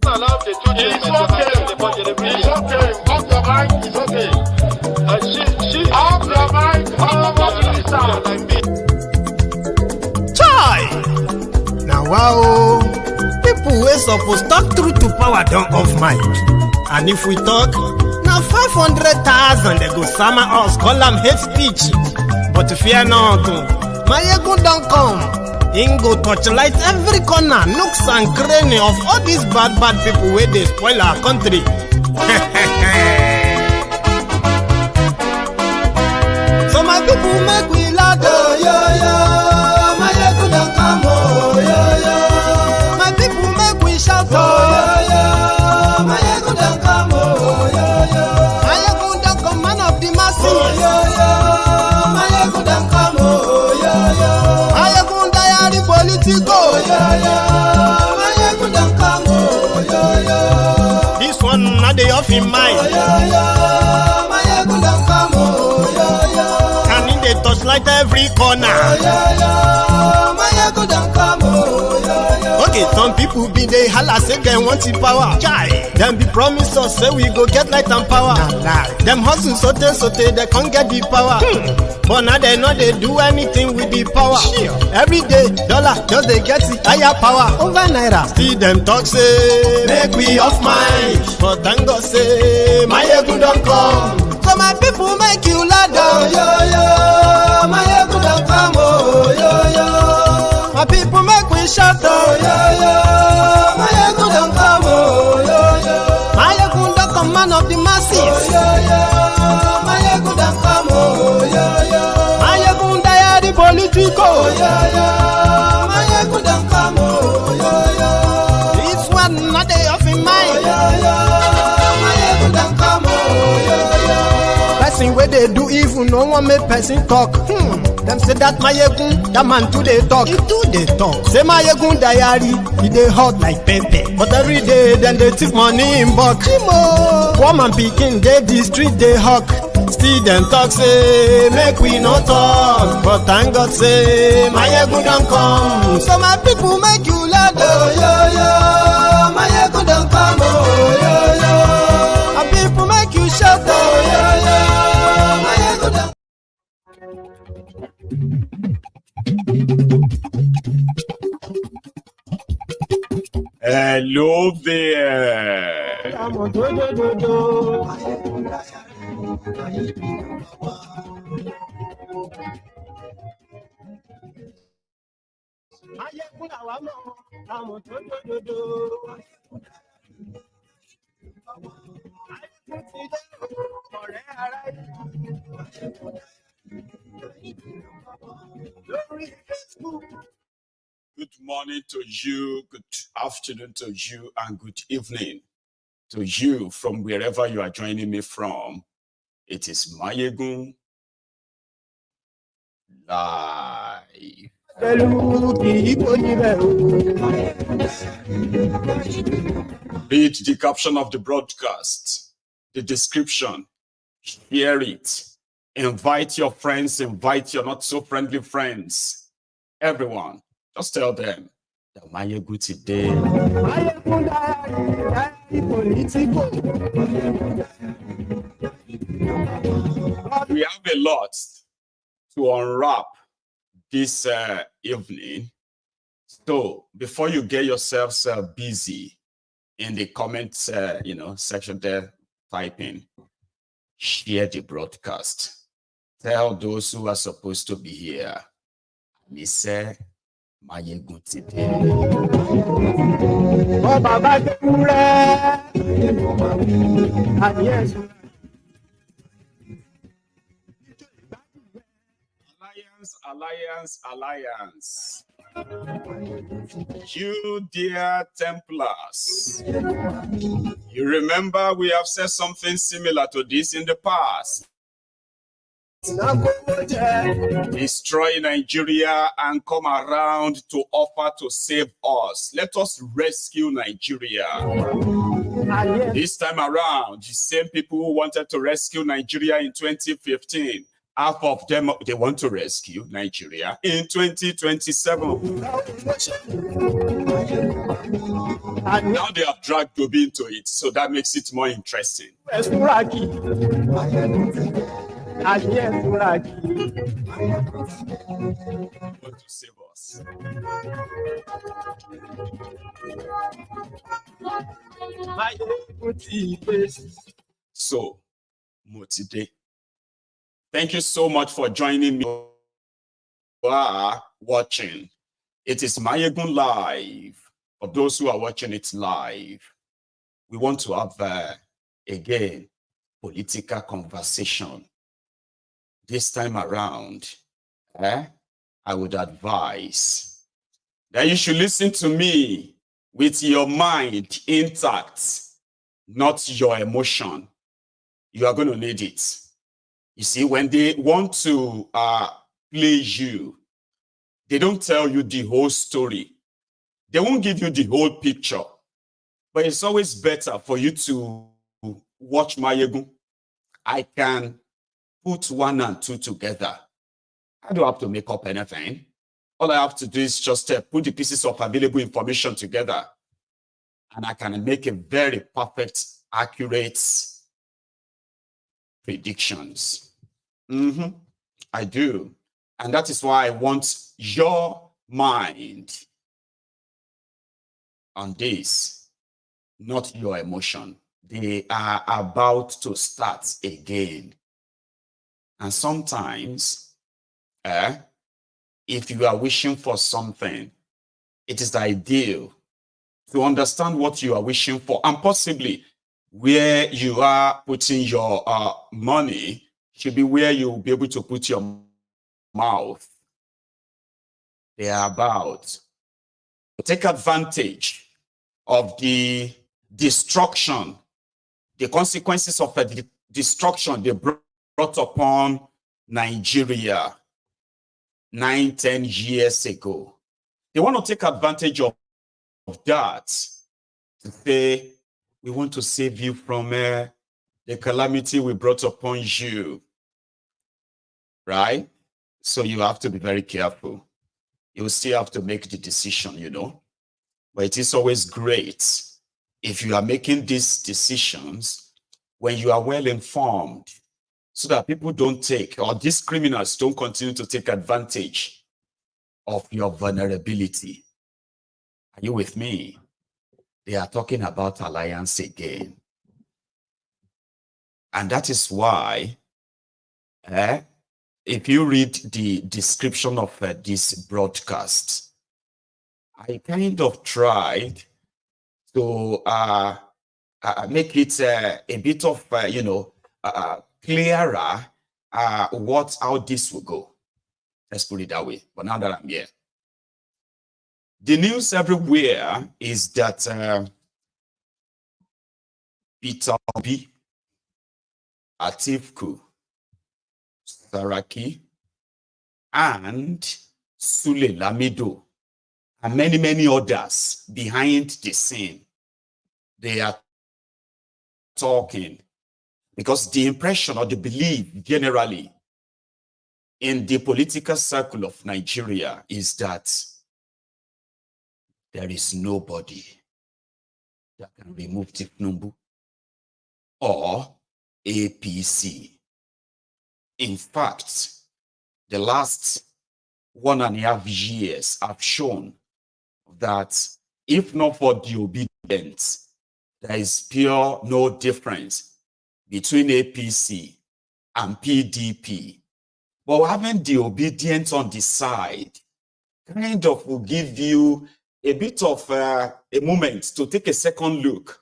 allow the children to the budget. It's okay. Off your mind. It's okay. She off your mind. like me. Chai! Now wow, people wey suppose talk truth to power don't off mic. And if we talk, now 500,000 they go summer us, call them hate speech. But fear not, my ego don't come. Ingo touchlight every corner, nooks and cranny of all these bad people where they spoil our country. So my people make we laugh, oh, yo. My ego don't come, oh, yo. My people make we shout, oh, yo. My ego don't come, oh, yo. My ego don't come, man of the masses, oh, yo. My ego don't come, oh, yo. My ego diary politico, oh, yo. My ego don't come, oh, yo. This one not the off in mind, oh, yo. My ego don't come, oh, yo. And in the touchlight every corner, oh, yo. My ego don't come, oh, yo. Okay, some people be they holla say they want the power. Chai. Them be promise us say we go get light and power. Nah. Them hustle sote they can't get the power. But now they know they do anything with the power. Sure. Every day, dollar just they get the higher power over naira. See them talk say make we off mind. But thank God say my ego don't come. So my people make you ladder, oh, yo. My ego don't come, oh, yo. My people make we shout, oh, yo. My ego don't come, oh, yo. My ego don't come, man of the masses, oh, yo. My ego don't come, oh, yo. My ego diary politico, oh, yo. My ego don't come, oh, yo. This one not they off in mind, oh, yo. My ego don't come, oh, yo. Person where they do evil, no one make person talk. Them say that my yegun, that man too they talk. He too they talk. Say my yegun diary, he they hot like pepper. But every day then they take money in bulk. Woman picking, they the street they hawk. Still them talk say make we no talk. But thank God say my yegun don't come. So my people make you laugh, oh, yo. My yegun don't come, oh, yo. My people make you shout, oh, yo. My yegun don't. Hello there. Good morning to you, good afternoon to you, and good evening to you from wherever you are joining me from. It is Mayegun Live. Read the caption of the broadcast, the description, share it, invite your friends, invite your not so friendly friends, everyone. Just tell them that Mayegun today. We have a lot to unwrap this evening. So before you get yourselves busy in the comments, section there, typing, share the broadcast. Tell those who are supposed to be here. Me say. Mayegun today. Alliance. You dear Templars. You remember we have said something similar to this in the past. Destroy Nigeria and come around to offer to save us. Let us rescue Nigeria. This time around, the same people who wanted to rescue Nigeria in 2015, half of them, they want to rescue Nigeria in 2027. And Now they have dragged Obi into it, so that makes it more interesting. Saraki. And yes, Saraki. Want to save us. So, Motide, thank you so much for joining me. You are watching. It is Mayegun Live. For those who are watching it live, we want to have, again, political conversation. This time around, I would advise that you should listen to me with your mind intact, not your emotion. You are going to need it. You see, when they want to play you, they don't tell you the whole story. They won't give you the whole picture. But it's always better for you to watch Mayegun. I can put 1 and 2 together. I don't have to make up anything. All I have to do is just put the pieces of available information together, and I can make a very perfect, accurate predictions. I do. And that is why I want your mind on this, not your emotion. They are about to start again. And sometimes, if you are wishing for something, it is ideal to understand what you are wishing for, and possibly where you are putting your money should be where you will be able to put your mouth. They are about to take advantage of the destruction, the consequences of the destruction they brought upon Nigeria 9-10 years ago. They want to take advantage of that to say, we want to save you from the calamity we brought upon you. Right? So you have to be very careful. You still have to make the decision, you know. But it is always great if you are making these decisions when you are well informed, so that people don't take, or these criminals don't continue to take advantage of your vulnerability. Are you with me? They are talking about alliance again. And that is why, if you read the description of this broadcast, I kind of tried to make it a bit of, clearer how this will go. Let's put it that way. But now that I'm here, the news everywhere is that Peter Obi, Atiku, Saraki, and Lamido, and many, many others behind the scene, they are talking, because the impression or the belief generally in the political circle of Nigeria is that there is nobody that can remove Tinubu or APC. In fact, the last 1.5 years have shown that if not for the obedience, there is pure no difference between APC and PDP. But having the obedience on the side kind of will give you a bit of a moment to take a second look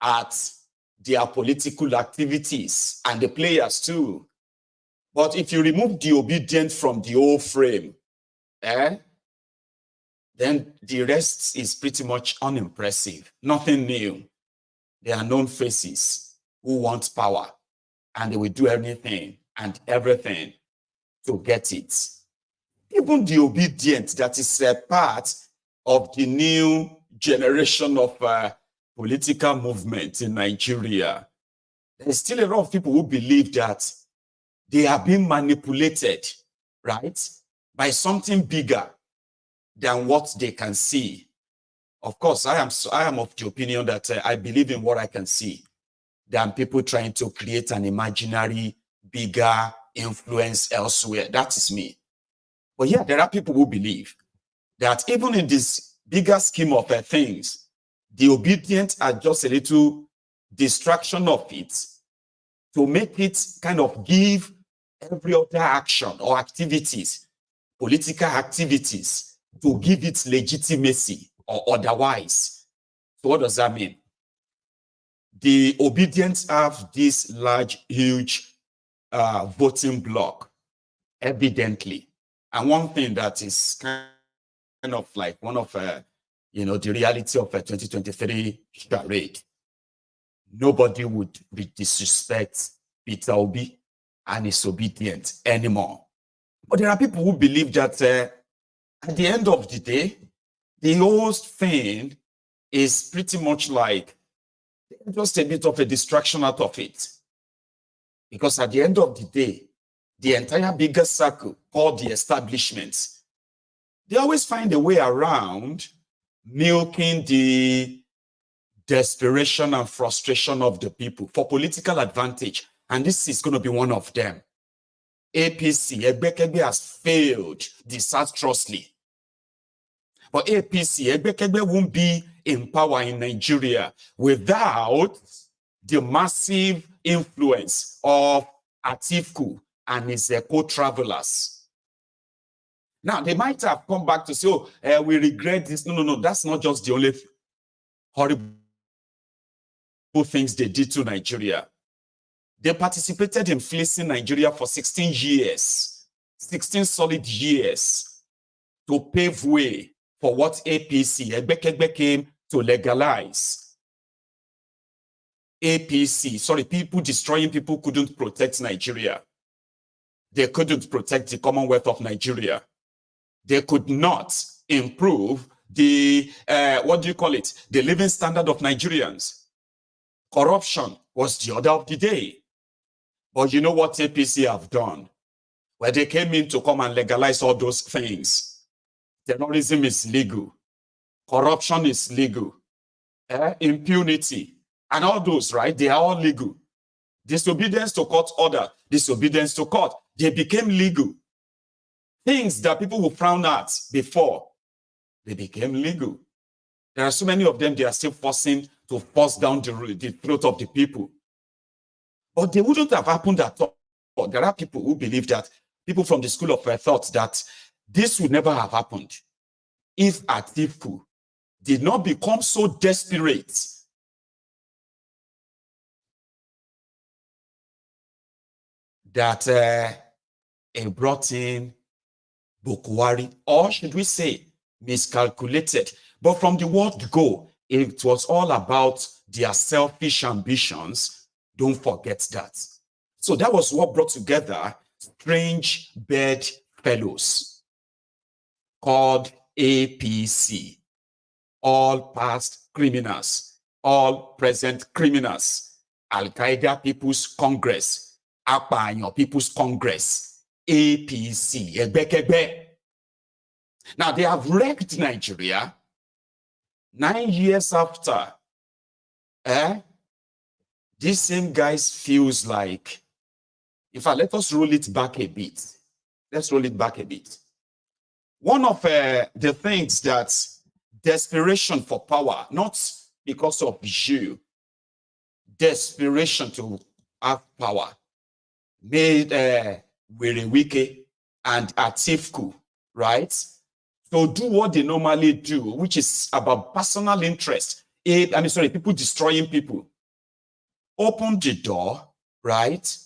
at their political activities and the players too. But if you remove the obedience from the whole frame, then the rest is pretty much unimpressive. Nothing new. They are known faces who want power, and they will do anything and everything to get it. Even the obedience that is a part of the new generation of political movement in Nigeria, there's still a lot of people who believe that they are being manipulated, right, by something bigger than what they can see Of course, I am of the opinion that I believe in what I can see than people trying to create an imaginary, bigger influence elsewhere. That is me. But yeah, there are people who believe that even in this bigger scheme of things, the obedient are just a little distraction of it to make it kind of give every other action or activities, political activities, to give it legitimacy or otherwise. So what does that mean? The obedient have this large, huge voting bloc, evidently. And one thing that is kind of like one of, the reality of a 2023 charade, nobody would disrespect Peter Obi and his obedient anymore. But there are people who believe that at the end of the day, the whole thing is pretty much like just a bit of a distraction out of it. Because at the end of the day, the entire bigger circle called the establishments, they always find a way around milking the desperation and frustration of the people for political advantage. And this is going to be one of them. APC, Egbekegbe, has failed disastrously. But APC, Egbekegbe, won't be in power in Nigeria without the massive influence of Atiku and his co-travelers. Now, they might have come back to say, oh, we regret this. No, that's not just the only horrible things they did to Nigeria. They participated in fleecing Nigeria for 16 years, 16 solid years, to pave way for what APC, Egbekegbe, came to legalize. People destroying people couldn't protect Nigeria. They couldn't protect the Commonwealth of Nigeria. They could not improve the, the living standard of Nigerians. Corruption was the order of the day. But you know what APC have done? Where they came in to come and legalize all those things. Terrorism is legal. Corruption is legal. Impunity. And all those, right? They are all legal. Disobedience to court order. Disobedience to court. They became legal. Things that people would frown at before, they became legal. There are so many of them, they are still forcing to force down the throat of the people. But they wouldn't have happened at all. There are people who believe that, people from the school of thought, that this would never have happened if Atiku did not become so desperate that he brought in Bokwari, or should we say miscalculated. But from the word go, it was all about their selfish ambitions. Don't forget that. So that was what brought together strange bedfellows called APC, all past criminals, all present criminals, Al-Qaeda People's Congress, Apanyo People's Congress, APC, Egbekegbe. Now they have wrecked Nigeria 9 years after. These same guys feels like, in fact, let us roll it back a bit. Let's roll it back a bit. One of the things that desperation for power, not because of you, desperation to have power, made Werewike and Atiku, right? So do what they normally do, which is about personal interest. People destroying people. Opened the door, right?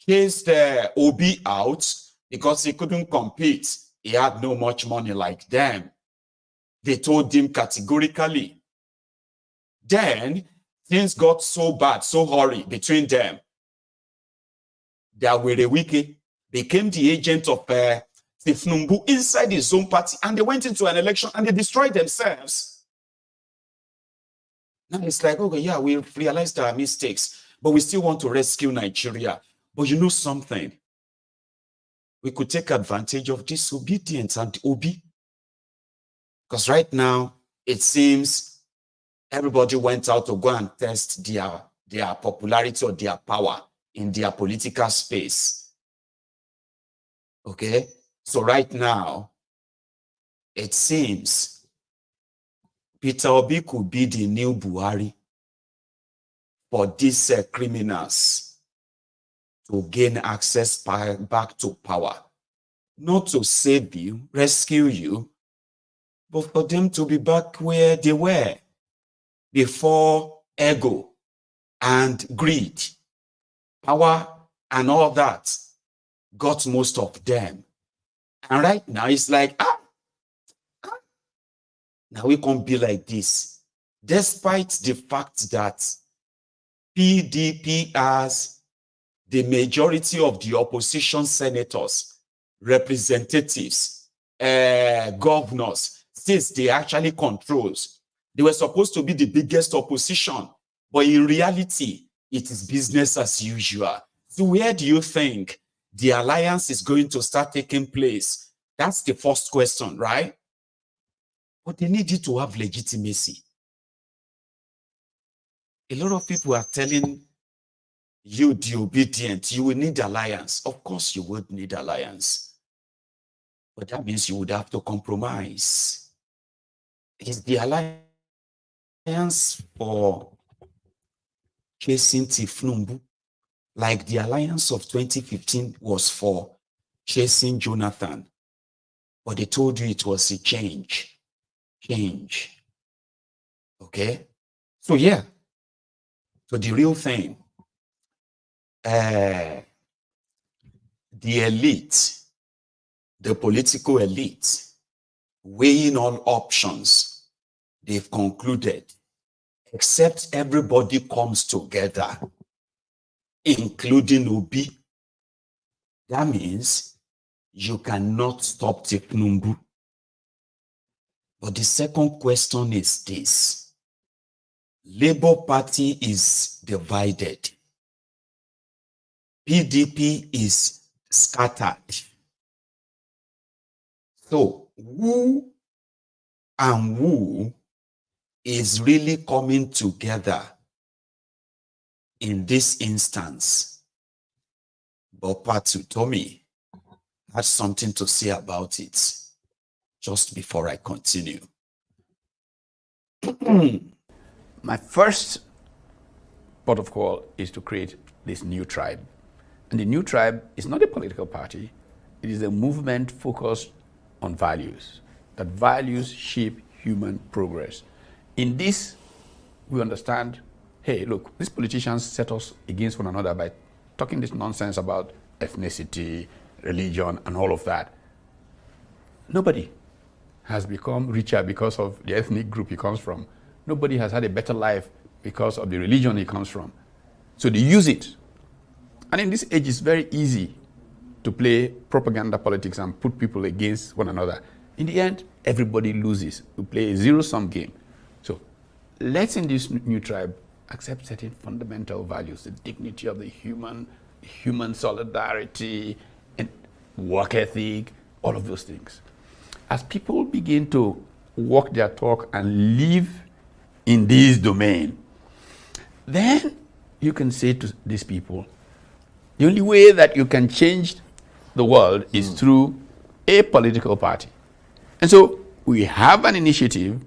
Chased Obi out because he couldn't compete. He had no much money like them. They told him categorically. Then things got so bad, so horrid between them, that Werewike became the agent of Tinubu inside his own party, and they went into an election and they destroyed themselves. Now it's like, okay, yeah, we realized our mistakes, but we still want to rescue Nigeria. But you know something? We could take advantage of disobedience and Obi. Because right now, it seems everybody went out to go and test their popularity or their power in their political space. Okay? So right now, it seems Peter Obi could be the new Buhari for these criminals to gain access back to power. Not to save you, rescue you, but for them to be back where they were before ego and greed, power and all that got most of them. And right now it's like, now we can't be like this. Despite the fact that PDP has the majority of the opposition senators, representatives, governors, states they actually controls. They were supposed to be the biggest opposition, but in reality, it is business as usual. So where do you think the alliance is going to start taking place? That's the first question, right? But they need it to have legitimacy. A lot of people are telling you, the obedient, you will need alliance. Of course you would need alliance. But that means you would have to compromise. Is the alliance for chasing Tinubu like the alliance of 2015 was for chasing Jonathan? But they told you it was a change. Okay? So yeah. So the real thing, the elite, the political elite, weighing all options, they've concluded, except everybody comes together, including Obi, that means you cannot stop Tinubu. But the second question is this: Labour Party is divided. PDP is scattered. So who and who is really coming together in this instance? But Patu Tommy had something to say about it just before I continue. My first port of call is to create this new tribe. And the new tribe is not a political party. It is a movement focused on values, that values shape human progress. In this, we understand, hey, look, these politicians set us against one another by talking this nonsense about ethnicity, religion, and all of that. Nobody has become richer because of the ethnic group he comes from. Nobody has had a better life because of the religion he comes from. So they use it. And in this age, it's very easy to play propaganda politics and put people against one another. In the end, everybody loses. We play a zero-sum game. So let's, in this new tribe, accept certain fundamental values, the dignity of the human solidarity, and work ethic, all of those things. As people begin to walk their talk and live in this domain, then you can say to these people, the only way that you can change the world is through a political party. And so we have an initiative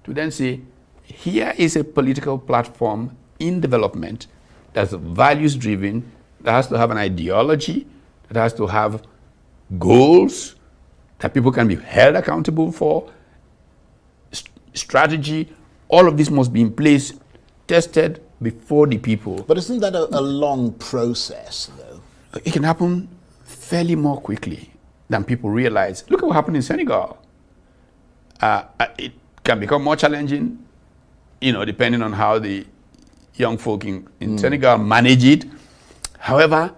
to then say, here is a political platform in development that's values-driven, that has to have an ideology, that has to have goals that people can be held accountable for, strategy. All of this must be in place, tested before the people. But isn't that a long process, though? It can happen fairly more quickly than people realize. Look at what happened in Senegal. It can become more challenging, depending on how the young folk in Senegal manage it. However,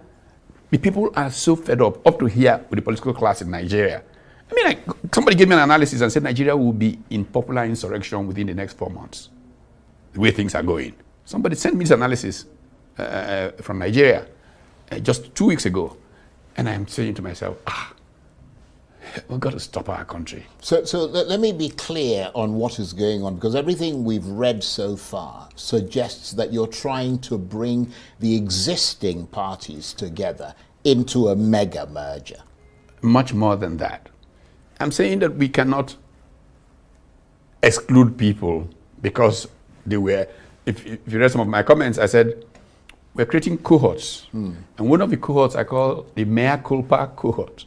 the people are so fed up to here with the political class in Nigeria. I mean, somebody gave me an analysis and said Nigeria will be in popular insurrection within the next 4 months, the way things are going. Somebody sent me this analysis from Nigeria just 2 weeks ago. And I'm saying to myself, We've got to stop our country. So let me be clear on what is going on, because everything we've read so far suggests that you're trying to bring the existing parties together into a mega merger. Much more than that. I'm saying that we cannot exclude people because they were, if you read some of my comments, I said, we're creating cohorts. And one of the cohorts I call the mea culpa cohort.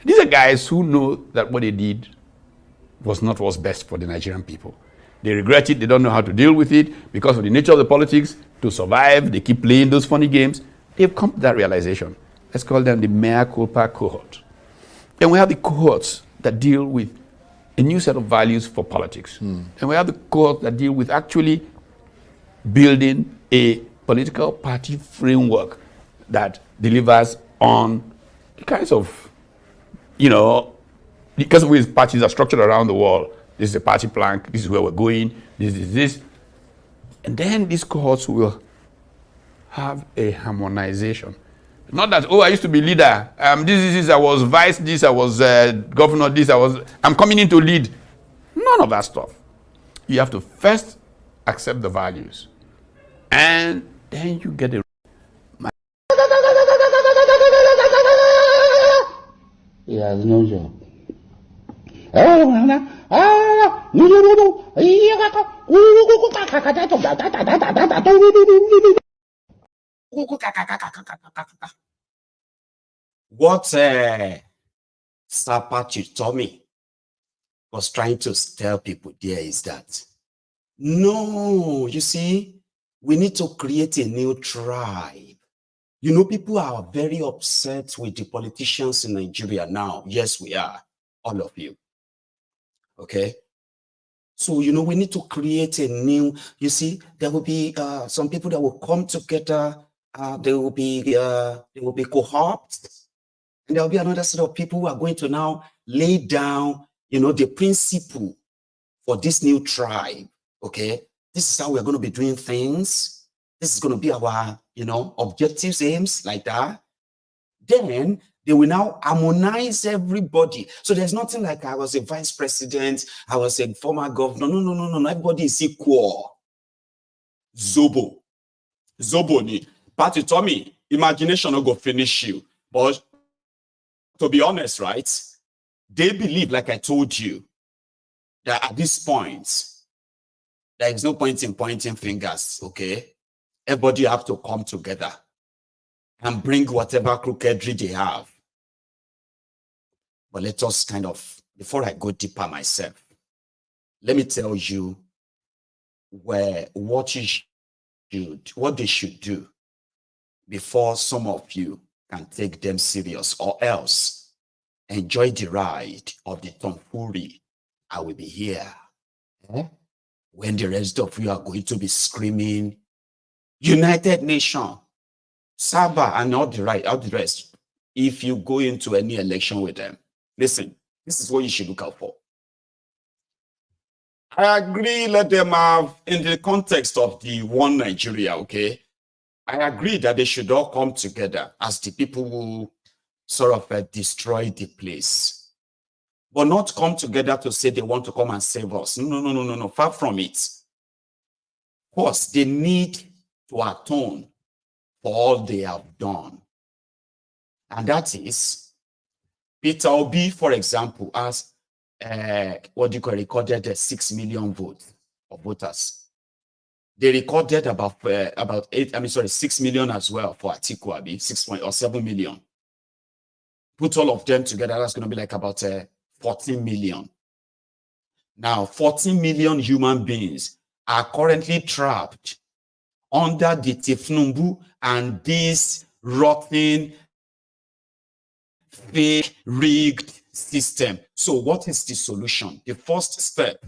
These are guys who know that what they did was not what's best for the Nigerian people. They regret it, they don't know how to deal with it because of the nature of the politics. To survive, they keep playing those funny games. They've come to that realization. Let's call them the mea culpa cohort. Then we have the cohorts that deal with a new set of values for politics. And we have the cohorts that deal with actually building a political party framework that delivers on the kinds of, because we parties are structured around the world. This is a party plank, this is where we're going, this is this. And then these cohorts will have a harmonization. Not that, I used to be leader. This, I was vice this, I was governor this, I'm coming in to lead. None of that stuff. You have to first accept the values. And then you get a... He has no job. What Saraki Tommy was trying to tell people there is that, no, you see, we need to create a new tribe. People are very upset with the politicians in Nigeria now. Yes, we are. All of you. Okay? So, we need to create a new, there will be some people that will come together. There will be cohorts. And there will be another set of people who are going to now lay down, the principle for this new tribe. Okay? This is how we're going to be doing things. This is going to be our, objectives, aims, like that. Then they will now harmonize everybody. So there's nothing like I was a vice president, I was a former governor. No. Everybody is equal. Zobo ni. Party Tommy, imagination will go finish you. But to be honest, right? They believe, like I told you, that at this point, there is no point in pointing fingers, okay? Everybody have to come together and bring whatever crookedry they have. But let us before I go deeper myself, let me tell you what they should do before some of you can take them serious, or else enjoy the ride of the tomfoolery. I will be here. When the rest of you are going to be screaming, United Nations, Saba, and all the rest. If you go into any election with them, listen, this is what you should look out for. I agree, let them have, in the context of the one Nigeria, okay? I agree that they should all come together as the people who sort of destroy the place. But not come together to say they want to come and save us. No. Far from it. Of course, they need to atone for all they have done. And that is, Peter Obi, for example, has recorded 6 million votes of voters. They recorded about 6 million as well for Atiku, Abi, 7 million. Put all of them together, that's going to be like about 14 million. Now, 14 million human beings are currently trapped under the Tinubu and this rotten, fake, rigged system. So what is the solution? The first step,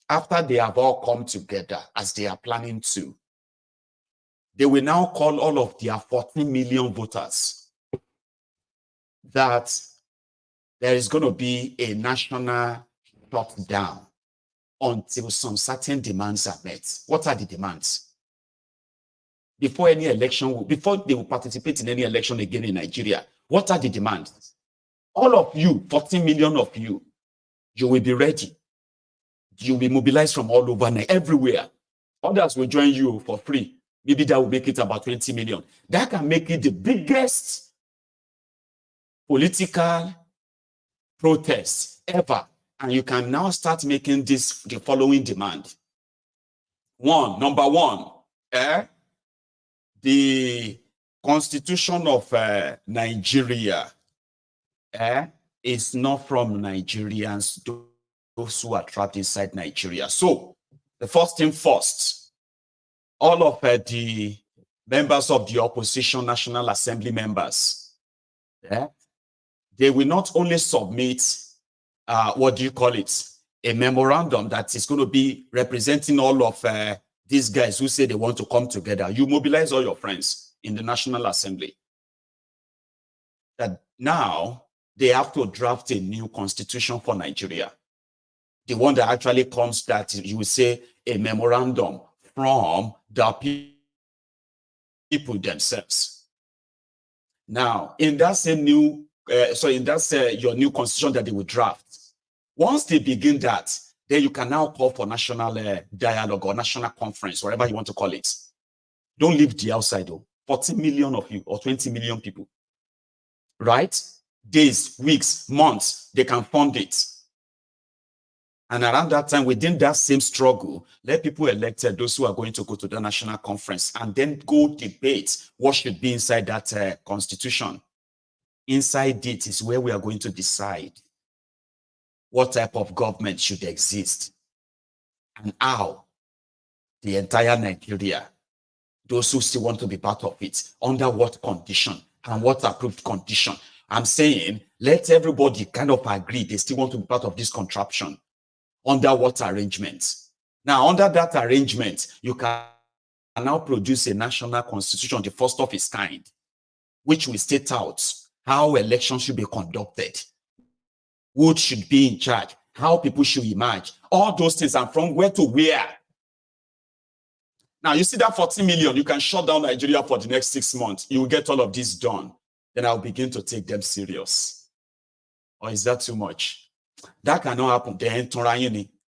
after they have all come together as they are planning to, they will now call all of their 14 million voters that there is going to be a national shutdown until some certain demands are met. What are the demands? Before any election, before they will participate in any election again in Nigeria, what are the demands? All of you, 14 million of you, you will be ready. You will be mobilized from all over, everywhere. Others will join you for free. Maybe that will make it about 20 million. That can make it the biggest political protest ever. And you can now start making the following demand. Number one, the Constitution of Nigeria is not from Nigerians, those who are trapped inside Nigeria. So the first thing first, all of the members of the opposition National Assembly members, they will not only submit, a memorandum that is going to be representing all of these guys who say they want to come together. You mobilize all your friends in the National Assembly. That now they have to draft a new constitution for Nigeria. The one that actually comes that you will say a memorandum from the people themselves. Now, in that same new, your new constitution that they will draft, once they begin that, then you can now call for national dialogue or national conference, whatever you want to call it. Don't leave the outside, though. 40 million of you or 20 million people, right? Days, weeks, months, they can fund it. And around that time, within that same struggle, let people elected, those who are going to go to the national conference, and then go debate what should be inside that constitution. Inside it is where we are going to decide what type of government should exist and how the entire Nigeria, those who still want to be part of it, under what condition and what approved condition. I'm saying, let everybody kind of agree they still want to be part of this contraption. Under what arrangement? Now, under that arrangement, you can now produce a national constitution, the first of its kind, which will state out how elections should be conducted, who should be in charge, how people should emerge, all those things, and from where to where. Now, you see that 40 million, you can shut down Nigeria for the next 6 months. You will get all of this done. Then I'll begin to take them serious. Or is that too much? That cannot happen.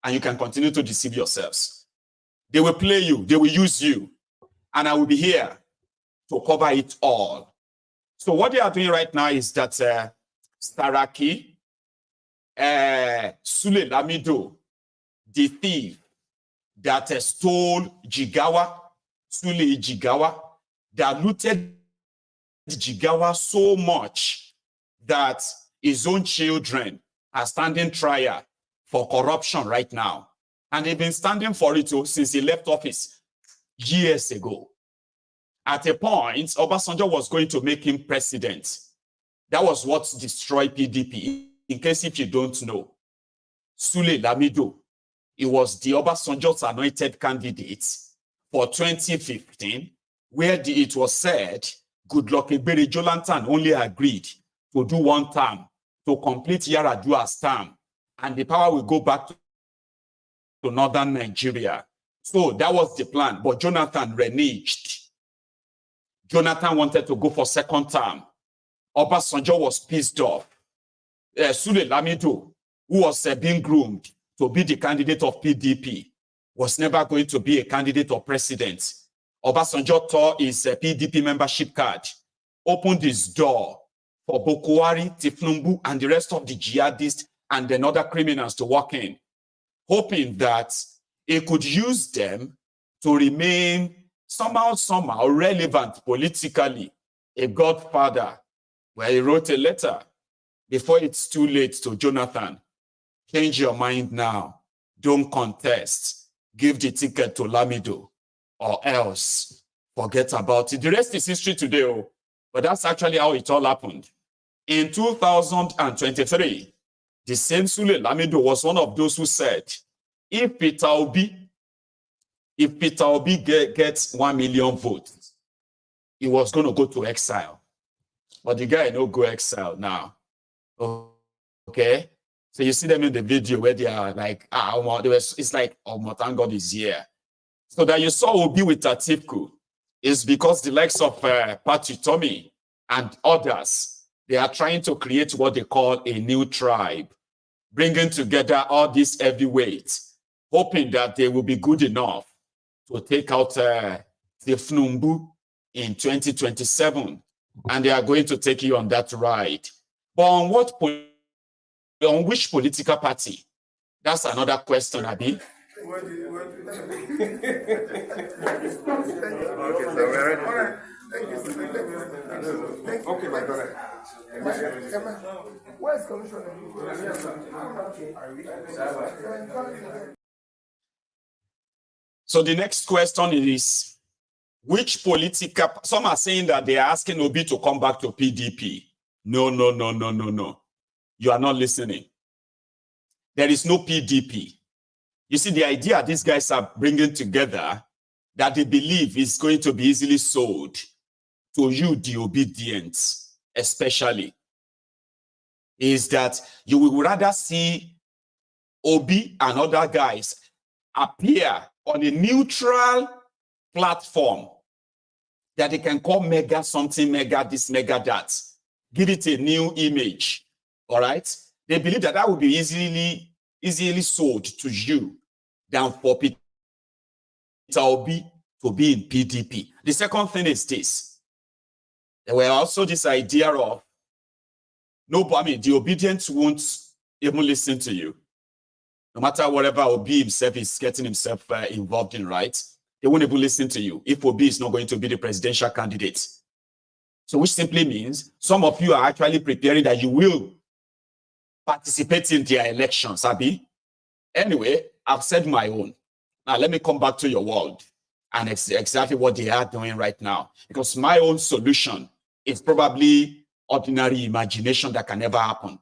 And you can continue to deceive yourselves. They will play you. They will use you. And I will be here to cover it all. So what they are doing right now is that Saraki, Sule Lamido, the thief that stole Jigawa, Sule Jigawa, that looted Jigawa so much that his own children are standing trial for corruption right now. And they've been standing for it since he left office years ago. At a point, Obasanjo was going to make him president. That was what destroyed PDP. In case if you don't know, Sule Lamido, he was the Obasanjo's anointed candidate for 2015, where it was said Goodluck Ebele Jonathan only agreed to do 1 term, to complete Yar'Adua's term, and the power will go back to northern Nigeria. So that was the plan, but Jonathan reneged. Jonathan wanted to go for 2nd term. Obasanjo was pissed off. Sule Lamido, who was being groomed to be the candidate of PDP, was never going to be a candidate or president. Obasanjo tore his PDP membership card, opened his door for Boko Haram, Tinubu, and the rest of the jihadists and then other criminals to walk in, hoping that he could use them to remain somehow relevant politically, a godfather, where he wrote a letter before it's too late to Jonathan. Change your mind now. Don't contest. Give the ticket to Lamido, or else forget about it. The rest is history today, but that's actually how it all happened. In 2023, the same Sule Lamido was one of those who said, if Peter Obi gets 1 million votes, he was going to go to exile. But the guy no go exile now. Okay? So you see them in the video where they are like, it's like, thank God is here. So that you saw Obi with Atiku is because the likes of Patrick Tommy and others, They are trying to create what they call a new tribe, bringing together all these heavyweights, hoping that they will be good enough to take out Tinubu in 2027. And they are going to take you on that ride. But on which political party? That's another question, Abi. Okay, my brother. Where's Commissioner? So the next question is, which political, some are saying that they are asking Obi to come back to PDP. No. You are not listening. There is no PDP. You see, the idea these guys are bringing together that they believe is going to be easily sold to you, the obedience, especially, is that you will rather see Obi and other guys appear on a neutral platform that they can call mega something, mega this, mega that. Give it a new image, all right? They believe that that will be easily sold to you than for Peter Obi to be in PDP. The second thing is this. There were also this idea of, the obedience won't even listen to you. No matter whatever Obi himself is getting himself involved in, right? They won't even listen to you if Obi is not going to be the presidential candidate. So which simply means some of you are actually preparing that you will participate in their elections, Abi. Anyway, I've said my own. Now let me come back to your world and exactly what they are doing right now. Because my own solution is probably ordinary imagination that can never happen.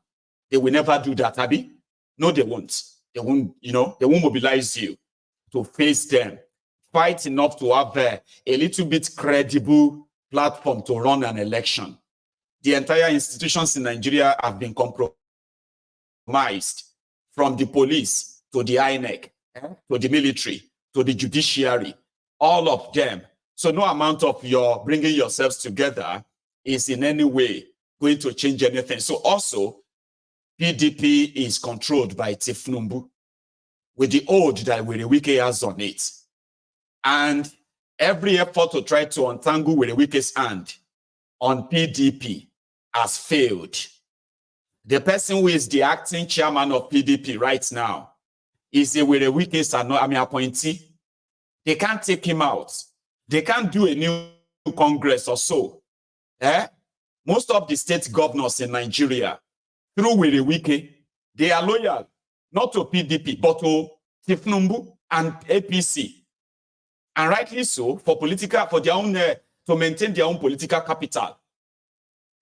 They will never do that, Abi. No, they won't. They won't, they won't mobilize you to face them. Fight enough to have a little bit credible platform to run an election. The entire institutions in Nigeria have been compromised, from the police to the INEC, to the military, to the judiciary, all of them. So no amount of your bringing yourselves together is in any way going to change anything. So also, PDP is controlled by Tinubu with the oath that Werewike has on it. And every effort to try to untangle Werewike's hand on PDP has failed. The person who is the acting chairman of PDP right now is a Werewike's appointee. They can't take him out. They can't do a new Congress or so. Most of the state governors in Nigeria, through Werewike, they are loyal, not to PDP, but to Tinubu and APC. And rightly so, for their own, to maintain their own political capital.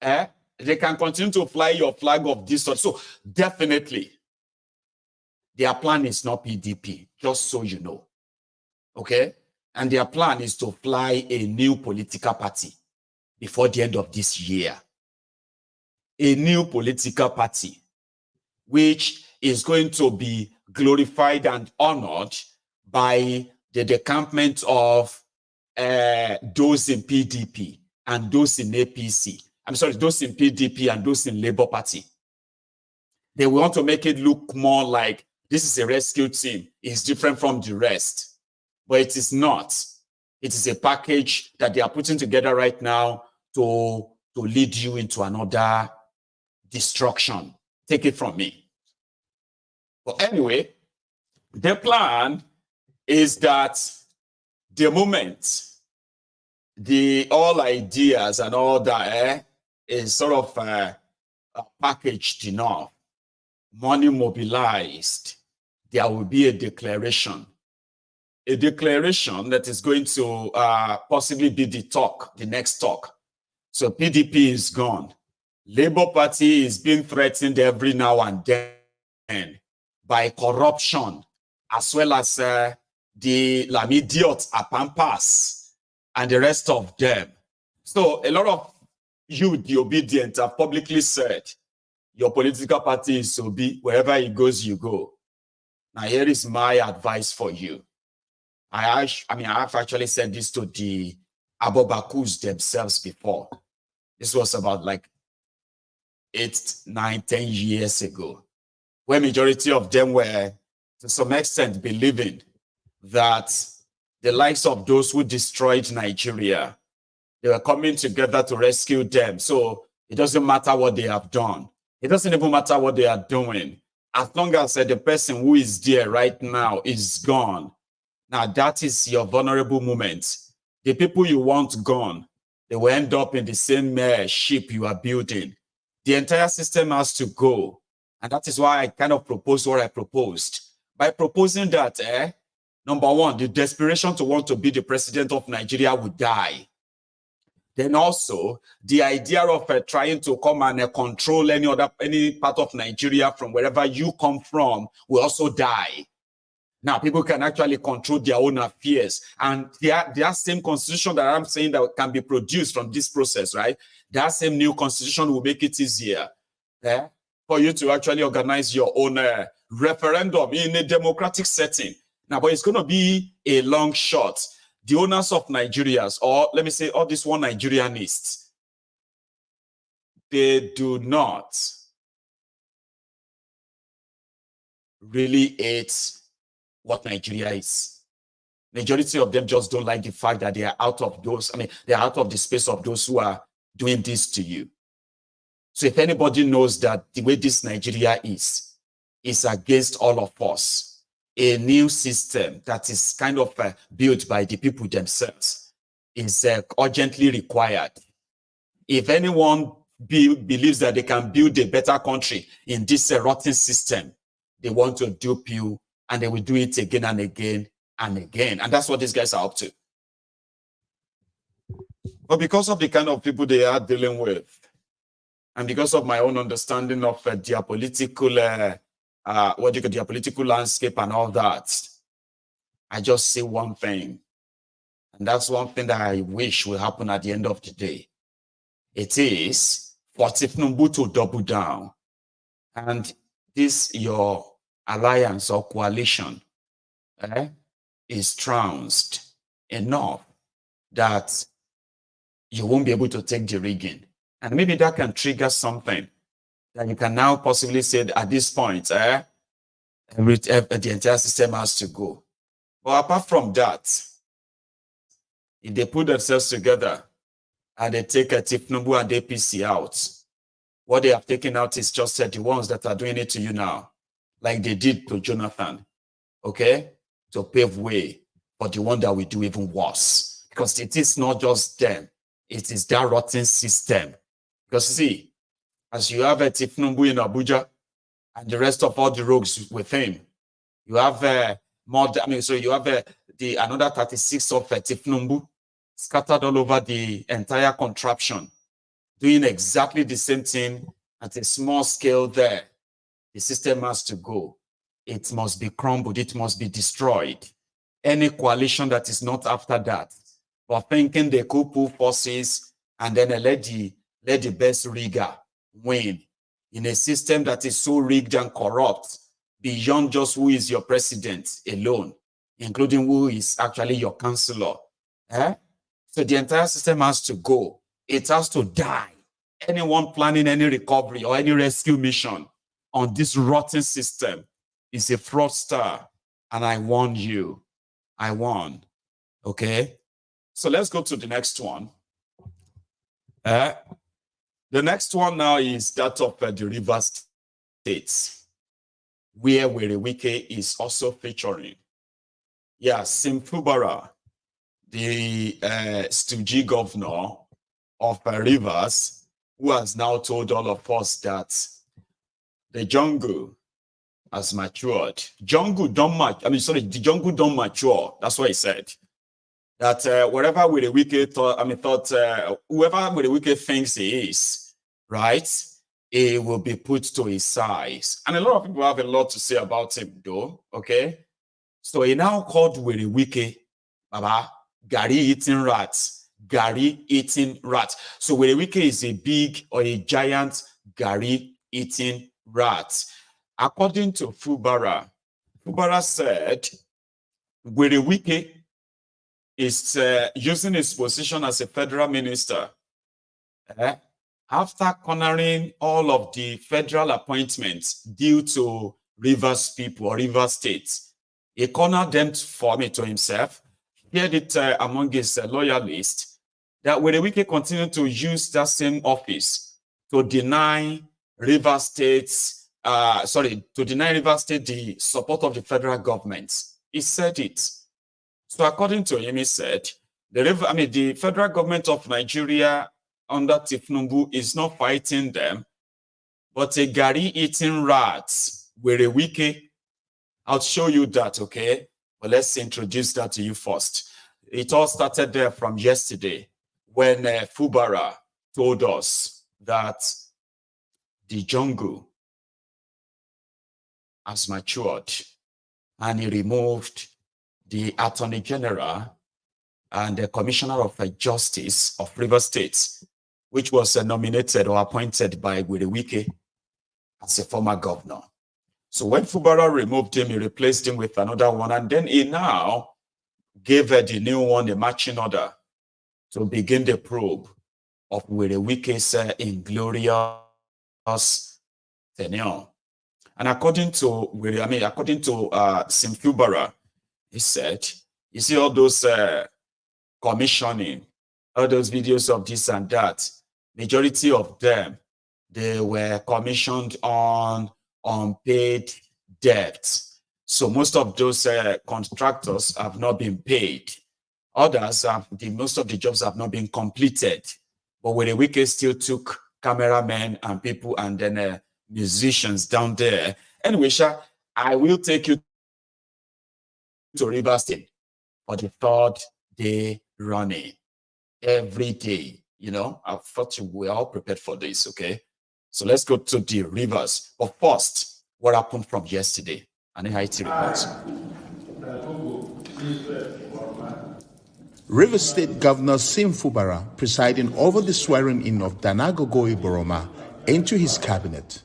They can continue to fly your flag of this sort. So definitely, their plan is not PDP, just so you know. Okay? And their plan is to fly a new political party before the end of this year. A new political party, which is going to be glorified and honored by the decampment of those in PDP and those in APC. I'm sorry, those in PDP and those in Labour Party. They want to make it look more like this is a rescue team. It's different from the rest. But it is not. It is a package that they are putting together right now to lead you into another destruction. Take it from me. But anyway, the plan is that the moment all ideas and all that is sort of packaged enough, money mobilized, there will be a declaration that is going to possibly be the next talk. So PDP is gone. Labour Party is being threatened every now and then by corruption, as well as the Lamido, Apampas, and the rest of them. So a lot of you, the obedient, have publicly said, your political party is Obi, wherever he goes, you go. Now here is my advice for you. I have actually said this to the Abobakus themselves before. This was about like 8, 9, 10 years ago, where majority of them were to some extent believing that the likes of those who destroyed Nigeria, they were coming together to rescue them. So it doesn't matter what they have done. It doesn't even matter what they are doing. As long as the person who is there right now is gone. Now that is your vulnerable moment. The people you want gone, they will end up in the same ship you are building. The entire system has to go. And that is why I kind of proposed what I proposed. By proposing that, number one, the desperation to want to be the president of Nigeria would die. Then also, the idea of trying to come and control any part of Nigeria from wherever you come from will also die. Now, people can actually control their own affairs. And their same constitution that I'm saying that can be produced from this process, right? That same new constitution will make it easier for you to actually organize your own referendum in a democratic setting. Now, but it's going to be a long shot. The owners of Nigerians, or let me say all these one Nigerianists, they do not really hate what Nigeria is. Majority of them just don't like the fact that they are out of those, they are out of the space of those who are doing this to you. So if anybody knows that the way this Nigeria is against all of us, a new system that is kind of built by the people themselves is urgently required. If anyone believes that they can build a better country in this rotten system, they want to dupe you, and they will do it again and again and again. And that's what these guys are up to. But because of the kind of people they are dealing with, and because of my own understanding of their political, their political landscape and all that, I just say one thing. And that's one thing that I wish will happen at the end of the day. It is for Tinubu to double down. And this, your alliance or coalition is trounced enough that you won't be able to take the rigging. And maybe that can trigger something that you can now possibly say at this point, the entire system has to go. But apart from that, if they put themselves together and they take a Tinubu and APC out, what they have taken out is just the ones that are doing it to you now, like they did to Jonathan, okay? To pave way for the one that will do even worse. Because it is not just them, it is that rotten system. Because see, as you have a Tinubu in Abuja and the rest of all the rogues with him, you have you have another 36 of Tinubu scattered all over the entire contraption, doing exactly the same thing at a small scale there. The system has to go. It must be crumbled. It must be destroyed. Any coalition that is not after that, for thinking they could pull forces and then let the best rigger win in a system that is so rigged and corrupt beyond just who is your president alone, including who is actually your counselor. So the entire system has to go. It has to die. Anyone planning any recovery or any rescue mission on this rotten system is a fraudster. And I warn you, I warn. Okay? So let's go to the next one. The next one now is that of the Rivers States, where Werewike is also featuring. Yeah, Simfubara, the stooge governor of Rivers, who has now told all of us that the jungle has matured. The jungle don't mature. That's what he said. That wherever Werewike thought, whoever Werewike thinks he is, right, it will be put to his size. And a lot of people have a lot to say about him, though. Okay, so he now called Werewike, Baba, Gary eating rats. Gary eating rat. So Werewike is a big or a giant Gary eating rat. According to Fubara said Werewike is using his position as a federal minister after cornering all of the federal appointments due to Rivers people or Rivers states, he cornered them to himself, shared it among his loyalists, that Werewike continued to use that same office to deny Rivers States, to deny Rivers State the support of the federal government. He said it. So according to him, he said, the federal government of Nigeria under Tinubu is not fighting them, but a Gary eating rats, Werewike. I'll show you that, okay? But let's introduce that to you first. It all started there from yesterday when Fubara told us that the jungle has matured and he removed the Attorney General and the Commissioner of Justice of Rivers State, which was nominated or appointed by Werewike as a former governor. So when Fubara removed him, he replaced him with another one, and then he now gave the new one a marching order to begin the probe of Werewike's inglorious tenure. And according to Sim Fubara, he said, you see all those commissioning, all those videos of this and that, majority of them, they were commissioned on unpaid debt. So most of those contractors have not been paid. Others, most of the jobs have not been completed. But Werewike still took cameramen and people and then musicians down there. Anyway, I will take you to Rivers State for the third day running. Every day, I thought we are all prepared for this, okay? So let's go to the rivers. But first, what happened from yesterday? And Haiti reports. Rivers State Governor Sim Fubara presiding over the swearing-in of Danagogo Iboroma into his cabinet.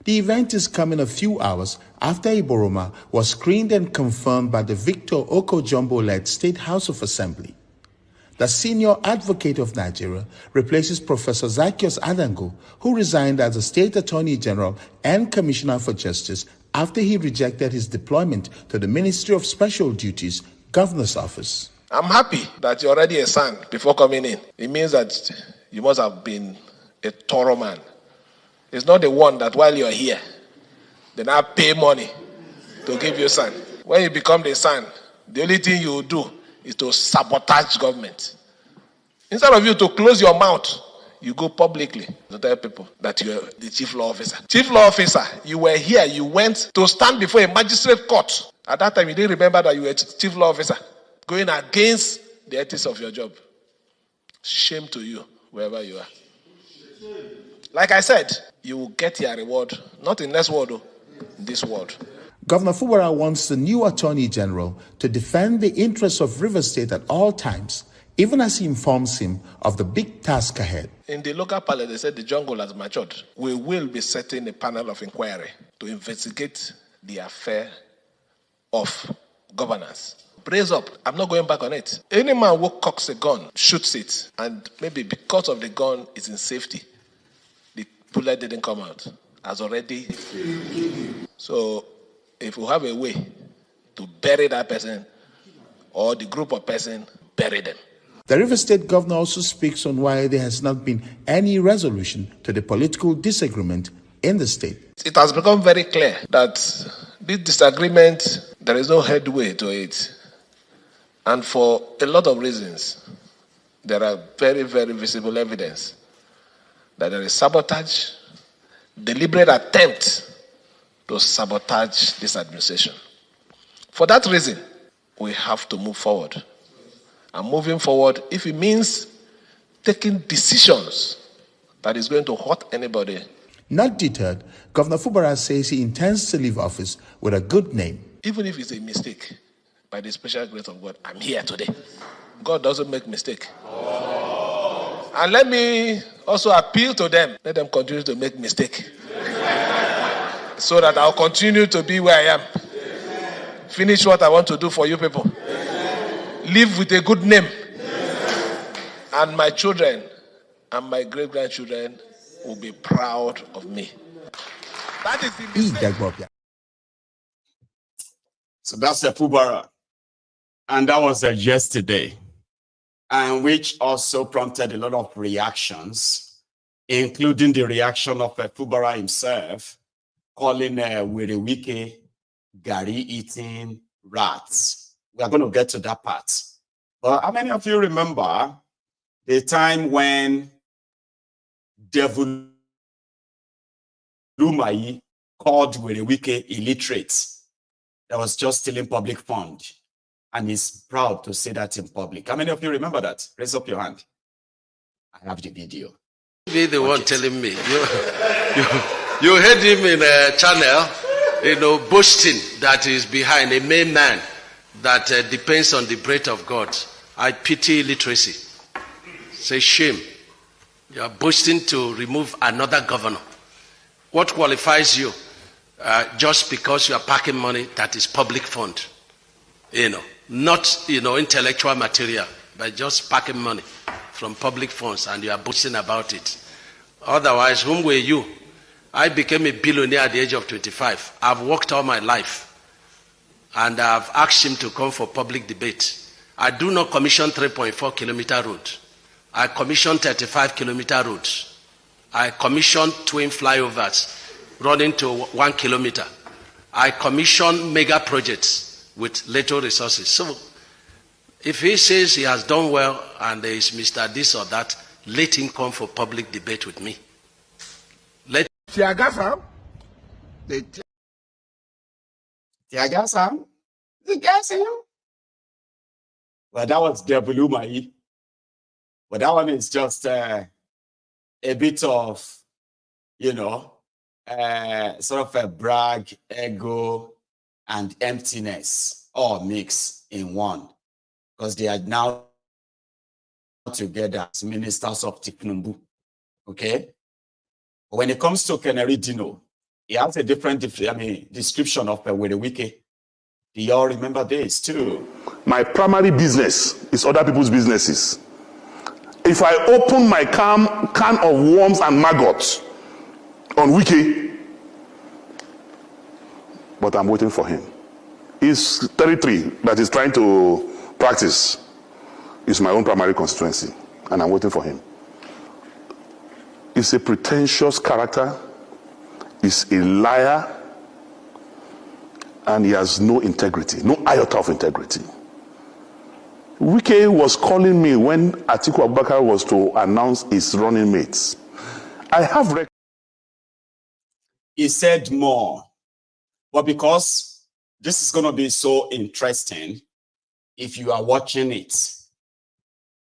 The event is coming a few hours after Iboroma was screened and confirmed by the Victor Oko-Jumbo-led State House of Assembly. The senior advocate of Nigeria replaces Professor Zacchaeus Adango, who resigned as the State Attorney General and Commissioner for Justice after he rejected his deployment to the Ministry of Special Duties, Governor's Office. I'm happy that you're already a son before coming in. It means that you must have been a thorough man. It's not the one that while you're here, they now pay money to give you son. When you become the son, the only thing you do is to sabotage government. Instead of you to close your mouth, you go publicly to tell people that you're the chief law officer. Chief law officer, you were here, you went to stand before a magistrate court. At that time, you didn't remember that you were chief law officer, going against the ethics of your job. Shame to you, wherever you are. Like I said, you will get your reward, not in this world, in this world. Governor Fubara wants the new Attorney General to defend the interests of Rivers State at all times, even as he informs him of the big task ahead. In the local parliament, they said the jungle has matured. We will be setting a panel of inquiry to investigate the affair of governance. Brace up. I'm not going back on it. Any man who cocks a gun, shoots it, and maybe because of the gun is in safety, the bullet didn't come out, has already. So if we have a way to bury that person or the group of person, bury them. The River State governor also speaks on why there has not been any resolution to the political disagreement in the state. It has become very clear that this disagreement, there is no headway to it. And for a lot of reasons, there are very, very visible evidence that there is sabotage, deliberate attempt to sabotage this administration. For that reason, we have to move forward. And moving forward, if it means taking decisions that is going to hurt anybody. Not deterred, Governor Fubara says he intends to leave office with a good name. Even if it's a mistake, by the special grace of God, I'm here today. God doesn't make mistake. And let me also appeal to them. Let them continue to make mistake. So that I'll continue to be where I am. Finish what I want to do for you people. Live with a good name. And my children and my great-grandchildren will be proud of me. That is the mistake. So that's the Fubara. And that was yesterday, and which also prompted a lot of reactions, including the reaction of Fubara himself, calling Wirewike Gary eating rats. We are going to get to that part. But how many of you remember the time when Devil Lumai called Wirewike illiterate? That was just stealing public funds. And he's proud to say that in public. How many of you remember that? Raise up your hand. I have the video. Be the one telling me. You heard him in a channel, boasting that is behind a main man that depends on the breath of God. I pity illiteracy. Say shame. You are boasting to remove another governor. What qualifies you? Just because you are packing money that is public fund. Not intellectual material, but just packing money from public funds, and you are boasting about it. Otherwise, whom were you? I became a billionaire at the age of 25. I've worked all my life, and I've asked him to come for public debate. I do not commission 3.4 kilometer road. I commission 35 kilometer roads. I commission twin flyovers running to 1 kilometer. I commission mega projects with little resources. So, if he says he has done well and there is Mr. This or that, let him come for public debate with me. Let Tiagasa? Tiagasa? Well, that was Devulumai. But that one is just a bit of, sort of a brag, ego, and emptiness all mixed in one, because they are now together as ministers of Tinubu. Okay, but when it comes to Keneri Dino, he has a different description of Wirewike. Do y'all remember this too? My primary business is other people's businesses. If I open my can of worms and maggots on Wiki, but I'm waiting for him. His territory that he's trying to practice is my own primary constituency, and I'm waiting for him. He's a pretentious character, he's a liar, and he has no integrity, no iota of integrity. Wike was calling me when Atiku Abubakar was to announce his running mates. I have he said more. But because this is going to be so interesting, if you are watching it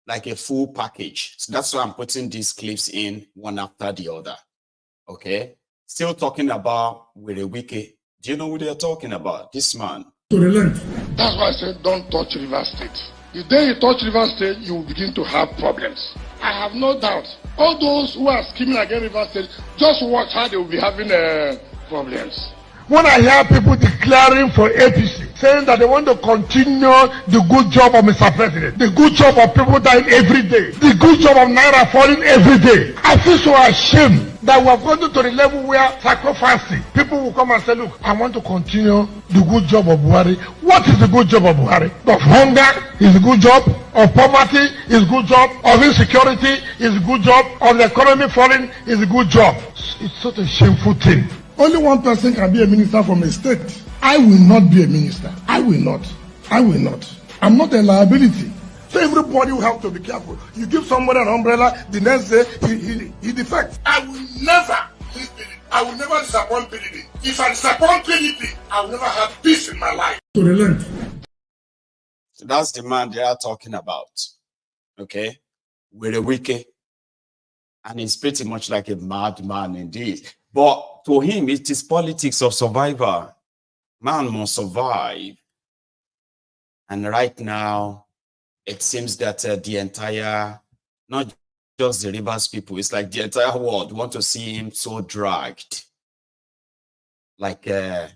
like a full package. So that's why I'm putting these clips in one after the other. Okay? Still talking about Wirewike. Do you know who they're talking about? This man. To relent. That's why I said don't touch River State. The day you touch River State, you will begin to have problems. I have no doubt. All those who are scheming against River State, just watch how they will be having problems. When I hear people declaring for APC, saying that they want to continue the good job of Mr. President, the good job of people dying every day, the good job of Naira falling every day, I feel so ashamed that we have gone to the level where sacrificing, people will come and say, look, I want to continue the good job of Buhari. What is the good job of Buhari? Of hunger is a good job, of poverty is a good job, of insecurity is a good job, of the economy falling is a good job. It's such a shameful thing. Only one person can be a minister from a state. I will not be a minister. I will not. I will not. I'm not a liability. So everybody will have to be careful. You give somebody an umbrella, the next day he defects. I will never leave PDP. I will never disappoint PDP. If I disappoint PDP, I will never have peace in my life. To relent. So that's the man they are talking about. Okay? Wirewike. And he's pretty much like a madman indeed. But to him, it is politics of survivor. Man must survive. And right now, it seems that the entire, not just the Rivers people, it's like the entire world want to see him so dragged. Like a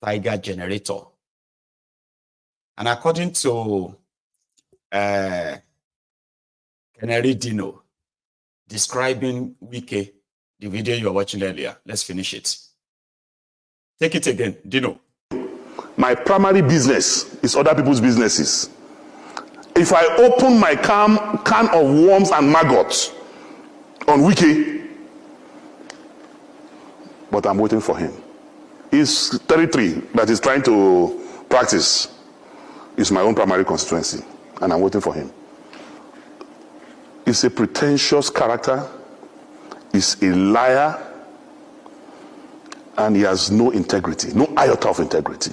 tiger generator. And according to Keneri Dino, describing Wike the video you were watching earlier. Let's finish it. Take it again, Dino. My primary business is other people's businesses. If I open my can of worms and maggots on Wiki, but I'm waiting for him. His territory that he's trying to practice is my own primary constituency, and I'm waiting for him. He's a pretentious character, he's a liar, and he has no integrity, no iota of integrity.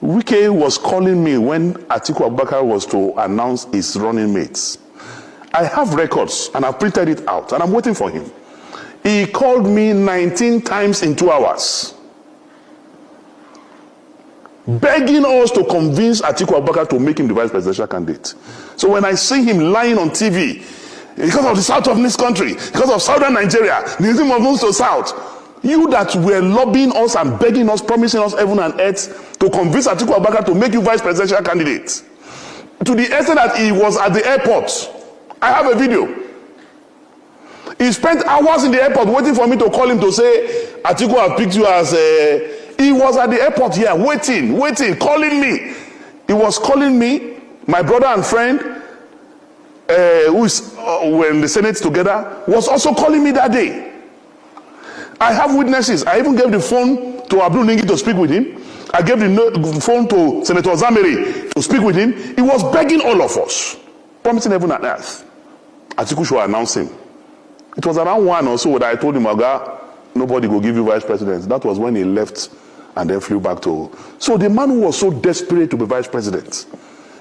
Wike was calling me when Atiku Abubakar was to announce his running mates. I have records and I've printed it out and I'm waiting for him. He called me 19 times in 2 hours, begging us to convince Atiku Abubakar to make him the vice presidential candidate. So when I see him lying on TV, because of the south of this country, because of southern Nigeria, the reason moves to south, you that were lobbying us and begging us, promising us heaven and earth to convince Atiku Abubakar to make you vice presidential candidate, to the extent that he was at the airport. I have a video. He spent hours in the airport waiting for me to call him to say, Atiku has picked you as a... He was at the airport here, waiting, calling me. He was calling me, my brother and friend, who is were in the Senate together, was also calling me that day. I have witnesses. I even gave the phone to Abdul Ningi to speak with him. I gave the phone to Senator Zamiri to speak with him. He was begging all of us, promising heaven and earth. Atiku should announce him. It was around 1 or so that I told him, Oga, nobody will give you vice president. That was when he left and then flew back to... So the man who was so desperate to be vice president,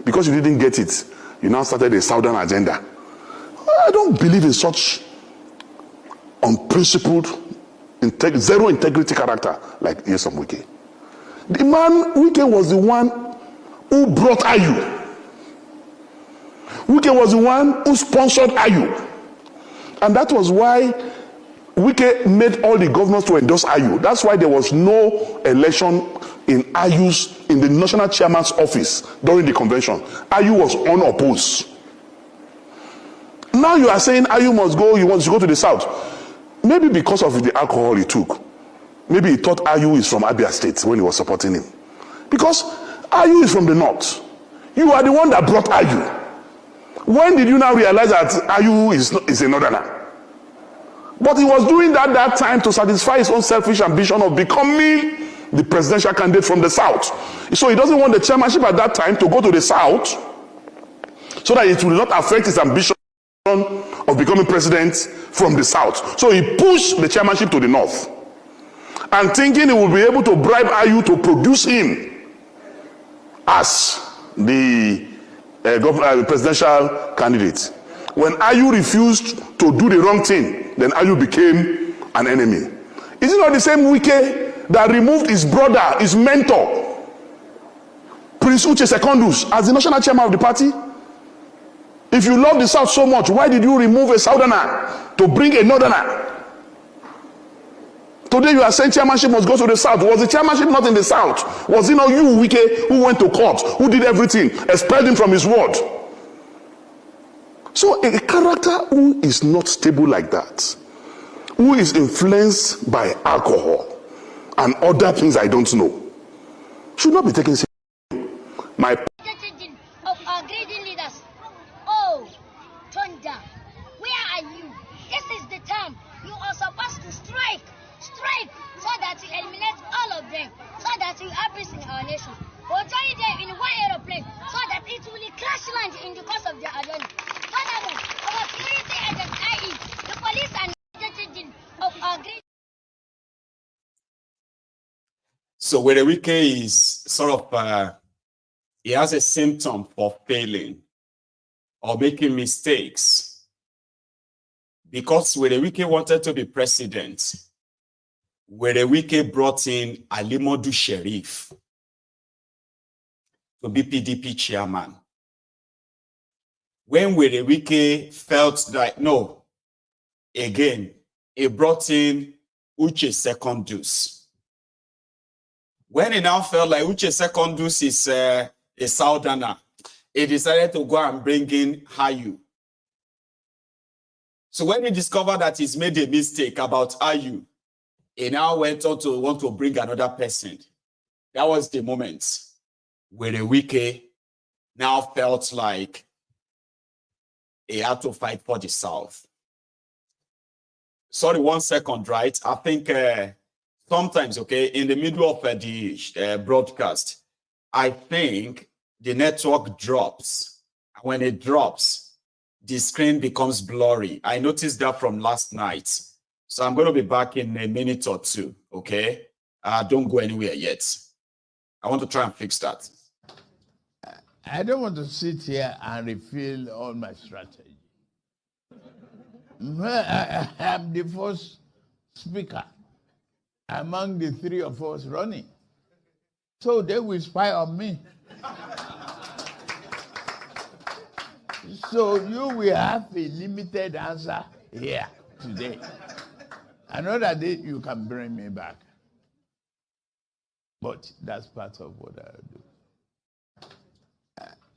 because you didn't get it, you now started a southern agenda. I don't believe in such unprincipled, zero integrity character like Nyesom Wike. The man, Wike was the one who brought Ayu. Wike was the one who sponsored Ayu. And that was why Wike made all the governors to endorse Ayu. That's why there was no election in the national chairman's office during the convention. Ayu was unopposed. Now you are saying Ayu must go, you want to go to the south. Maybe because of the alcohol he took. Maybe he thought Ayu is from Abia State when he was supporting him. Because Ayu is from the north. You are the one that brought Ayu. When did you now realize that Ayu is a northerner? But he was doing that time to satisfy his own selfish ambition of becoming the presidential candidate from the south. So he doesn't want the chairmanship at that time to go to the south so that it will not affect his ambition of becoming president from the south. So he pushed the chairmanship to the north and thinking he would be able to bribe Ayu to produce him as the presidential candidate. When Ayu refused to do the wrong thing, then Ayu became an enemy. Is it not the same Wike that removed his brother, his mentor, Prince Uche Secondus, as the national chairman of the party? If you love the South so much, why did you remove a Southerner to bring a Northerner? Today you are saying chairmanship must go to the South. Was the chairmanship not in the South? Was it not you, Wike, who went to court, who did everything, expelled him from his ward? So a character who is not stable like that, who is influenced by alcohol and other things I don't know, should not be taken seriously. My of our greedy leaders. Oh, Thunder, where are you? This is the time you are supposed to strike, so that you eliminate all of them, so that you have peace in our nation. Or join them in one aeroplane, so that it will crash land in the course of their journey. Furthermore, our security agents, i.e., the police and of our greedy. So where the Wike is sort of, he has a symptom for failing or making mistakes. Because where the Wike wanted to be president, where the Wike brought in Alimodu Sheriff to be PDP chairman. When where the Wike felt that, no, again, he brought in Uche Secondus. When he now felt like Uche Secondus is a Southerner, he decided to go and bring in Ayu. So when he discovered that he's made a mistake about Ayu, he now went on to want to bring another person. That was the moment where the Wike now felt like he had to fight for the South. Sorry, 1 second, right? I think sometimes, okay, in the middle of the broadcast, I think the network drops. When it drops, the screen becomes blurry. I noticed that from last night. So I'm going to be back in a minute or two, okay? Don't go anywhere yet. I want to try and fix that. I don't want to sit here and reveal all my strategy. I am the first speaker among the three of us running. So they will spy on me. So you will have a limited answer here today. Another day you can bring me back. But that's part of what I do.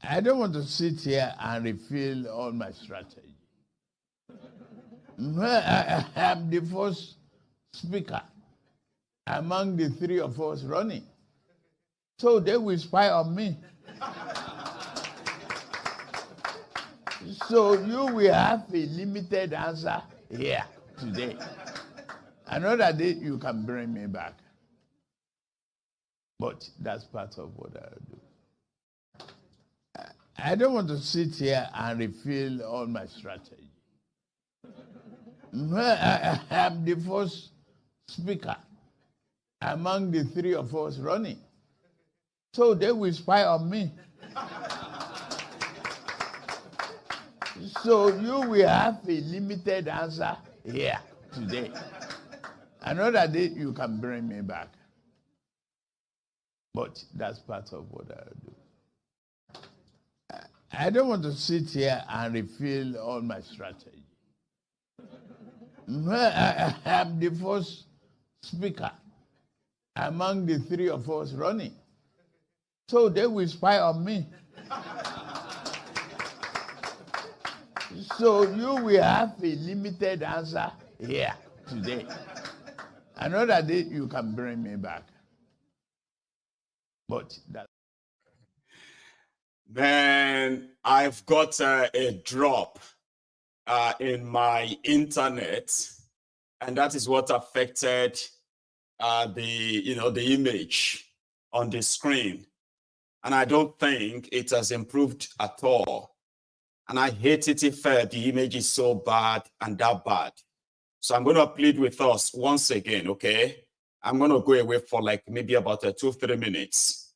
I don't want to sit here and reveal all my strategy. I am the first speaker among the three of us running. So they will spy on me. So you will have a limited answer here today. Another day you can bring me back. But that's part of what I do. I don't want to sit here and reveal all my strategy. I am the first speaker among the three of us running. So they will spy on me. So you will have a limited answer here today. Another day you can bring me back. But that's part of what I do. I don't want to sit here and reveal all my strategy. I am the first speaker among the three of us running. So they will spy on me. So you will have a limited answer here today. Another day you can bring me back. But that. Then I've got a drop in my internet, and that is what affected the image on the screen. And I don't think it has improved at all. And I hate it if the image is so bad and that bad. So I'm going to plead with us once again, okay? I'm going to go away for like maybe about 2-3 minutes.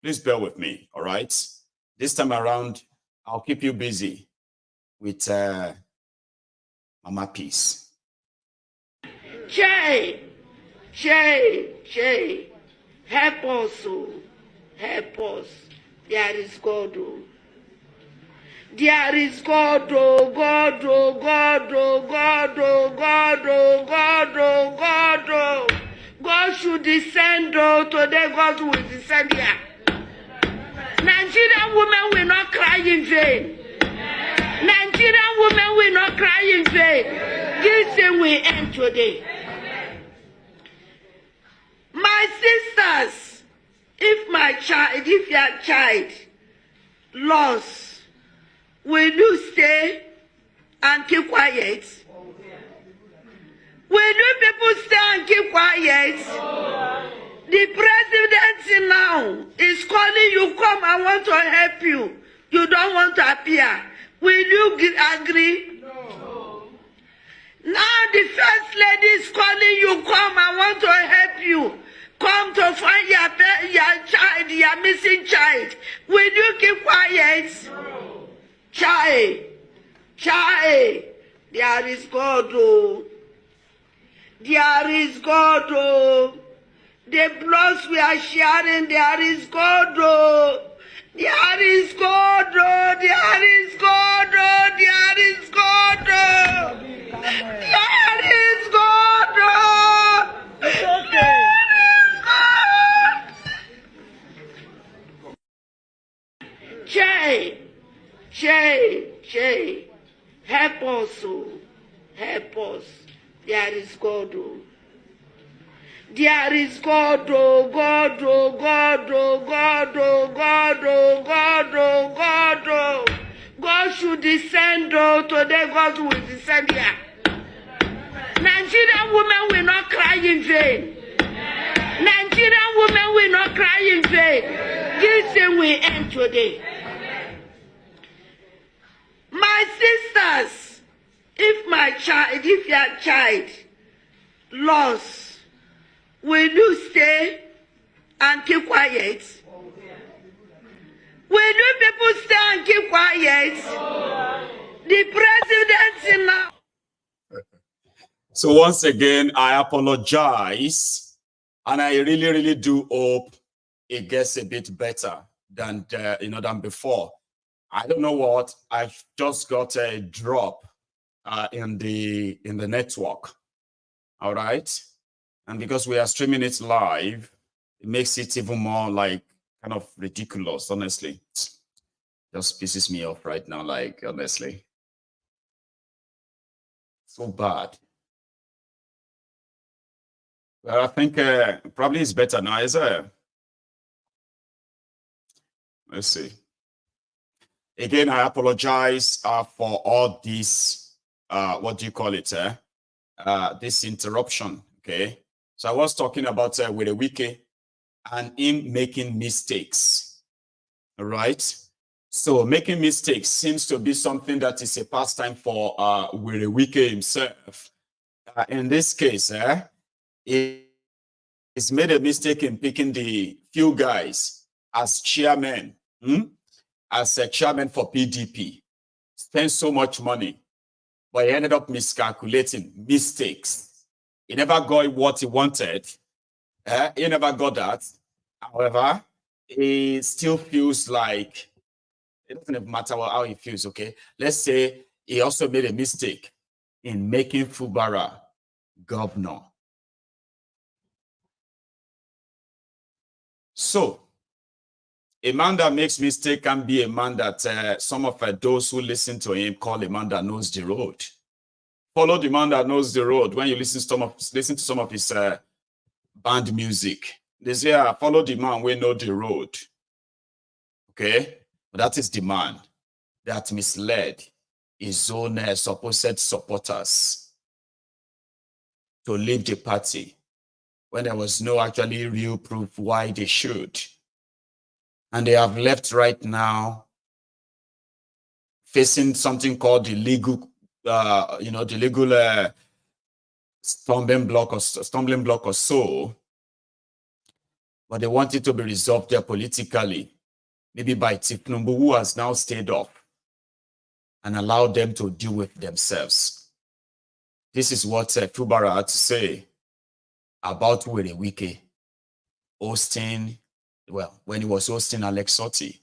Please bear with me, all right? This time around, I'll keep you busy with Mama Peace. Jay, help us, oh. Help us. There is God, oh. There is God, oh, God, oh, God, oh, God, oh, God, oh, God, oh, God, oh. God should descend, oh, today God will descend here. Nigerian women will not cry in vain. Nigerian women will not cry in vain. This thing will end today. My sisters, if your child lost, will you stay and keep quiet? Will you people stay and keep quiet? The president now is calling you, come, I want to help you. You don't want to appear. Will you agree? No. Now the first lady is calling you, come, I want to help you. Come to find your child, your missing child. Will you keep quiet? No. Child, there is God, oh. There is God, oh. The bloods we are sharing, there is God, oh. There is God, oh. There is God, oh. There is God, oh. There is God, oh. It's okay. Jay, help us, oh. Help us. There is God. Oh. There is God. Oh, God. Oh, God. Oh, God. Oh, God. Oh, God. Oh, God. Oh. God should descend. Oh, today God will descend here. Nigerian women will not cry in vain. Nigerian women will not cry in vain. This thing will end today. My sisters, if your child lost, will you stay and keep quiet? Will you people stay and keep quiet? The president now. So once again, I apologize, and I really, really do hope it gets a bit better than than before. I don't know what, I just got a drop in the network. All right, and because we are streaming it live, it makes it even more like kind of ridiculous. Honestly, just pisses me off right now. Like honestly, so bad. Well, I think probably it's better now, is it? Let's see. Again, I apologize for all this, what do you call it, this interruption, okay? So I was talking about with a wiki and him making mistakes, all right? So making mistakes seems to be something that is a pastime for Wiki himself. In this case, he's made a mistake in picking the few guys as chairman, as a chairman for PDP. Spent so much money, but he ended up miscalculating, mistakes. He never got what he wanted. He never got that. However, he still feels like it doesn't even matter how he feels, okay? Let's say he also made a mistake in making Fubara governor. So, a man that makes mistake can be a man that some of those who listen to him call a man that knows the road. Follow the man that knows the road. When you listen to some of his band music, they say, follow the man we know the road. Okay? But that is the man that misled his own supposed supporters to leave the party when there was no actually real proof why they should. And they have left right now facing something called the legal, the legal stumbling block or so. But they want it to be resolved there politically, maybe by Tinubu, who has now stayed up and allowed them to deal with themselves. This is what Fubara had to say about Wiki hosting, well, when he was hosting Alex Sotti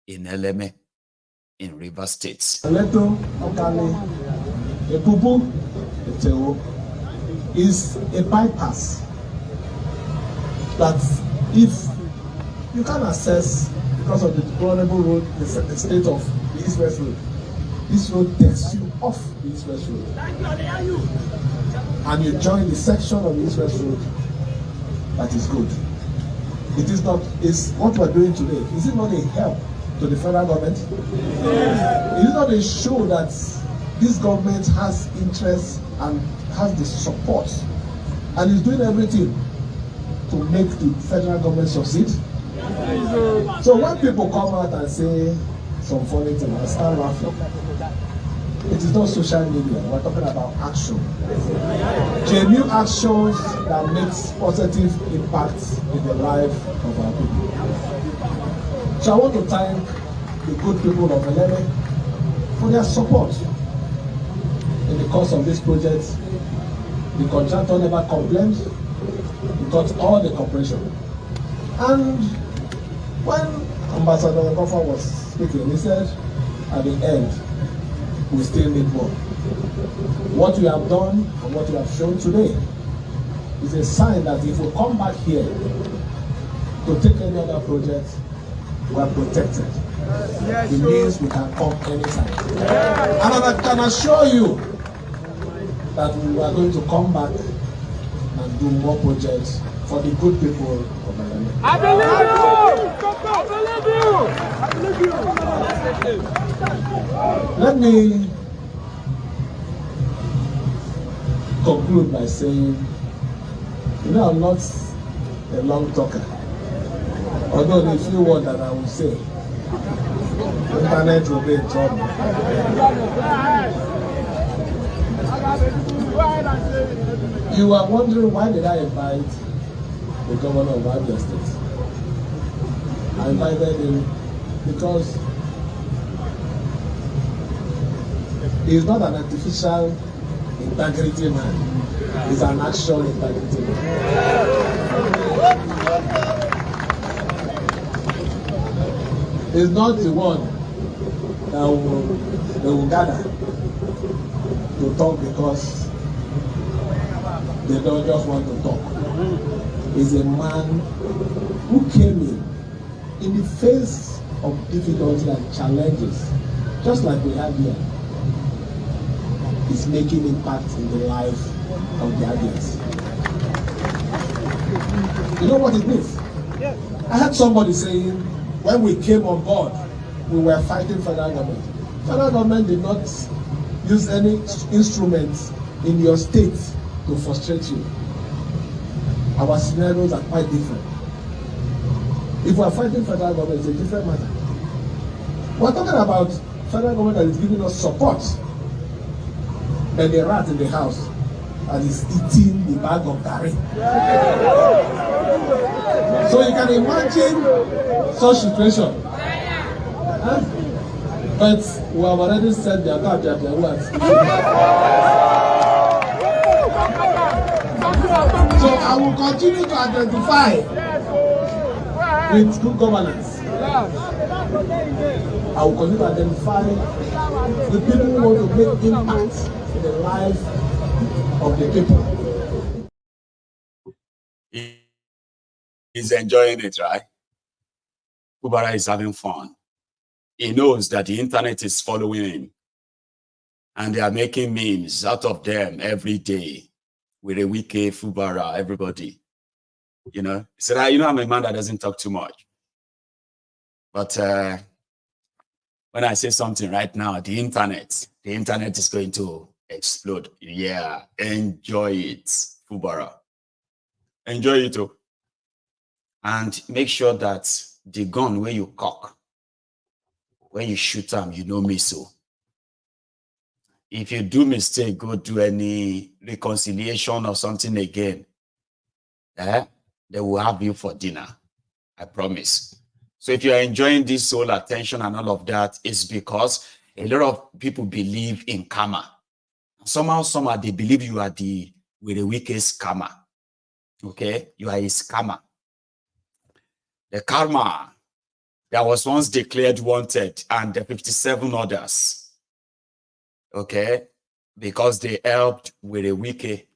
in Eleme in Rivers State. Aleto, Okale, Epupu, Eteo is a bypass that if you can access because of the deplorable road, the state of the East-West Road, this road takes you off the East-West Road. And you join the section of the East-West Road that is good. It is not, is what we're doing today, is it not a help to the federal government? It is not a show that this government has interest and has the support and is doing everything to make the federal government succeed. So when people come out and say some funny things, I start laughing. It is not social media, we're talking about action. Genuine actions that makes positive impact in the life of our people. So I want to thank the good people of Eleme for their support in the course of this project. The contractor never complained, he got all the cooperation. And when Ambassador Kofa was speaking, he said at the end, we still need more. What you have done and what you have shown today is a sign that if we come back here to take any other project, we are protected. It means we can come anytime. And I can assure you that we are going to come back and do more projects for the good people of Nigeria. I believe you! I believe you! Let me conclude by saying, you know, I'm not a long talker. Although the few words that I will say, internet will be in trouble. You are wondering, why did I invite the governor of Abia State? I invited him because he is not an artificial integrity man. He's an actual integrity man. He's not the one that will gather to talk because they don't just want to talk. He's a man who came in the face of difficulty and challenges, just like we have here. He's making impact in the life of the audience. You know what it means? I heard somebody saying, when we came on board, we were fighting federal government. Federal government did not use any instruments in your state to frustrate you. Our scenarios are quite different. If we are fighting federal government, it's a different matter. We're talking about federal government that is giving us support, and the rat in the house that is eating the bag of curry. So you can imagine such situation. Huh? But we have already said their words. So I will continue to identify with good governance. I will continue to identify the people who want to make impact in the life of the people. He's enjoying it, right? Fubara is having fun. He knows that the internet is following him, and they are making memes out of them every day with a wiki, Fubara, everybody. You know, he said, you know, I'm a man that doesn't talk too much. But when I say something right now, the internet is going to explode. Yeah, enjoy it, Fubara. Enjoy it too. And make sure that the gun where you cock, when you shoot them, you know me so. If you do mistake, go do any reconciliation or something again, they will have you for dinner. I promise. So if you are enjoying this whole attention and all of that, it's because a lot of people believe in karma. Somehow, they believe you are the weakest scammer. Okay? You are a scammer. The karma that was once declared wanted and the 57 others. Okay? Because they helped with a wiki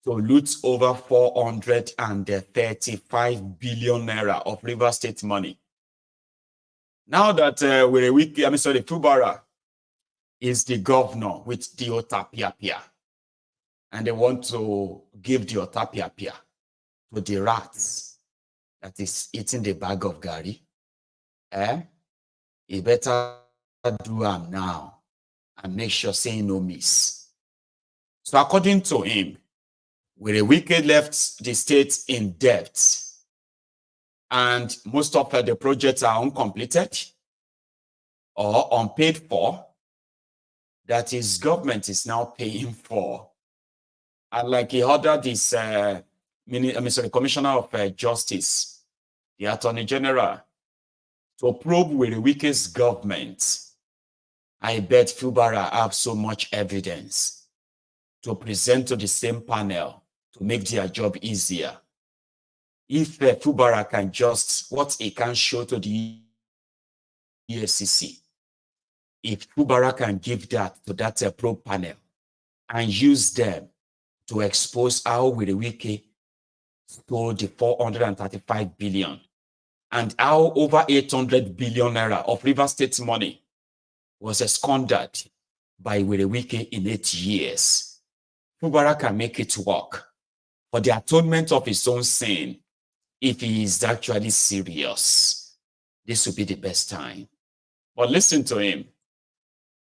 to loot over 435 billion naira of River State money. Now that Fubara is the governor with the Otapiapia, and they want to give the Otapiapia to the rats that is eating the bag of Gary, he better do them now and make sure say no miss. So according to him, Wiki left the state in debt, and most of the projects are uncompleted or unpaid for, that his government is now paying for. And like he ordered this Commissioner of Justice, the Attorney General, to probe Wiki's government. I bet Fubara have so much evidence to present to the same panel to make their job easier. If Fubara can just, what he can show to the EFCC, if Fubara can give that to that probe panel and use them to expose how Wiki stole the 435 billion and how over 800 billion naira of River State money was squandered by Wiki in 8 years. Fubara can make it work for the atonement of his own sin. If he is actually serious, this will be the best time. But listen to him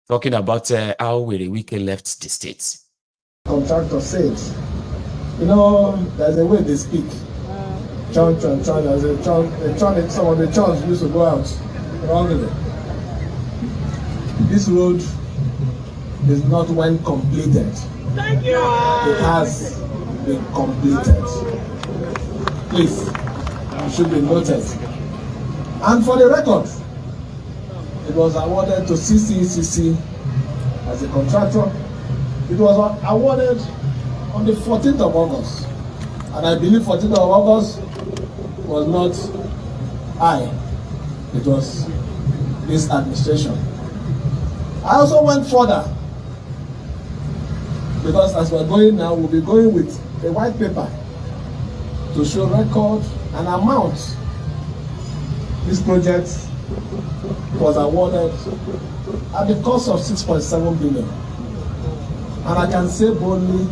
talking about how Wike left the state. Contractor said, you know, there's a way they speak. Chon, there's a chon, some of the chons used to go out wrongly. This road is not when completed. Thank you. It has been completed. Please, it should be noted. And for the record, it was awarded to CCCC as a contractor. It was awarded on the 14th of August. And I believe 14th of August was not I. It was this administration. I also went further. Because as we're going now, we'll be going with a white paper to show record and amount. This project was awarded at the cost of 6.7 billion. And I can say boldly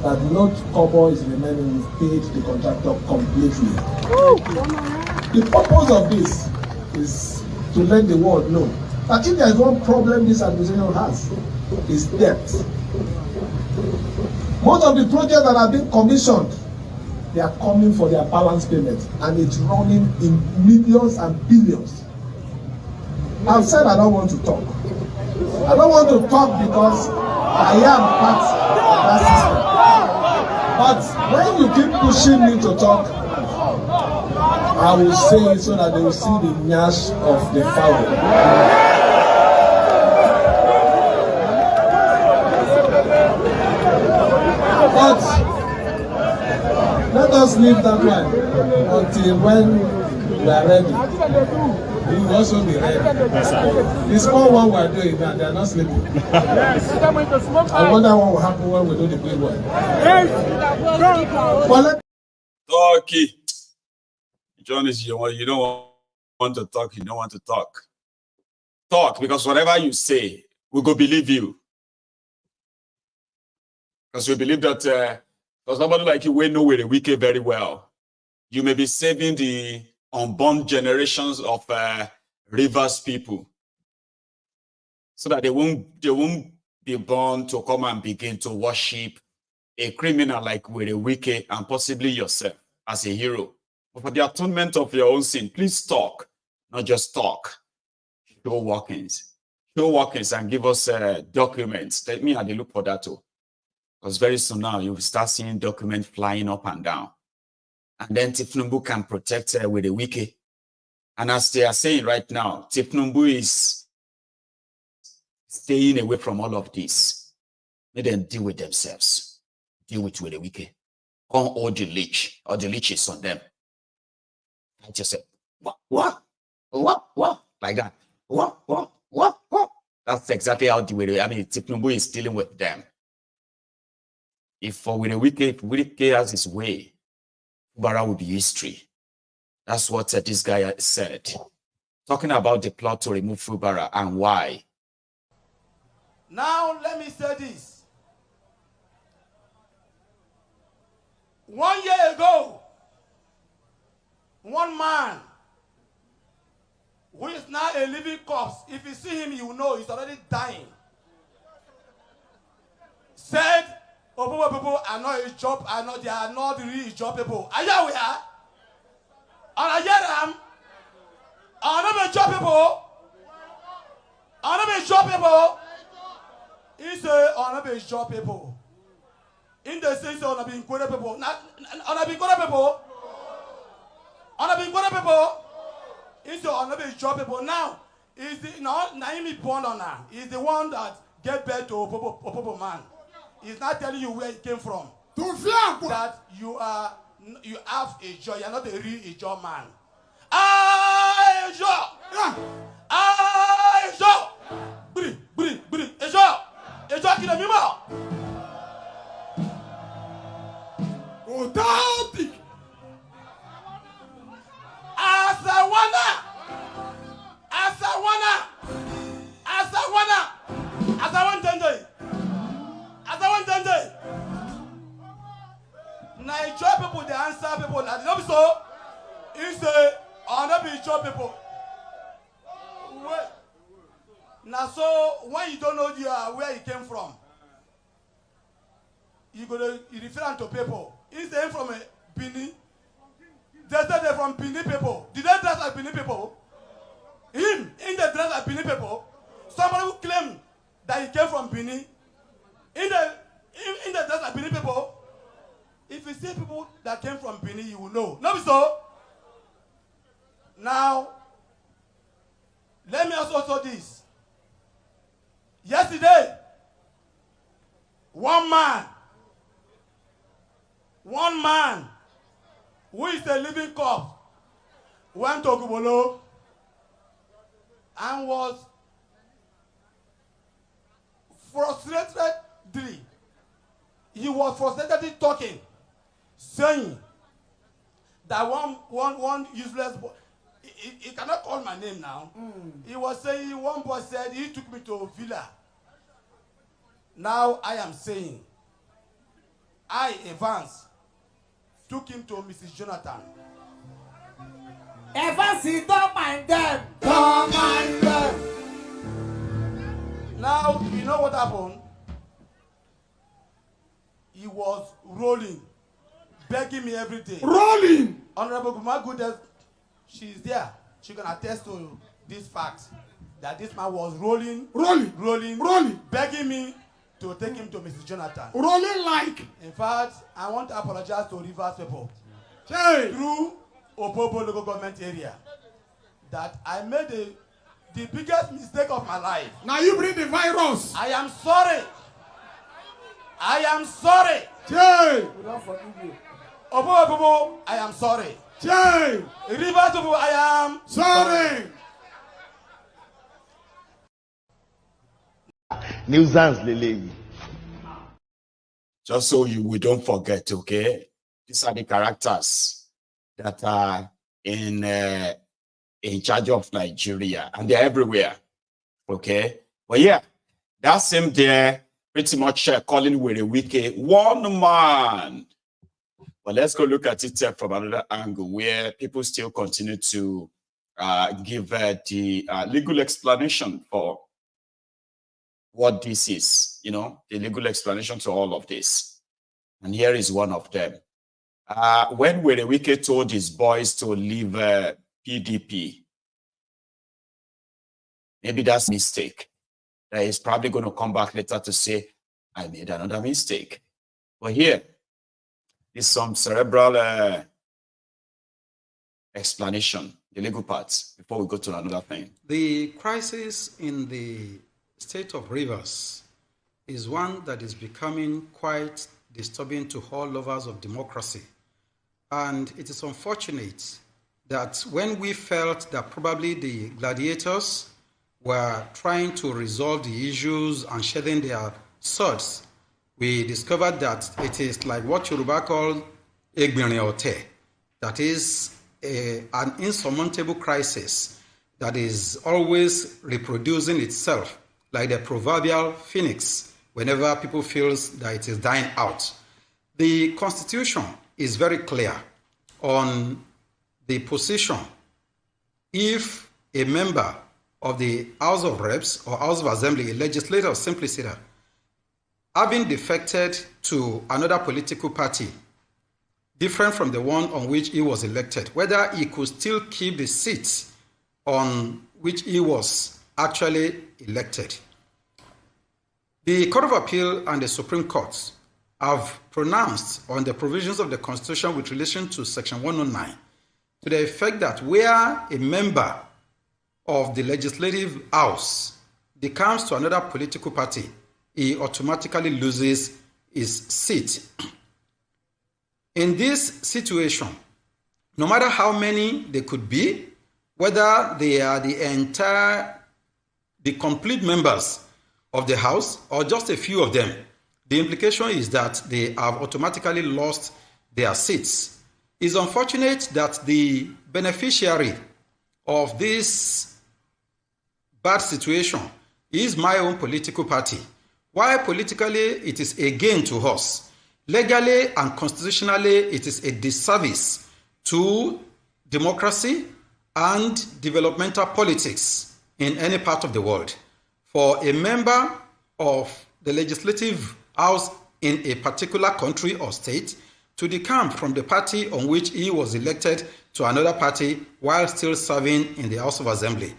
that no kobo is remaining. We've paid the contractor completely. The purpose of this is to let the world know that if there is one problem this administration has, is debt. Most of the projects that have been commissioned, they are coming for their balance payment, and it's running in millions and billions. I've said I don't want to talk. I don't want to talk because I am part of that system. But when you keep pushing me to talk, I will say it so that they will see the nyash of the fowl. But let us leave that one until when we are ready. We will also be ready. The small one we are doing now, they are not sleeping. I wonder what will happen when we do the big one. Okay. John is you don't want to talk, you don't want to talk. Talk, because whatever you say, we go believe you. Because we believe that because somebody like you will know where the wicked very well. You may be saving the unborn generations of Rivers people, so that they won't be born to come and begin to worship a criminal like where wicked and possibly yourself as a hero. But for the atonement of your own sin, please talk, not just talk. Show workings. Show workings and give us documents. Let me have a look for that too. Because very soon now, you will start seeing documents flying up and down. And then Tinubu can protect with the wicked. And as they are saying right now, Tinubu is staying away from all of this. Let them deal with themselves. Deal with the wicked. Can't hold the leash, or the leash is on them. I just said, what? Like that. What? That's exactly how Tinubu is dealing with them. If for with the wicked has his way, Fubara will be history. That's what this guy said. Talking about the plot to remove Fubara and why. Now let me say this. 1 year ago, one man who is now a living corpse, if you see him, you will know he's already dying, said, Obobo people are not a job, they are not really job people. Are you aware? Are you aware? Are not a job people? Are not a job people? He said, are not a job people. In the sense of being good people. Not being good people. Are being good people. He said, are not a job people. Now, is the Naimi born on her. He's the one that gave birth to Opopo man. He's not telling you where it came from. That you have a job. You're not a real job man. A job. A job. Bri. A job. A job in a mimo. Authentic. Asawana. As I want Dende. party. No be so. He say, "I no be job people." Wait. Now, so when you don't know where he came from, you refer him to people. He say him from a Benin. They say they're from Benin people. Did they dress like Benin people? Him in the dress like Benin people. Somebody who claimed that he came from Benin. In the dress like Benin people. If you see people that came from Benin, you will know. No, so. Now, let me also say this. Yesterday, one man who is a living corpse went to Gubolo and was frustratedly. He was frustratedly talking, saying that one useless boy. He cannot call my name now. He was saying, one boy said he took me to a villa. Now I am saying, I, Evans, took him to Mrs. Jonathan. Evans, don't mind them. Don't mind them. Now, you know what happened? He was rolling, begging me every day. Rolling. Honorable Gumagudes, she's there. She can attest to this fact that this man was rolling, begging me to take him to Mrs. Jonathan. Rolling like. In fact, I want to apologize to Rivers people through Opobo local government area that I made the biggest mistake of my life. Now you bring the virus. I am sorry. I am sorry. We don't forgive you. Opobo, I am sorry. Rivers people, I am sorry. Nuisance, Lele. Just so we don't forget, okay? These are the characters that are in charge of Nigeria, and they're everywhere, okay? But yeah, that same day, pretty much calling Werewike one man. But let's go look at it from another angle, where people still continue to give the legal explanation for what this is, you know, the legal explanation to all of this. And here is one of them. When Werewike told his boys to leave PDP, maybe that's a mistake. That he's probably going to come back later to say, I made another mistake. But here is some cerebral explanation, the legal parts, before we go to another thing. The crisis in the state of Rivers is one that is becoming quite disturbing to all lovers of democracy. And it is unfortunate that when we felt that probably the gladiators were trying to resolve the issues and shedding their swords, we discovered that it is like what Yoruba call Egbinrin-Ote, that is an insurmountable crisis that is always reproducing itself like the proverbial phoenix whenever people feel that it is dying out. The Constitution is very clear on the position if a member of the House of Reps or House of Assembly, a legislator, simply say that, having defected to another political party different from the one on which he was elected, whether he could still keep the seat on which he was actually elected. The Court of Appeal and the Supreme Court have pronounced on the provisions of the Constitution with relation to Section 109 to the effect that where a member of the Legislative House becomes to another political party, he automatically loses his seat. In this situation, no matter how many they could be, whether they are the complete members of the House or just a few of them, the implication is that they have automatically lost their seats. It's unfortunate that the beneficiary of this bad situation is my own political party. While politically it is a gain to us, legally and constitutionally it is a disservice to democracy and developmental politics in any part of the world. For a member of the legislative house in a particular country or state to decamp from the party on which he was elected to another party while still serving in the House of Assembly.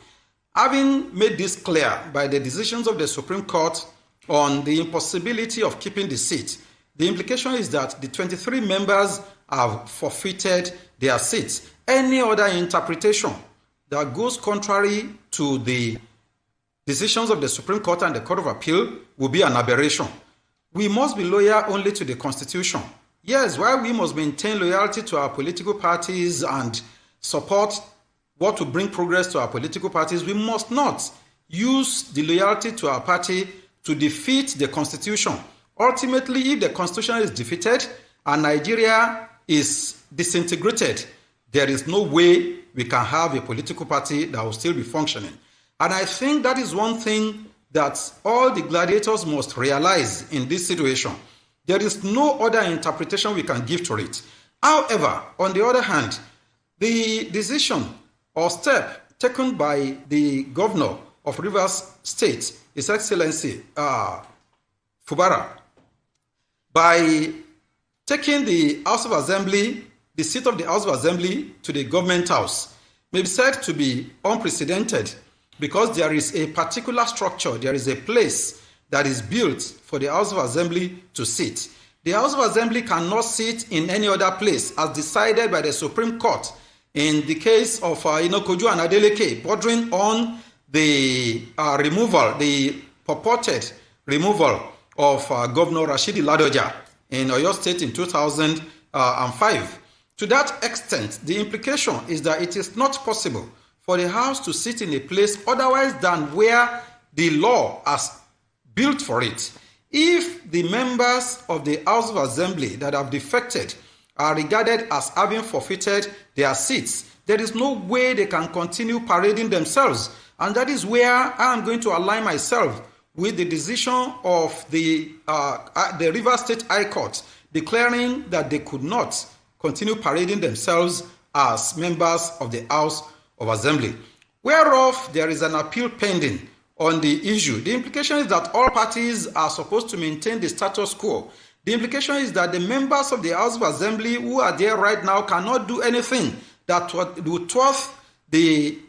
Having made this clear by the decisions of the Supreme Court on the impossibility of keeping the seat, the implication is that the 23 members have forfeited their seats. Any other interpretation that goes contrary to the decisions of the Supreme Court and the Court of Appeal will be an aberration. We must be loyal only to the Constitution. Yes, while we must maintain loyalty to our political parties and support what will bring progress to our political parties, we must not use the loyalty to our party to defeat the Constitution. Ultimately, if the Constitution is defeated and Nigeria is disintegrated, there is no way we can have a political party that will still be functioning. And I think that is one thing that all the gladiators must realize in this situation. There is no other interpretation we can give to it. However, on the other hand, the decision or step taken by the governor of Rivers State, His Excellency Fubara, by taking the House of Assembly, the seat of the House of Assembly to the government house, may be said to be unprecedented because there is a particular structure, there is a place that is built for the House of Assembly to sit. The House of Assembly cannot sit in any other place as decided by the Supreme Court in the case of Kojo and Adeleke, bordering on the removal, the purported removal of Governor Rashidi Ladoja in Oyo State in 2005. To that extent, the implication is that it is not possible for the House to sit in a place otherwise than where the law has built for it. If the members of the House of Assembly that have defected are regarded as having forfeited their seats, there is no way they can continue parading themselves. And that is where I am going to align myself with the decision of the Rivers State High Court declaring that they could not continue parading themselves as members of the House of Assembly, whereof there is an appeal pending on the issue. The implication is that all parties are supposed to maintain the status quo. The implication is that the members of the House of Assembly who are there right now cannot do anything that would thwart the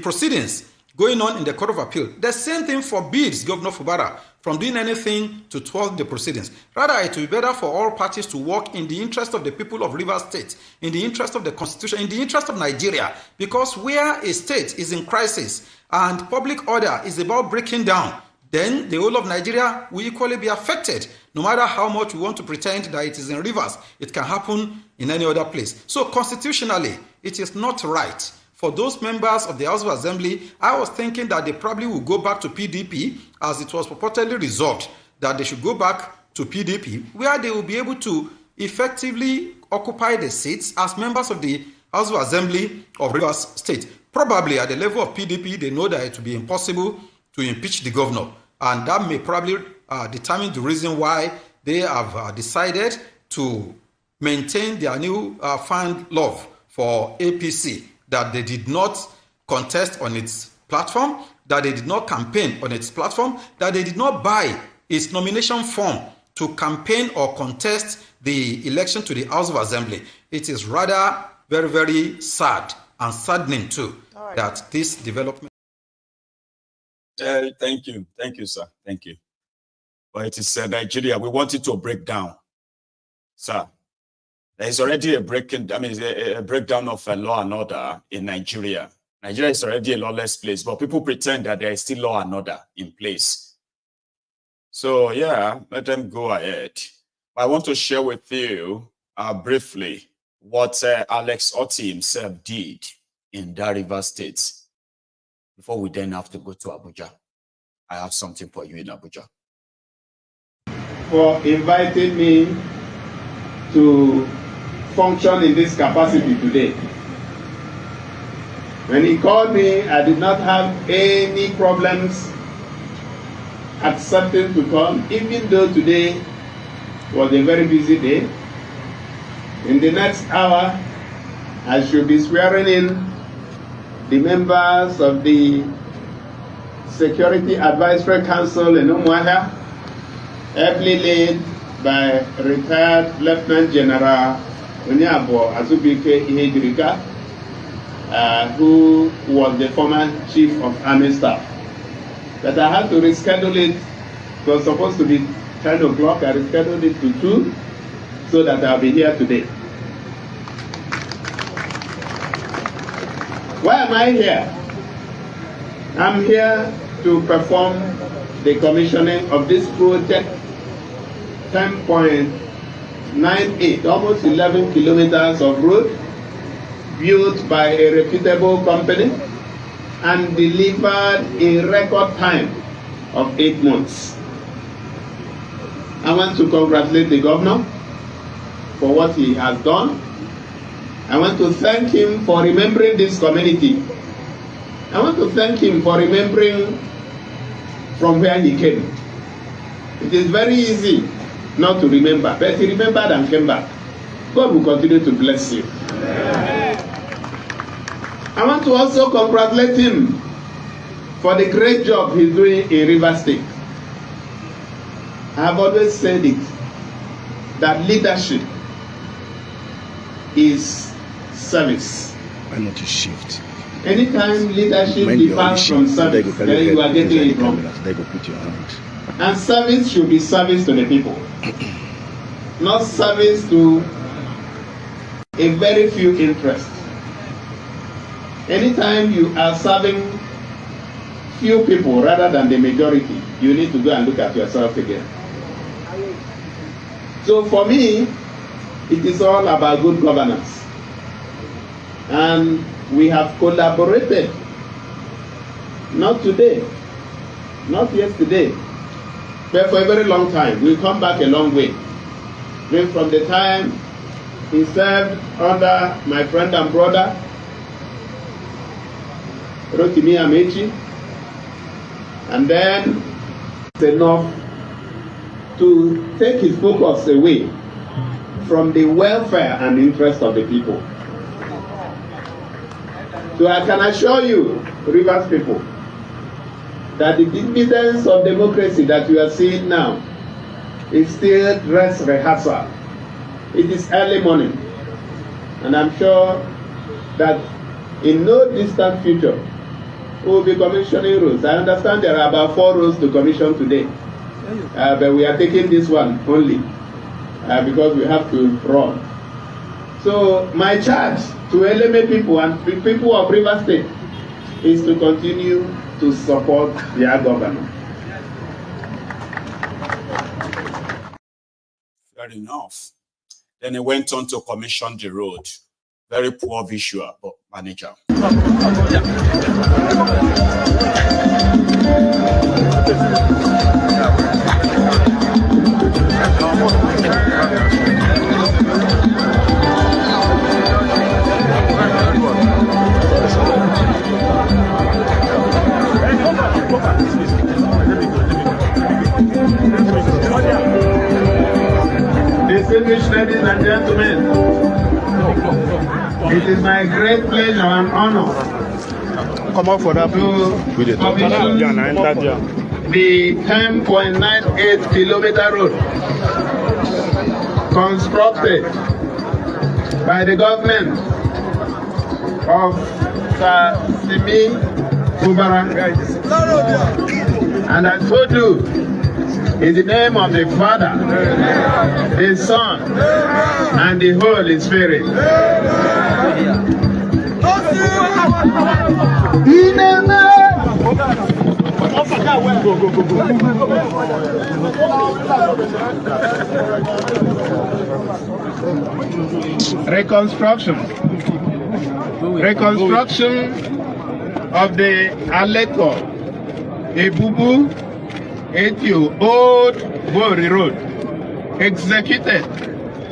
proceedings going on in the Court of Appeal. The same thing forbids Governor Fubara from doing anything to thwart the proceedings. Rather, it will be better for all parties to work in the interest of the people of Rivers State, in the interest of the Constitution, in the interest of Nigeria, because where a state is in crisis and public order is about breaking down, then the whole of Nigeria will equally be affected. No matter how much we want to pretend that it is in Rivers, it can happen in any other place. So constitutionally, it is not right for those members of the House of Assembly. I was thinking that they probably will go back to PDP, as it was purportedly resolved that they should go back to PDP, where they will be able to effectively occupy the seats as members of the House of Assembly of Rivers State. Probably at the level of PDP, they know that it will be impossible to impeach the governor, and that may probably determine the reason why they have decided to maintain their new found love for APC, that they did not contest on its platform, that they did not campaign on its platform, that they did not buy its nomination form to campaign or contest the election to the House of Assembly. It is rather very, very sad and saddening too that this development. Thank you, sir. Thank you. But it is Nigeria. We want it to break down, sir. There is already a breakdown of law and order in Nigeria. Nigeria is already a lawless place, but people pretend that there is still law and order in place. So yeah, let them go ahead. I want to share with you briefly what Alex Otti himself did in that Rivers State before we then have to go to Abuja. I have something for you in Abuja. For inviting me to function in this capacity today. When he called me, I did not have any problems accepting to come, even though today was a very busy day. In the next hour, I should be swearing in the members of the Security Advisory Council in Umuahia, ably led by retired Lieutenant General Onyabo Azubike Ihejirika, who was the former Chief of Army Staff. But I had to reschedule it. It was supposed to be 10 o'clock. I rescheduled it to 2 so that I'll be here today. Why am I here? I'm here to perform the commissioning of this project, 10.98, almost 11 kilometers of road, built by a reputable company and delivered in record time of 8 months. I want to congratulate the governor for what he has done. I want to thank him for remembering this community. I want to thank him for remembering from where he came. It is very easy not to remember, but he remembered and came back. God will continue to bless you. I want to also congratulate him for the great job he's doing in Rivers State. I have always said it, that leadership is service. Why not you shift? Anytime leadership differs from service, then you are getting it wrong. They go put your hand. And service should be service to the people, not service to a very few interests. Anytime you are serving few people rather than the majority, you need to go and look at yourself again. So for me, it is all about good governance. And we have collaborated, not today, not yesterday, but for a very long time. We've come back a long way. Then from the time he served under my friend and brother, Rotimi Amechi, and then it's enough to take his focus away from the welfare and interest of the people. So I can assure you, Rivers people, that the dividends of democracy that you are seeing now is still dress rehearsal. It is early morning, and I'm sure that in no distant future we will be commissioning roads. I understand there are about 4 roads to commission today, but we are taking this one only because we have to run. So my charge to LMA people and people of Rivers State is to continue to support their government. Fair enough. Then he went on to commission the road. Very poor visual, but manager. Distinguished ladies and gentlemen, it is my great pleasure and honor to commission the 10.98 kilometer road constructed by the government of Simi Kubara. And I told you, in the name of the Father, the Son, and the Holy Spirit. Reconstruction of the Aleto, Ebubu, Etio, Old Bori Road, executed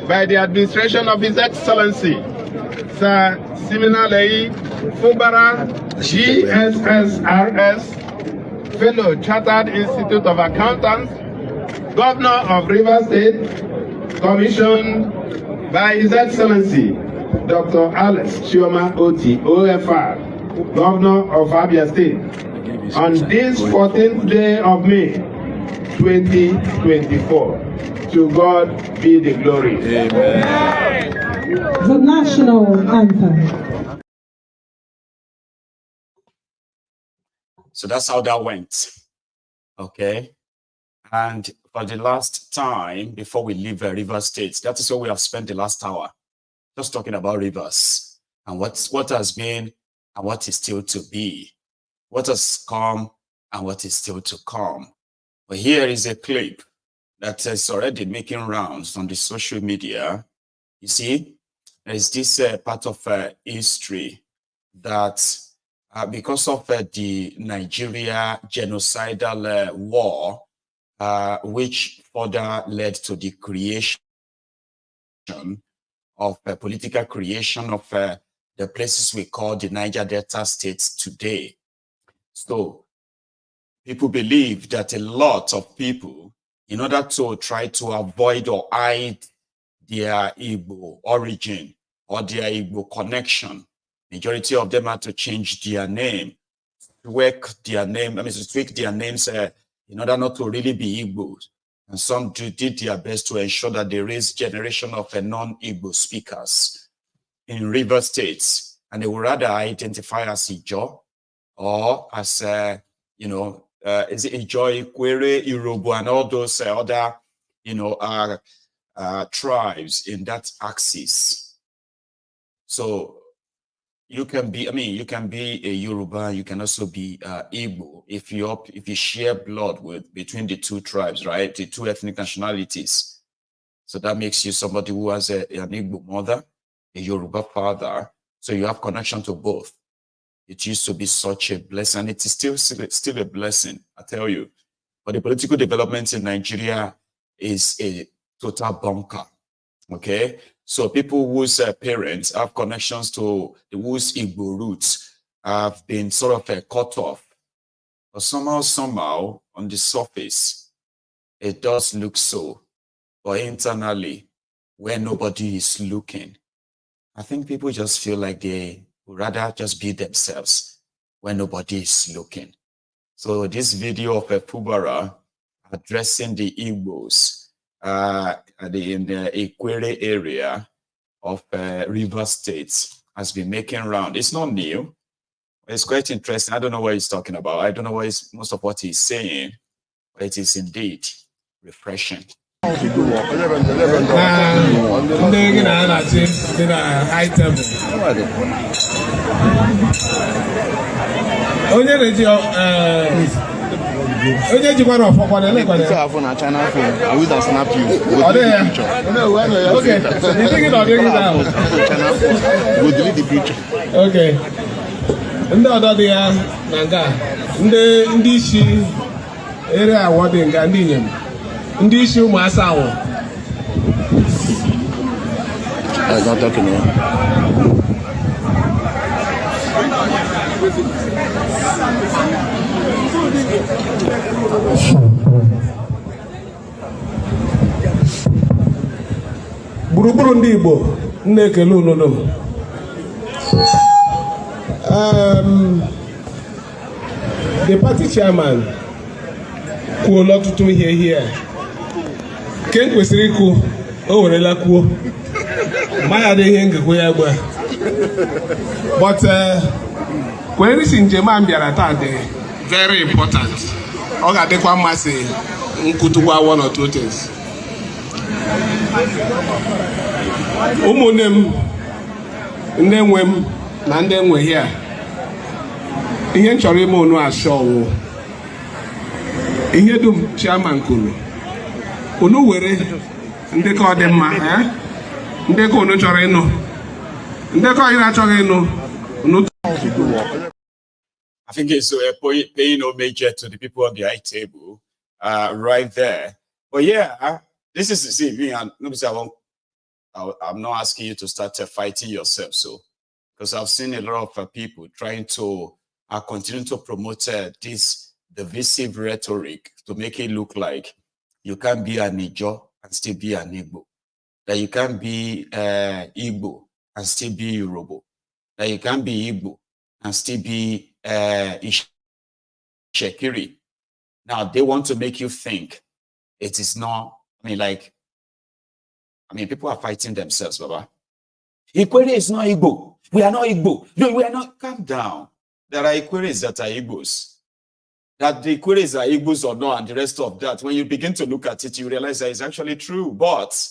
by the administration of His Excellency Sir Siminalei Fubara, GSSRS, Fellow Chartered Institute of Accountants, Governor of Rivers State, commissioned by His Excellency Dr. Alex Chioma Oti, OFR, Governor of Abia State, on this 14th day of May 2024. To God be the glory. Amen. The national anthem. So that's how that went. Okay. And for the last time, before we leave Rivers State, that is where we have spent the last hour, just talking about rivers and what has been and what is still to be, what has come and what is still to come. But here is a clip that is already making rounds on the social media. You see, there is this part of history that because of the Nigeria genocidal war, which further led to the creation of political creation of the places we call the Niger Delta states today. So people believe that a lot of people, in order to try to avoid or hide their Igbo origin or their Igbo connection, majority of them had to change their name, tweak their names in order not to really be Igbos. And some did their best to ensure that they raised generation of non-Igbo speakers in river states, and they would rather identify as Ijo or as, is it Ijo, Ikwere, Irobo, and all those other, tribes in that axis. So you can be, you can be a Yoruba, you can also be Igbo if you share blood between the two tribes, right? The two ethnic nationalities. So that makes you somebody who has an Igbo mother, a Yoruba father. So you have connection to both. It used to be such a blessing, and it is still a blessing, I tell you. But the political development in Nigeria is a total bunker. Okay, so people whose parents have connections to the whose Igbo roots have been sort of cut off. But somehow, on the surface, it does look so. But internally, where nobody is looking, I think people just feel like they would rather just be themselves when nobody is looking. So this video of Pubara addressing the Igbos in the Ikwere area of Rivers State has been making round. It's not new. It's quite interesting. I don't know what he's talking about. I don't know most of what he's saying, but it is indeed refreshing. Onye jikwara ọfọkwa na elekwa na afọ na China phone. I will snap you. Go delete the picture. Okay. You think it or doing now? China phone. Go delete the picture. Okay. Ndị ọdọ dị ya na nga ndị isi ere awọdị nga ndị inyem ndị isi ụmụasa awọ. I'm not talking now. Gburugburu ndị Igbo na-ekele unu. The party chairman kwuola ọtụtụ ihe here. Nke m kwesịrị ikwu o werela kwuo. Maya adịghị ngekwu ya egbe. But when isi njem a bịara taa dị very important. Ọ ga-adịkwa mmasị nkwutugwa one or two things. Ụmụnne m, ndị nwe m na ndị nwe here. Ihe m chọrọ ime unu ashọwụ. Ihe dum chairman kwuru. Unu were ndekọ dị mma, ndekọ unu chọrọ ịnụ. Ndekọ ị na-achọghị ịnụ. I think it's paying homage to the people on the high table right there. But yeah, this is, see, I'm not asking you to start fighting yourself. So, because I've seen a lot of people trying to continue to promote this divisive rhetoric to make it look like you can't be an Ijo and still be an Igbo. that you can't be Igbo and still be Yoruba, that you can't be Igbo and still be Shekiri. Now, they want to make you think it is not, people are fighting themselves, Baba. Ikwere is not Igbo. We are not Igbo. No, we are not. Calm down. There are Ikweres that are Igbos. That the Ikweres are Igbos or not, and the rest of that, when you begin to look at it, you realize that it's actually true. But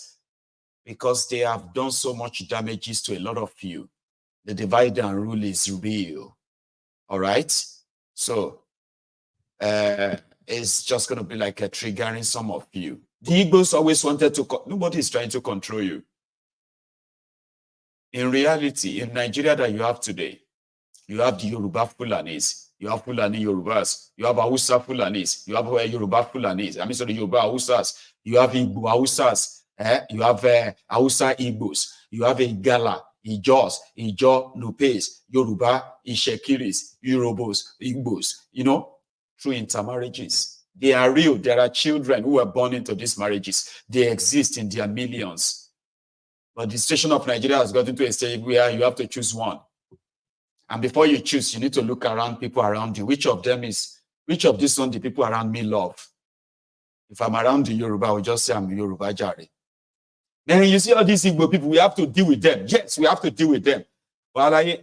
because they have done so much damages to a lot of you, the divide and rule is real. All right? So, it's just going to be like a triggering some of you. The Igbos always wanted to, nobody is trying to control you. In reality, in Nigeria that you have today, you have the Yoruba Fulanis, you have Fulani Yorubas, you have Hausa Fulanis, you have Yoruba Fulanis, the Yoruba Hausas, you have Igbo Hausas, you have Hausa Igbos, you have Igala, Ijos, Ijo, Lupes, Yoruba, Ishekiris, Yorubos, Igbos, through intermarriages. They are real. There are children who were born into these marriages. They exist in their millions. But the situation of Nigeria has gotten to a stage where you have to choose one. And before you choose, you need to look around people around you. Which of these one the people around me love? If I'm around the Yoruba, I will just say I'm Yoruba Jari. Then you see all these Igbo people, we have to deal with them. Yes, we have to deal with them. But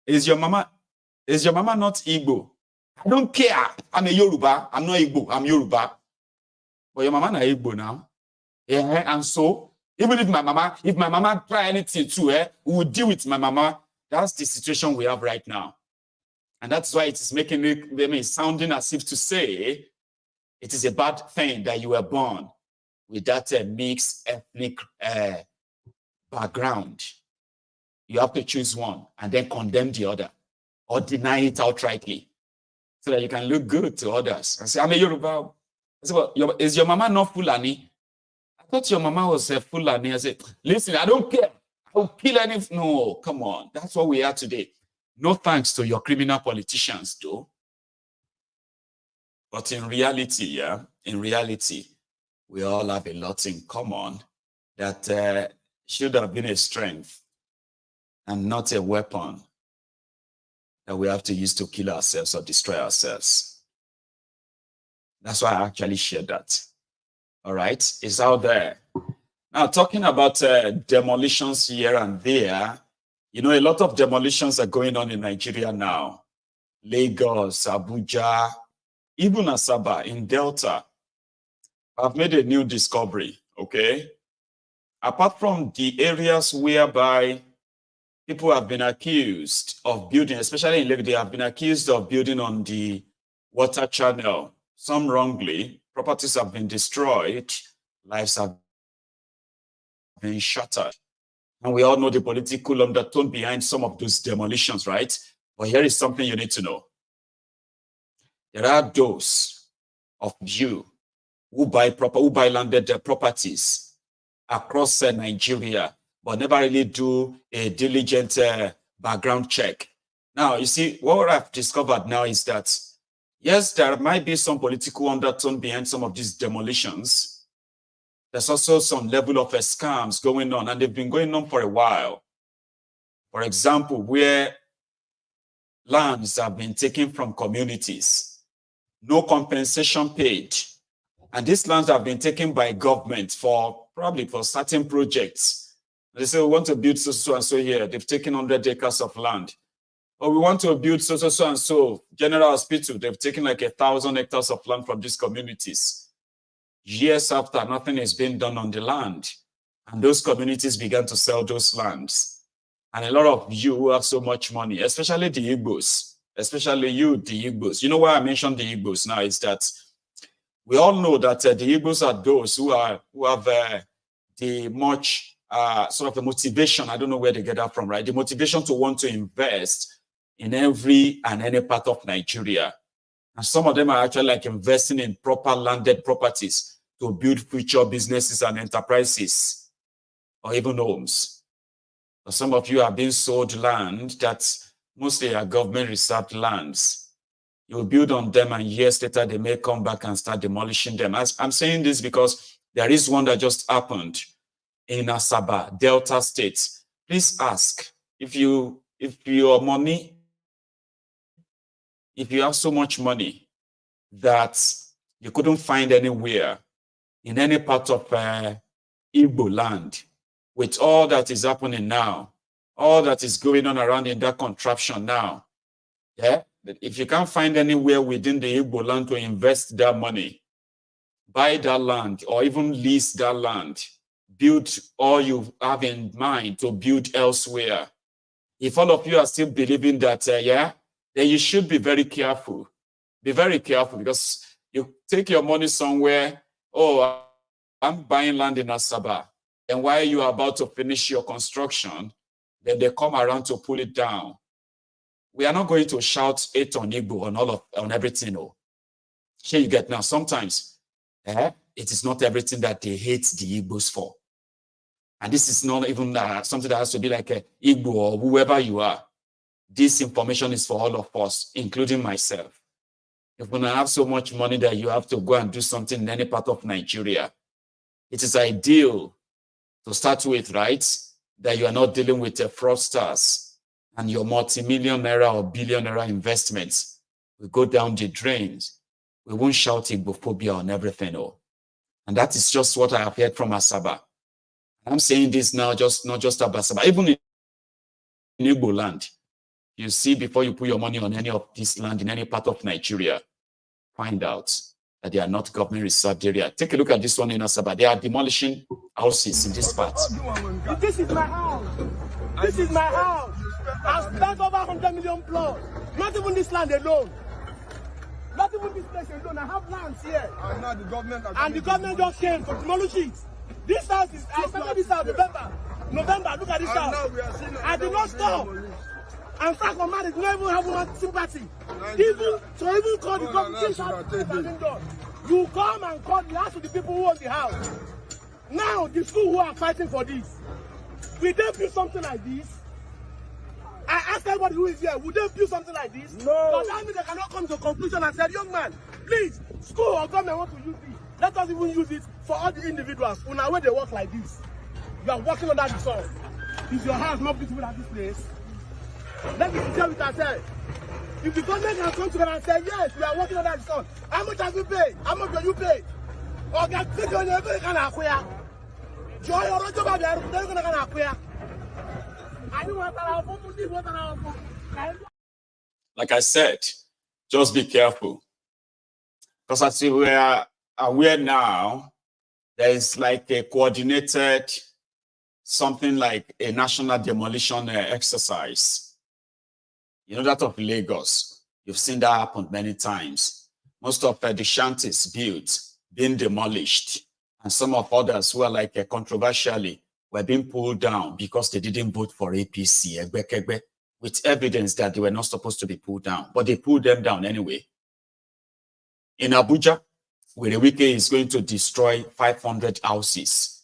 is your mama not Igbo? I don't care. I'm a Yoruba. I'm not Igbo. I'm Yoruba. But your mama not Igbo now. Yeah, and so even if my mama try anything too, we will deal with my mama. That's the situation we have right now. And that's why it is making it sounding as if to say it is a bad thing that you were born with that mixed ethnic background. You have to choose one and then condemn the other or deny it outrightly so that you can look good to others and say, I'm a Yoruba. I said, well, is your mama not Fulani? I thought your mama was a Fulani. I said, listen, I don't care. I'll kill any. No, come on. That's what we are today. No thanks to your criminal politicians, though. But in reality, we all have a lot in common that should have been a strength and not a weapon that we have to use to kill ourselves or destroy ourselves. That's why I actually shared that. All right, it's out there. Now, talking about demolitions here and there, a lot of demolitions are going on in Nigeria now. Lagos, Abuja, even Asaba in Delta. I've made a new discovery, okay? Apart from the areas whereby people have been accused of building, especially in Lagos, they have been accused of building on the water channel, some wrongly, properties have been destroyed, lives have been shattered. And we all know the political undertone behind some of those demolitions, right? But here is something you need to know. There are those of you who buy landed properties across Nigeria, but never really do a diligent background check. Now, you see, what I've discovered now is that, yes, there might be some political undertone behind some of these demolitions. There's also some level of scams going on, and they've been going on for a while. For example, where lands have been taken from communities, no compensation paid, and these lands have been taken by government probably for certain projects. They say, we want to build so and so here. They've taken 100 acres of land. Or we want to build so and so General Hospital. They've taken like 1,000 hectares of land from these communities. Years after, nothing is being done on the land. And those communities began to sell those lands. And a lot of you who have so much money, especially the Igbos, especially you, the Igbos. You know why I mentioned the Igbos now is that we all know that the Igbos are those who have the much sort of a motivation. I don't know where they get that from, right? The motivation to want to invest in every and any part of Nigeria. And some of them are actually like investing in proper landed properties to build future businesses and enterprises or even homes. But some of you are being sold land that mostly are government reserved lands. You build on them and years later they may come back and start demolishing them. I'm saying this because there is one that just happened in Asaba, Delta State, please ask if you have so much money that you couldn't find anywhere in any part of Igbo land, with all that is happening now, all that is going on around in that contraption now, yeah, if you can't find anywhere within the Igbo land to invest that money, buy that land or even lease that land, build all you have in mind to build elsewhere. If all of you are still believing that, yeah, then you should be very careful. Be very careful, because you take your money somewhere, oh, I'm buying land in Asaba, and while you are about to finish your construction, then they come around to pull it down. We are not going to shout it on Igbo on everything. Oh. Here you get now, sometimes it is not everything that they hate the Igbos for. And this is not even something that has to be like a Igbo or whoever you are. This information is for all of us, including myself. If you have so much money that you have to go and do something in any part of Nigeria, it is ideal to start with, right, that you are not dealing with fraudsters and your multi-million naira or billion naira investments will go down the drains. We won't shout Igbophobia on everything. Oh. And that is just what I have heard from Asaba. I'm saying this now, not just about Asaba, even in Igbo land. You see, before you put your money on any of this land in any part of Nigeria, find out that they are not government reserved area. Take a look at this one in Asaba. They are demolishing houses in this part. This is my house. This is my house. I've spent over 100 million plus. Not even this land alone. Not even this place alone. I have lands here. And now the government just came to demolish it. This house is, I started this house November, look at this house. I did not stop. And fact of man, not even have one sympathy. Even call the government, you come and call the house of the people who own the house. Now, the school who are fighting for this, will they build something like this? I asked everybody who is here, would they build something like this? No. Does that mean they cannot come to a conclusion and say, young man, please, school or government want to use this. Let us even use it for all the individuals. When they work like this, you are working under the sun. Is your house not beautiful at this place? Let me tell with ourselves. If the government can come together and say, yes, we are working under the sun, how much have you paid? How much will you pay? Or get sick on every kind of queer. Joy or job, they're going to acquire. Like I said, just be careful. Because as we are aware now, there is like a coordinated, something like a national demolition exercise. You know that of Lagos. You've seen that happen many times. Most of the shanties built, being demolished. And some of others who are like controversially were being pulled down because they didn't vote for APC, with evidence that they were not supposed to be pulled down. But they pulled them down anyway. In Abuja, Werewike is going to destroy 500 houses.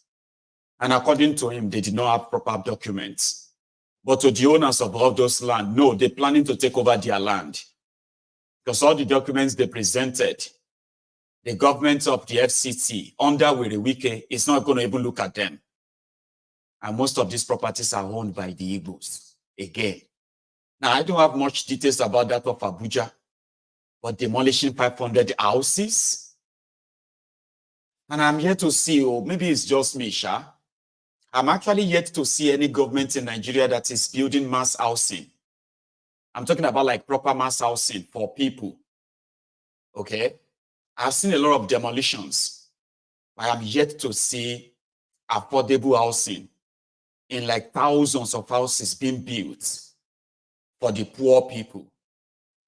And according to him, they did not have proper documents. But to the owners of all those land, no, they're planning to take over their land. Because all the documents they presented, the government of the FCT under Werewike is not going to even look at them. And most of these properties are owned by the Igbos. Again. Now, I don't have much details about that of Abuja, but demolishing 500 houses. And I'm here to see, or maybe it's just me, Sha. I'm actually yet to see any government in Nigeria that is building mass housing. I'm talking about like proper mass housing for people. Okay? I've seen a lot of demolitions. I am yet to see affordable housing in like thousands of houses being built for the poor people.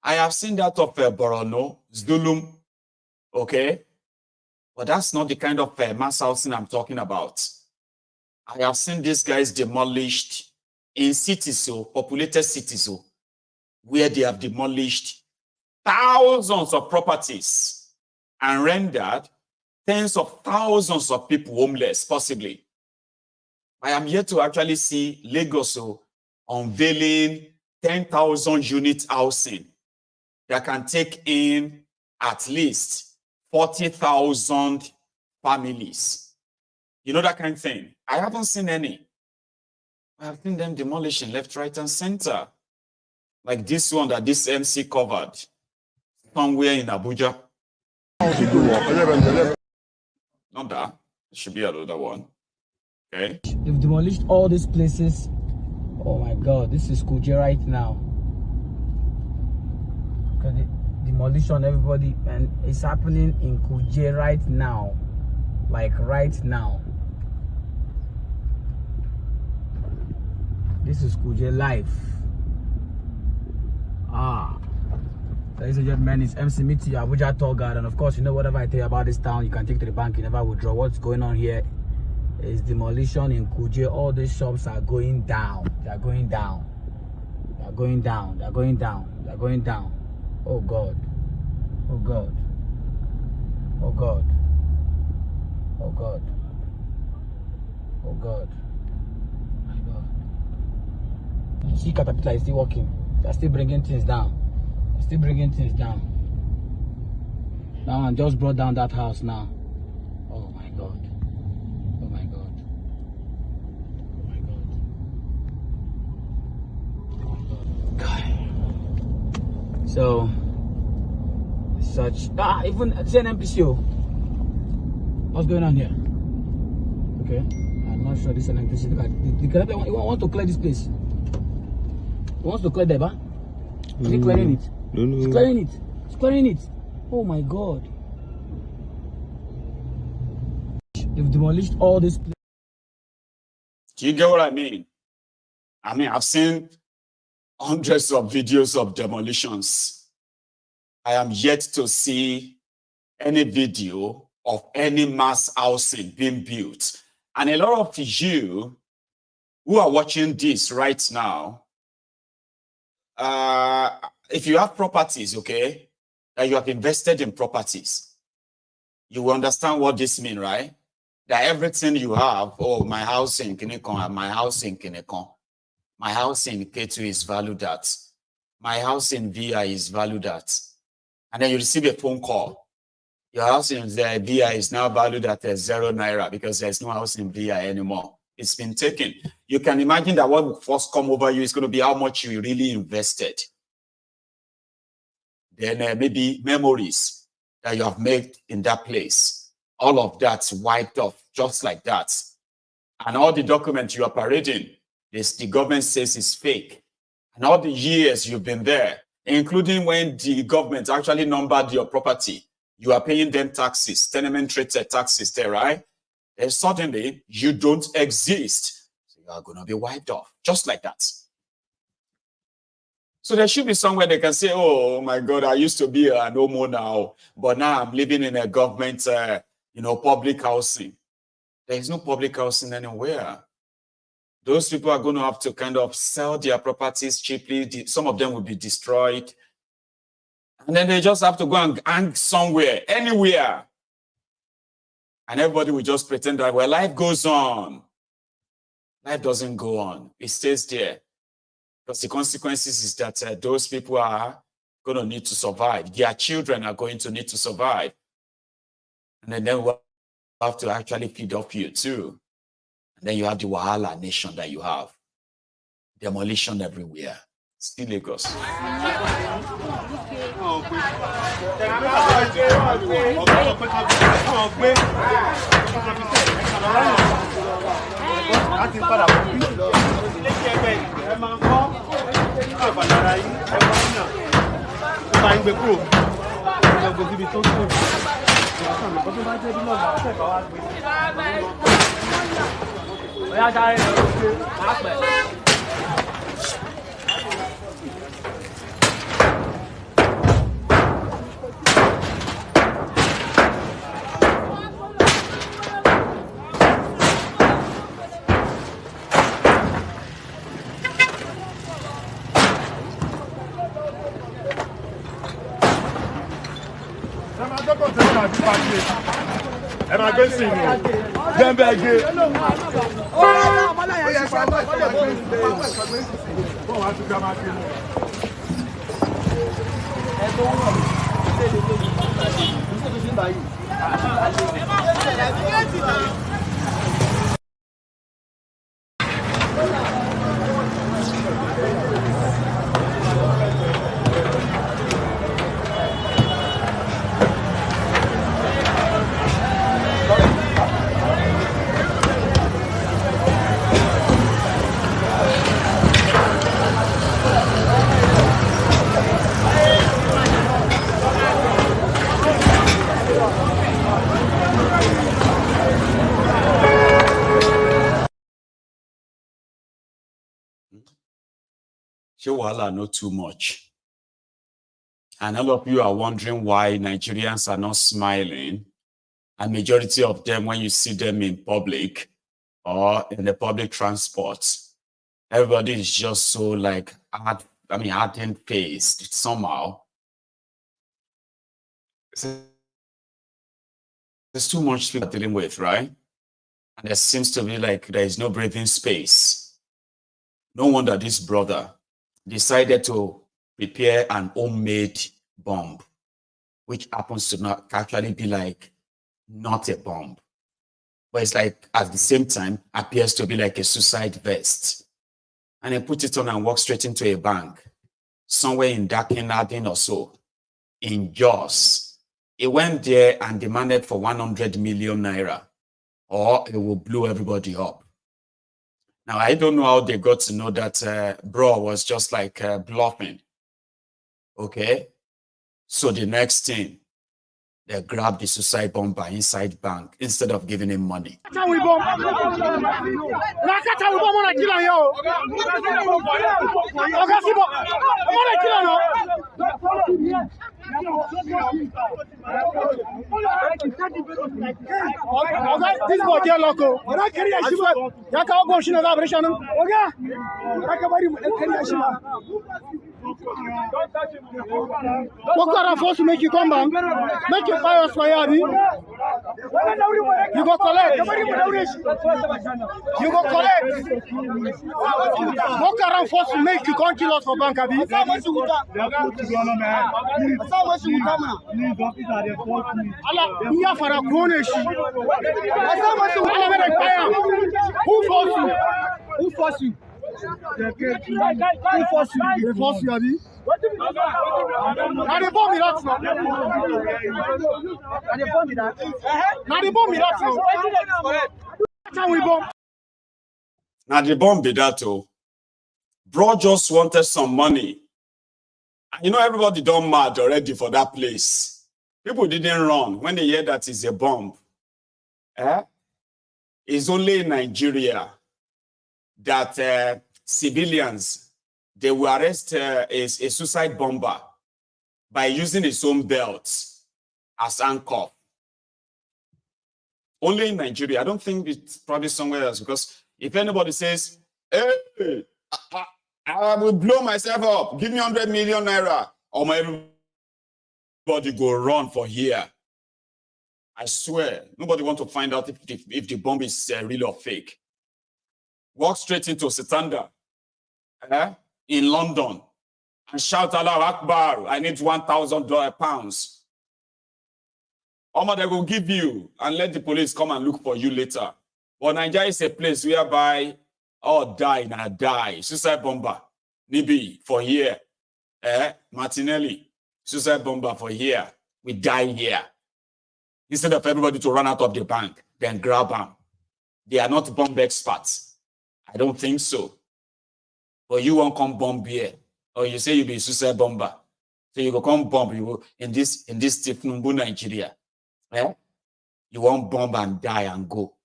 I have seen that of Borono, Zulum, okay? But that's not the kind of mass housing I'm talking about. I have seen these guys demolished in cities, populated cities, where they have demolished thousands of properties and rendered tens of thousands of people homeless, possibly. I am yet to actually see Lagos unveiling 10,000 unit housing that can take in at least 40,000 families. You know that kind of thing. I haven't seen any. I have seen them demolishing left, right, and center. Like this one that this MC covered somewhere in Abuja. Not that. It should be another one. Okay. They've demolished all these places. Oh my God, this is Kuje right now. Because the demolition, everybody, and it's happening in Kuje right now. Like right now. This is Kuje live. Ladies and gentlemen, it's MC Miti, Abuja tour guide, and of course, you know whatever I tell you about this town, you can take to the bank, you never withdraw. What's going on here is demolition in Kuje. All these shops are going down. They are going down. They are going down. They are going down. They are going down. Oh God. Oh God. Oh God. Oh God. Oh God. My God. You see, Caterpillar is still working. They are still bringing things down. Still bringing things down. Now I just brought down that house now. Oh my God. Oh my God. Oh my God. Oh my God. So such even CNMPCO. What's going on here? Okay. I'm not sure this is NMPC. Look at the want to clear this place. He wants to clear the bar. Is he clearing it? No. It's clearing it. It's clearing it. Oh my God. They've demolished all this place. Do you get what I mean? I mean, I've seen hundreds of videos of demolitions. I am yet to see any video of any mass housing being built. And a lot of you who are watching this right now, if you have properties, okay, that you have invested in properties, you will understand what this means, right? That everything you have, oh, my house in Kinekon, my house in Kinekon, my house in K2 is valued at, my house in VI is valued at, and then you receive a phone call. Your house in VI is now valued at 0 naira because there's no house in VI anymore. It's been taken. You can imagine that what will first come over you is going to be how much you really invested. Then maybe memories that you have made in that place. All of that's wiped off just like that. And all the documents you are parading, the government says is fake. And all the years you've been there, including when the government actually numbered your property, you are paying them taxes, tenement rated taxes there, right? And suddenly you don't exist. So you are going to be wiped off, just like that. So there should be somewhere they can say, oh my God, I used to be a no more now, but now I'm living in a government, public housing. There is no public housing anywhere. Those people are going to have to kind of sell their properties cheaply. Some of them will be destroyed. And then they just have to go and hang somewhere, anywhere. And everybody will just pretend that, well, life goes on. Life doesn't go on. It stays there. Because the consequences is that those people are going to need to survive. Their children are going to need to survive. And then we'll have to actually feed off you too. And then you have the Wahala nation that you have. Demolition everywhere. Still Lagos. ẹ máa gbé sí inú jẹ́ńbẹ́ gé. Shewala not too much. And all of you are wondering why Nigerians are not smiling. And majority of them, when you see them in public or in the public transport, everybody is just so like hardened faced somehow. There's too much people dealing with, right? And there seems to be like there is no breathing space. No wonder this brother decided to prepare an homemade bomb, which happens to not actually be like not a bomb, but it's like at the same time appears to be like a suicide vest. And he put it on and walked straight into a bank somewhere in Dakinadin or so in Jos. He went there and demanded for 100 million naira, or it will blow everybody up. Now, I don't know how they got to know that bro was just like bluffing. Okay? So the next thing, they grabbed the suicide bomber inside bank instead of giving him money. This boy get loco. What kind of force to make you come back? Make you buy us for you, you go collect. You go collect. What kind of force to make you come kill us for bank, Abi? Allah, for a cronish. Who forced you? Who forced you? Who forced you? They forced you, Abi? Now they bomb me that now. Now they bomb me that now. Now the bomb be that too. Bro just wanted some money. And you know everybody done mad already for that place. People didn't run when they hear that it's a bomb. It's only in Nigeria that civilians, they will arrest a suicide bomber by using his own belt as anchor. Only in Nigeria. I don't think it's probably somewhere else, because if anybody says, hey, I will blow myself up, give me 100 million naira, or my everybody go run for here. I swear, nobody want to find out if the bomb is real or fake. Walk straight into Sitanda in London and shout Allahu Akbar, I need £1,000. Omo, they will give you and let the police come and look for you later. But Nigeria is a place whereby all die now die. Suicide bomber, Nibi for here. Martinelli, suicide bomber for here. We die here. Instead of everybody to run out of the bank, then grab them. They are not bomb experts. I don't think so. But you won't come bomb here. Or you say you be a suicide bomber. So you go come bomb you in this Tinubu Nigeria. You won't bomb and die and go.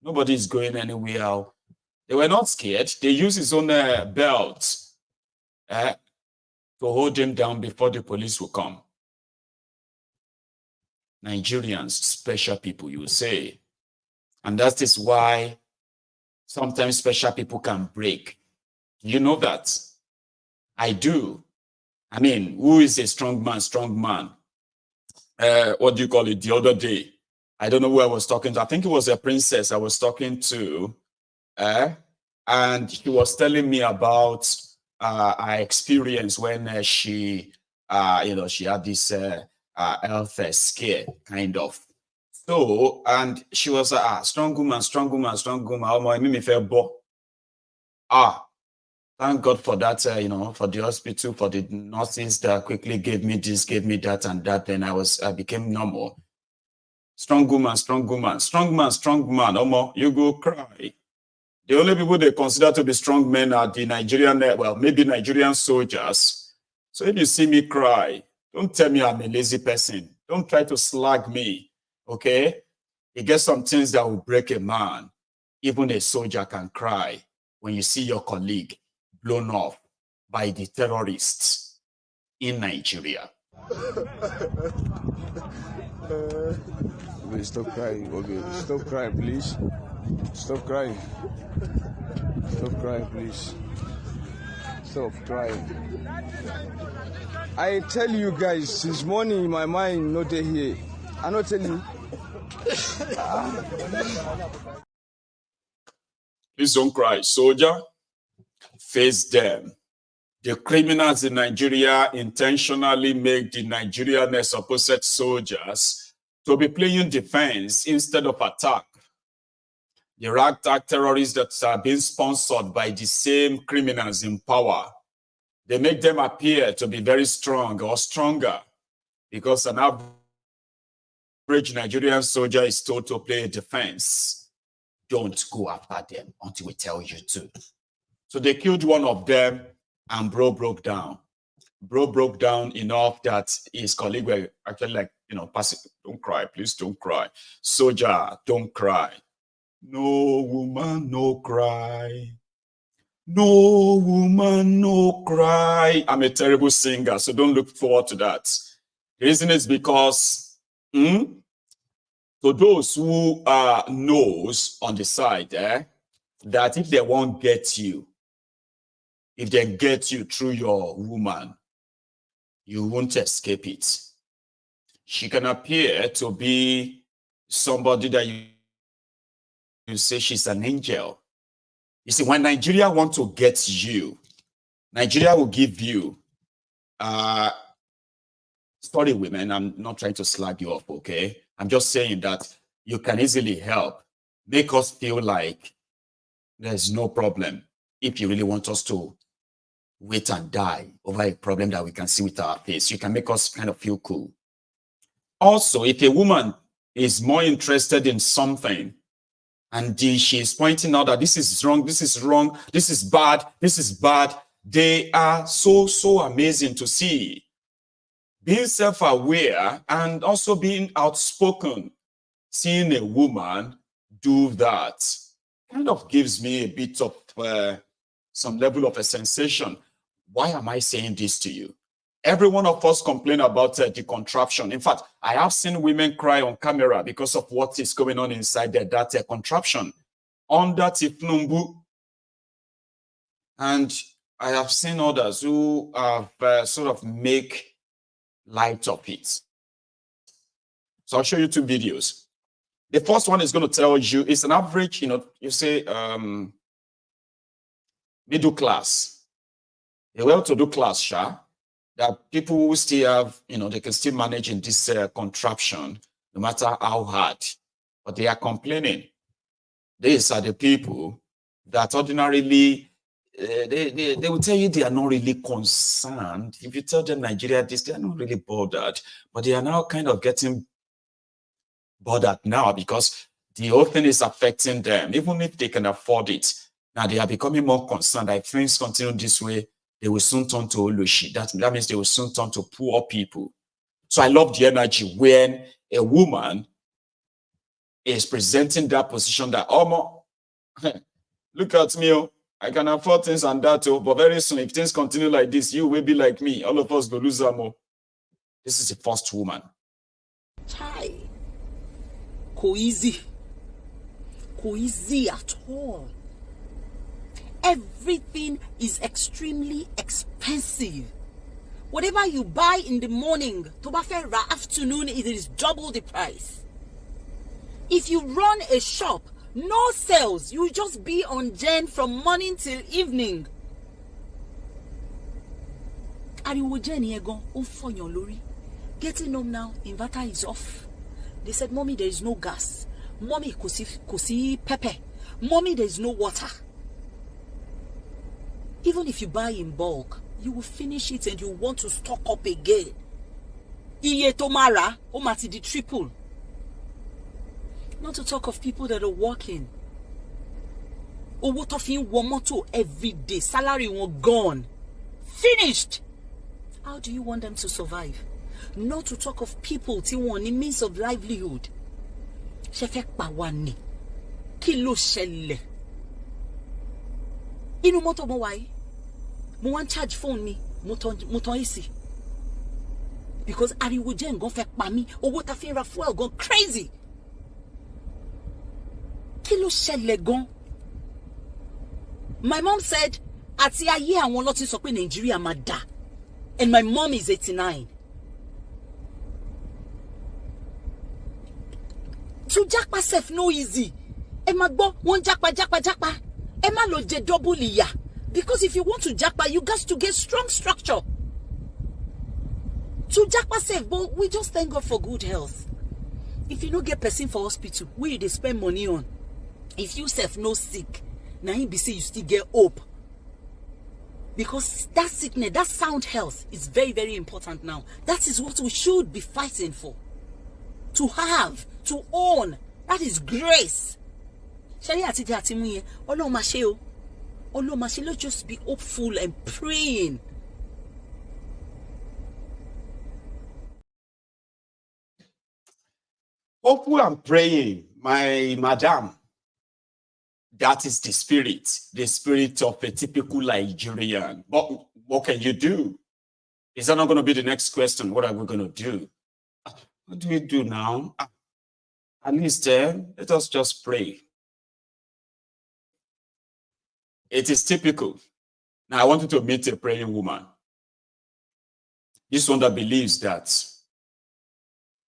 Nobody is going anywhere. They were not scared. They used his own belt to hold him down before the police will come. Nigerians, special people, you say. And that is why sometimes special people can break. You know that? I do. I mean, who is a strong man? Strong man. What do you call it? The other day, I don't know who I was talking to. I think it was a princess I was talking to. And she was telling me about her experience when she had this health scare, kind of. So, and she was strong woman, strong woman, strong woman. Oh, it made me feel bo. Thank God for that, for the hospital, for the nurses that quickly gave me this, gave me that and that. Then I became normal. Strong woman, strong woman, strong man, strong man. Oh, you go cry. The only people they consider to be strong men are the Nigerian, maybe Nigerian soldiers. So if you see me cry, don't tell me I'm a lazy person. Don't try to slag me, okay? You get some things that will break a man. Even a soldier can cry when you see your colleague blown off by the terrorists in Nigeria. Obi, stop crying, Obi. Stop crying, please. Stop crying. Stop crying, please. Stop crying. I tell you guys, since morning my mind not here. I not tell you. Please don't cry, soldier. Face them. The criminals in Nigeria intentionally make the Nigerian supposed soldiers to be playing defense instead of attack. The ragtag terrorists that are being sponsored by the same criminals in power, they make them appear to be very strong or stronger because an average Nigerian soldier is told to play defense. Don't go after them until we tell you to. So they killed one of them and bro broke down. Bro broke down enough that his colleague were actually like, passing, don't cry, please don't cry. Soldier, don't cry. No woman, no cry. No woman, no cry. I'm a terrible singer, so don't look forward to that. The reason is because to those who knows on the side, that if they won't get you, if they get you through your woman, you won't escape it. She can appear to be somebody that you say she's an angel. You see, when Nigeria wants to get you, Nigeria will give you, sorry women, I'm not trying to slag you up, okay? I'm just saying that you can easily help. Make us feel like there's no problem if you really want us to wait and die over a problem that we can see with our face. You can make us kind of feel cool. Also, if a woman is more interested in something and she is pointing out that this is wrong, this is wrong, this is bad, they are so amazing to see. Being self-aware and also being outspoken, seeing a woman do that kind of gives me a bit of some level of a sensation. Why am I saying this to you? Every one of us complain about the contraption. In fact, I have seen women cry on camera because of what is going on inside that contraption under Tinubu. And I have seen others who have sort of make light of it. So I'll show you two videos. The first one is going to tell you it's an average, you say middle class, a well-to-do class, that people who still have, they can still manage in this contraption, no matter how hard, but they are complaining. These are the people that ordinarily, they will tell you they are not really concerned. If you tell them Nigeria this, they are not really bothered, but they are now kind of getting bothered now because the whole thing is affecting them, even if they can afford it. Now they are becoming more concerned that if things continue this way, they will soon turn to Olushi. That means they will soon turn to poor people. So I love the energy when a woman is presenting that position that, look at me, I can afford things and that, but very soon, if things continue like this, you will be like me. All of us go lose them. This is the first woman. Chai. Easy at all. Everything is extremely expensive. Whatever you buy in the morning, afternoon, it is double the price. If you run a shop, no sales, you will just be on gen from morning till evening. Getting home now, inverter is off. They said, Mommy, there is no gas. Mommy, kusi pepper. Mommy, there is no water. Even if you buy in bulk, you will finish it and you want to stock up again. Iye tomara, omati di triple. Not to talk of people that are working. Owotofin womoto every day. Salary won't gone. Finished. How do you want them to survive? Not to talk of people tí wọ́n ní means of livelihood. Ṣé fẹ́ pa wá ni? Kí ló ṣẹlẹ̀? Inú mọ́tò mo wà yìí. mo wan charge phone mi, mo ton easy. Because ariwo jẹ́ nǹkan fẹ́ pa mí, owó ta fi ra fuel gone crazy. Kí ló ṣẹlẹ̀ gan? My mom said, àti ayé àwọn ló ti sọ pé Nigeria máa dà. And my mom is 89. To japa self no easy. Ẹ má gbọ́, wọ́n japa. Ẹ má lọ jẹ double ìyà. Because if you want to japa, you got to get strong structure. To japa self, but we just thank God for good health. If you no get person for hospital, where you dey spend money on? If you self no sick, now him be say you still get hope. Because that sickness, that sound health is very, very important now. That is what we should be fighting for. To have, to own. That is grace. Let's just be hopeful and praying. Hopeful and praying, my madam. That is the spirit of a typical Nigerian. But what can you do? Is that not going to be the next question? What are we going to do? What do we do now? At least let us just pray. It is typical. Now I want you to meet a praying woman. This one that believes that.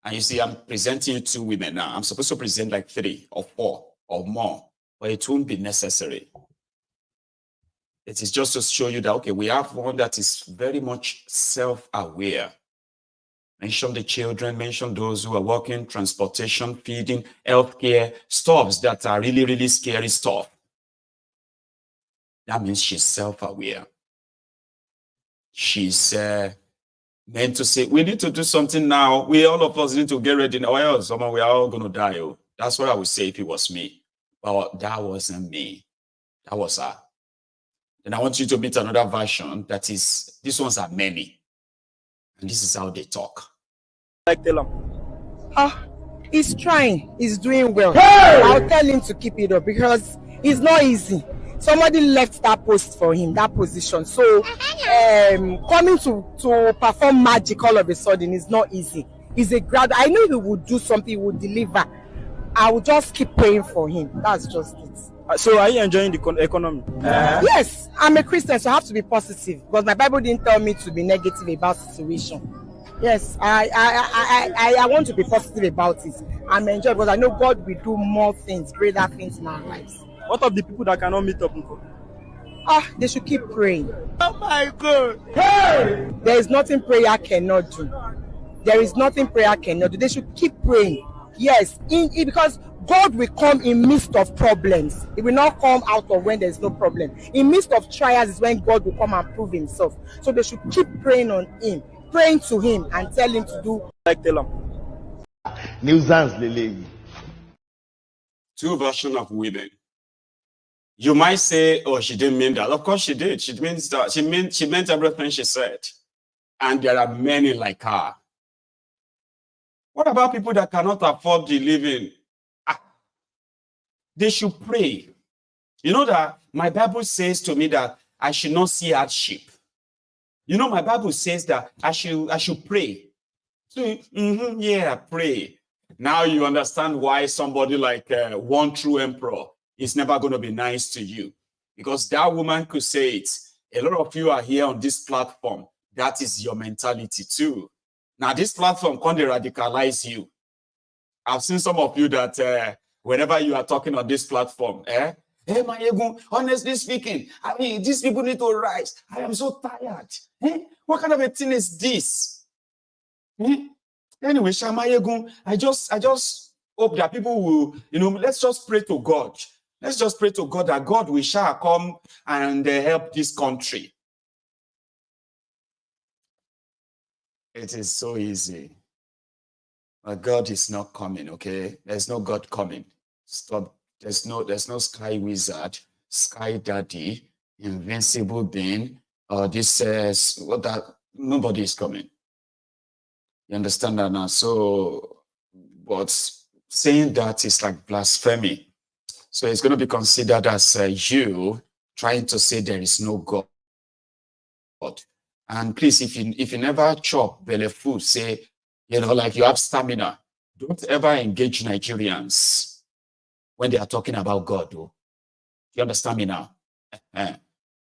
And you see, I'm presenting you 2 women now. I'm supposed to present like 3 or 4 or more. But it won't be necessary. It is just to show you that, okay, we have one that is very much self-aware. Mention the children, mention those who are working, transportation, feeding, healthcare, stuffs that are really, really scary stuff. That means she's self-aware. She's meant to say, we need to do something now. All of us need to get ready now, or else we are all going to die. Oh. That's what I would say if it was me. But that wasn't me. That was her. Then I want you to meet another version that is, these ones are many. And this is how they talk. Like tell him. He's trying. He's doing well. Hey! I'll tell him to keep it up because it's not easy. Somebody left that post for him, that position. So coming to perform magic all of a sudden is not easy. He's a grad. I know he would do something, he would deliver. I will just keep praying for him. That's just it. So are you enjoying the economy? Yes, I'm a Christian, so I have to be positive because my Bible didn't tell me to be negative about the situation. Yes, I want to be positive about it. I'm enjoying because I know God will do more things, greater things in our lives. What of the people that cannot meet up? They should keep praying. Oh my God! Hey! There is nothing prayer cannot do. There is nothing prayer cannot do. They should keep praying. Yes, because God will come in midst of problems. It will not come out of when there's no problem. In midst of trials is when God will come and prove himself. So they should keep praying on him, praying to him and tell him to do like tell him. Nuisance Lele. 2 versions of women. You might say, oh, she didn't mean that. Of course she did. She means that. She meant everything she said. And there are many like her. What about people that cannot afford the living? They should pray. You know that my Bible says to me that I should not see hardship. You know, my Bible says that I should pray. So, yeah, pray. Now you understand why somebody like one true emperor is never going to be nice to you. Because that woman could say it. A lot of you are here on this platform. That is your mentality too. Now, this platform can't radicalize you. I've seen some of you that whenever you are talking on this platform, hey, Mayegu, honestly speaking, I mean, these people need to rise. I am so tired. What kind of a thing is this? Anyway, Shamayegu, I just hope that people will, let's just pray to God. Let's just pray to God that God will shall come and help this country. It is so easy. But God is not coming, okay? There's no God coming. Stop. There's no sky wizard, sky daddy, invincible being, or this says that nobody is coming. You understand that now? So, but saying that is like blasphemy. So it's going to be considered as you trying to say there is no God. God. And please, if you never chop belly food, say, like you have stamina, don't ever engage Nigerians when they are talking about God, though. You understand me now?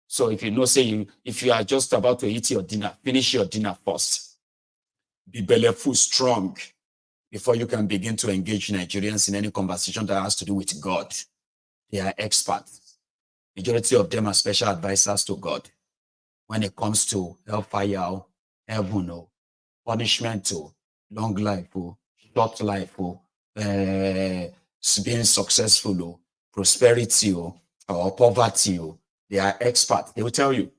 So if you know, say if you are just about to eat your dinner, finish your dinner first. Be belly full strong before you can begin to engage Nigerians in any conversation that has to do with God. They are experts. Majority of them are special advisors to God when it comes to hellfire, heaven, punishment, long life, short life, being successful, prosperity, or poverty. They are experts. They will tell you.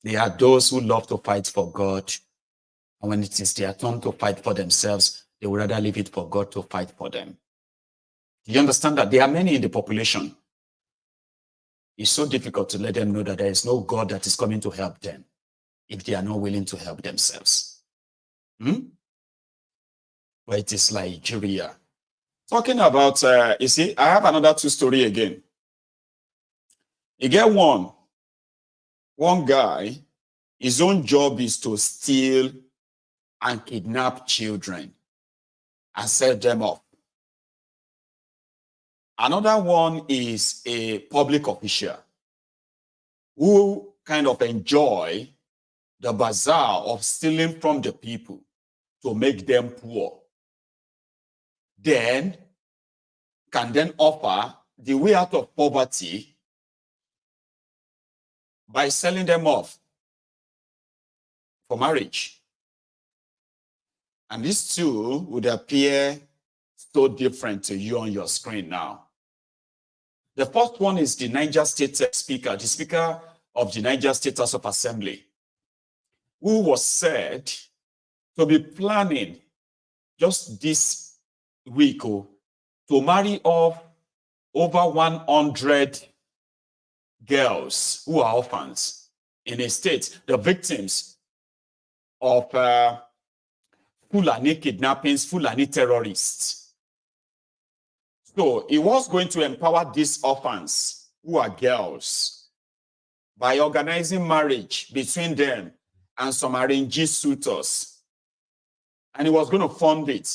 They are those who love to fight for God. And when it is their turn to fight for themselves, they would rather leave it for God to fight for them. Do you understand that? There are many in the population. It's so difficult to let them know that there is no God that is coming to help them if they are not willing to help themselves. But it is Nigeria. Talking about, you see, I have another 2 story again. You get one guy, his own job is to steal and kidnap children and sell them off. Another one is a public official who kind of enjoy the bazaar of stealing from the people to make them poor. Then can then offer the way out of poverty by selling them off for marriage. And these two would appear so different to you on your screen now. The first one is the Niger State Speaker, the Speaker of the Niger State House of Assembly, who was said to be planning just this week to marry off over 100 girls who are orphans in a state, the victims of Fulani kidnappings, Fulani terrorists. So he was going to empower these orphans who are girls by organizing marriage between them and some arranged suitors. And he was going to fund it.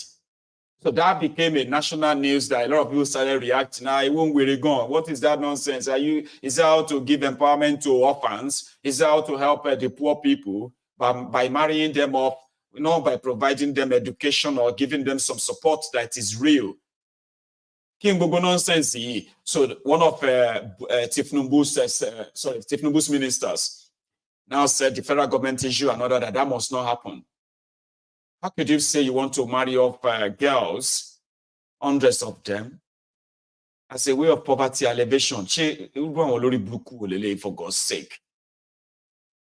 So that became a national news that a lot of people started reacting. Now, it won't really go. What is that nonsense? Is that how to give empowerment to orphans? Is that how to help the poor people by marrying them off, by providing them education or giving them some support that is real? King Gogo nonsense. So one of Tinubu's ministers now said the federal government issue and order that must not happen. How could you say you want to marry off girls, hundreds of them, as a way of poverty elevation? For God's sake.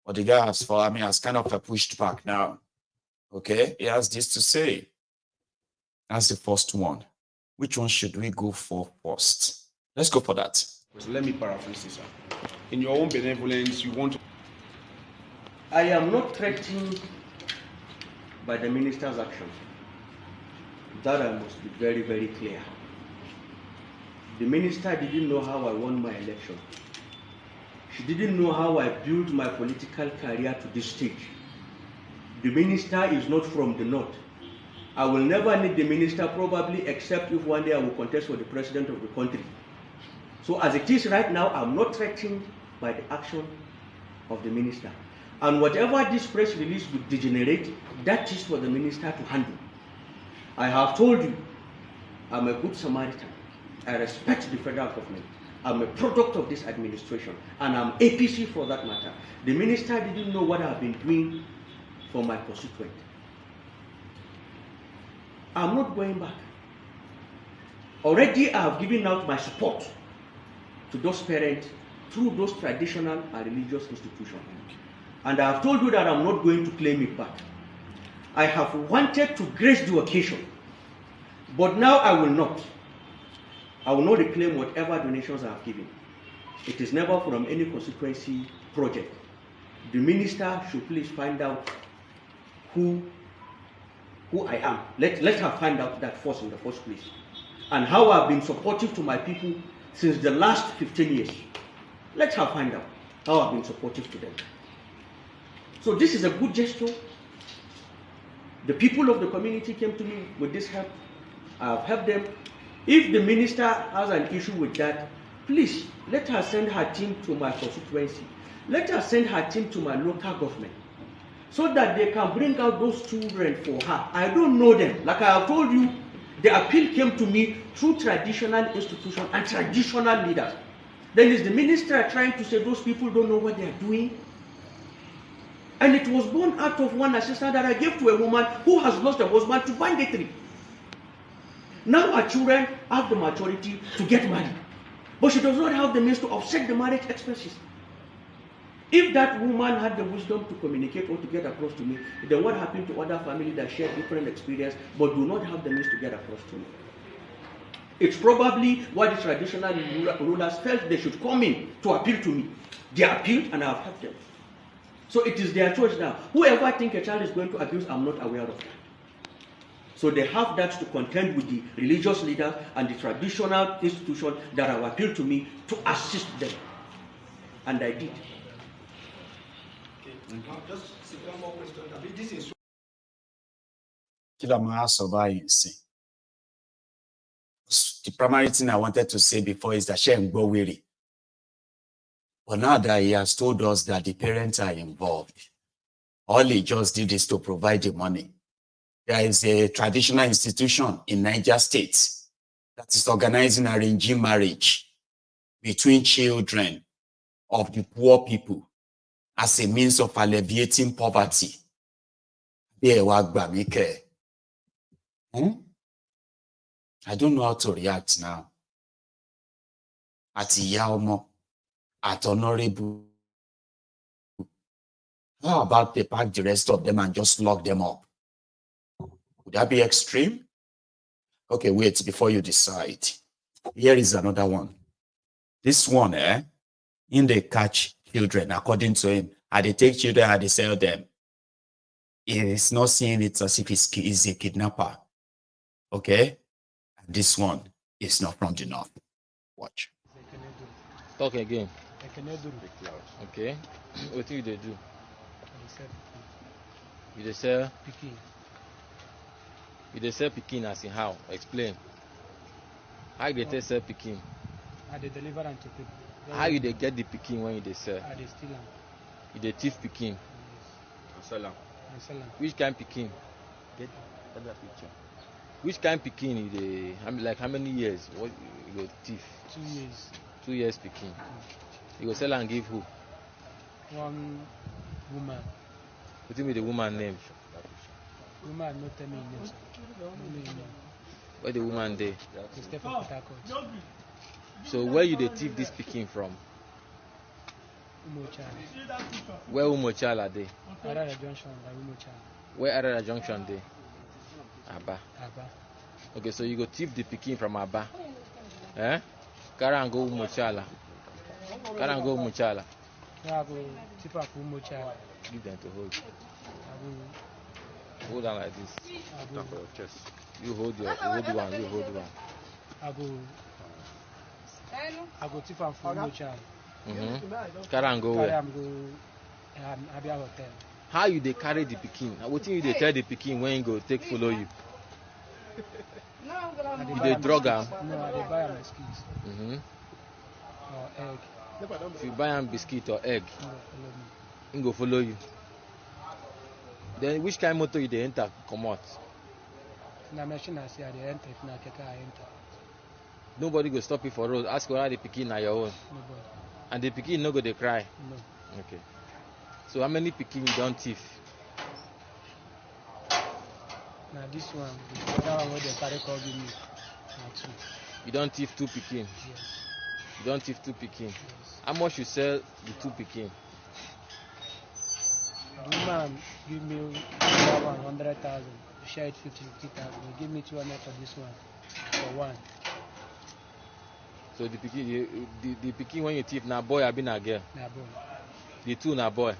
But the guy has kind of pushed back now. Okay, he has this to say. That's the first one. Which one should we go for first? Let's go for that. So let me paraphrase this. In your own benevolence, you want to... I am not threatened by the minister's action. That I must be very, very clear. The minister didn't know how I won my election. She didn't know how I built my political career to this stage. The minister is not from the north. I will never need the minister, probably, except if one day I will contest for the president of the country. So as it is right now, I'm not threatened by the action of the minister. And whatever this press release would degenerate, that is for the minister to handle. I have told you, I'm a good Samaritan. I respect the federal government. I'm a product of this administration, and I'm APC for that matter. The minister didn't know what I've been doing for my constituent. I'm not going back. Already I have given out my support to those parents through those traditional and religious institutions. And I have told you that I'm not going to claim it back. I have wanted to grace the occasion, but now I will not. I will not reclaim whatever donations I have given. It is never from any constituency project. The minister should please find out who I am. Let her find out that first in the first place. And how I've been supportive to my people since the last 15 years. Let her find out how I've been supportive to them. So this is a good gesture. The people of the community came to me with this help. I've helped them. If the minister has an issue with that, please let her send her team to my constituency. Let her send her team to my local government so that they can bring out those children for her. I don't know them. Like I have told you, the appeal came to me through traditional institutions and traditional leaders. Then is the minister trying to say those people don't know what they are doing? And it was born out of one assistance that I gave to a woman who has lost her husband to banditry. Now our children have the maturity to get married, but she does not have the means to offset the marriage expenses. If that woman had the wisdom to communicate or to get across to me, then what happened to other families that share different experience but do not have the means to get across to me? It's probably what the traditional rulers felt they should come in to appeal to me. They appealed and I have helped them. So it is their choice now. Whoever thinks a child is going to abuse, I'm not aware of that. So they have that to contend with the religious leaders and the traditional institutions that have appealed to me to assist them. And I did. Just one more question. This is the primary thing I wanted to say before is that Shem go weary. But now that he has told us that the parents are involved, all he just did is to provide the money. There is a traditional institution in Niger State that is organizing arranging marriage between children of the poor people as a means of alleviating poverty. I don't know how to react now. At Yaomo, at Honorable. How about they pack the rest of them and just lock them up? Would that be extreme? Okay, wait before you decide. Here is another one. This one, in they catch children, according to him, and they take children and they sell them. He is not seeing it as if he's a kidnapper. Okay? And this one is not from the north. Watch. Talk again. Okay. What do you do? You dey sell pikin. You dey sell pikin as in how? Explain. How you dey sell pikin? I dey deliver them to people. How you dey get the pikin when you dey sell? I dey steal them. You dey thief pikin. And sell them. Which kind pikin? Get that picture. Which kind pikin you dey? I mean, like how many years? What you go thief? 2 years. 2 years pikin. You go sell and give who? One woman. What do you mean the woman name? Woman not tell me name, sir. Only name. Where the woman dey? They stay from Port Harcourt. So where you dey thief this pikin from? Umochala. Where Umochala dey? Arara Junction by Umochala. Where Arara Junction dey? Aba. Aba. Okay, so you go thief the pikin from Aba. Eh? Carry and go Umochala. Carry and go Umochala. Yeah, I go tip up Umochala. Give them to hold. I go hold on like this. Stand for your chest. You hold one. You hold one. I go tip up for Umochala. Carry and go where? Carry and go Abia Hotel. How you dey carry the pikin? What thing you dey tell the pikin when you go take follow you? You dey drug am? No, I dey buy am biscuits. Or egg. If you buy am biscuit or egg, he go follow you. Then which kind of motor you dey enter comot? Na machine I say I dey enter. If na keke I enter. Nobody go stop you for road. Ask whether the pikin na your own. Nobody. And the pikin no go dey cry. No. Okay. So how many pikin you don thief? Na this one, the other one wey dem carry come give me, na 2. You don thief 2 pikin? Yes. You don thief 2 pikin? Yes. How much you sell the 2 pikin? The woman give me 100,000. Share it 50,000. They give me 200 for this one, for one. So the pikin, the pikin when you thief na boy abi na girl? Na boy. The 2 na boy.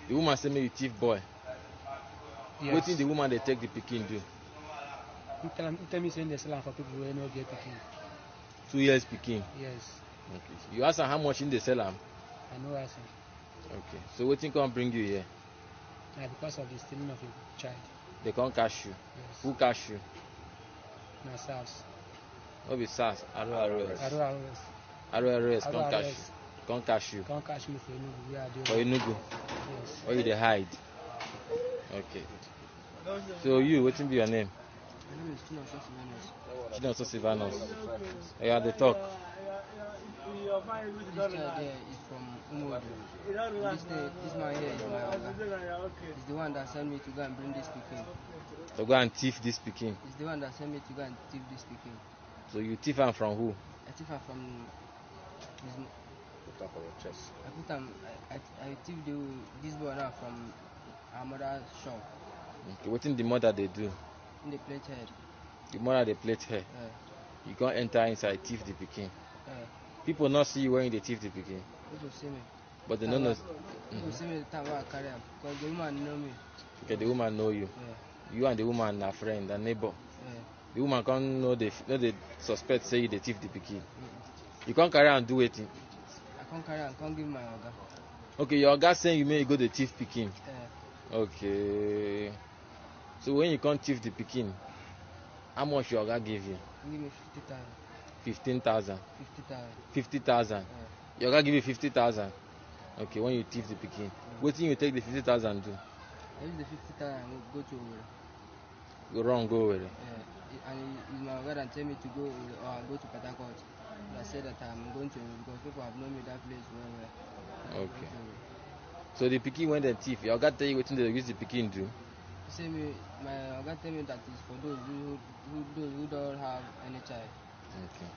The woman say make you thief boy. Yes. Wetin the woman dey take the pikin do? You tell me saying they sell am for people wey no get pikin. 2 years pikin? Yes. Okay. You ask am how much in dey sell am? I know ask am. Okay. So wetin come bring you here? Now because of the stealing of a child. They can't catch you. Yes. Who catch you? Na SARS. What be SARS? RORS. RORS. Can't catch you. Can't catch me for Enugu. Yeah, For Enugu? Yes. Or you they hide? Okay. So you, what be your name? My name is Chinoso Silvanus. You are the talk. This guy there is from Umuodo. This man here is my oga. He's the one that sent me to go and bring this Peking. To go and thief this Peking? He's the one that sent me to go and thief this Peking. So you thief him from who? I thief him from his... Put up on your chest. I thief this boy now from our mother's shop. Okay, what in the mother they do? In the plate head. The mother they plate her? You can't enter inside thief the Peking? People not see you when they thief the Peking? People see me. But they don't know. People see me the time I carry him because the woman know me. Okay, the woman know you. You and the woman are friend and neighbor. The woman can't know they suspect say you the thief the Peking. You can't carry and do it. I can't carry and can't give my oga. Okay, your oga saying you may go the thief Peking. Okay. So when you can't thief the Peking, how much your oga give you? Give me 50,000. 15,000. 50,000. 50,000. Your oga give you 50,000. Okay, when you thief the Peking, what thing you take the 50,000 do? I use the 50,000 and go to Owerri. Go wrong, go Owerri. And he's my oga and tell me to go Owerri or go to Port Harcourt. I said that I'm going to Owerri because people have known me that place well. Okay. So the Peking when they thief, your oga tell you what thing they use the Peking do? He say my oga tell me that it's for those who don't have any child. Okay.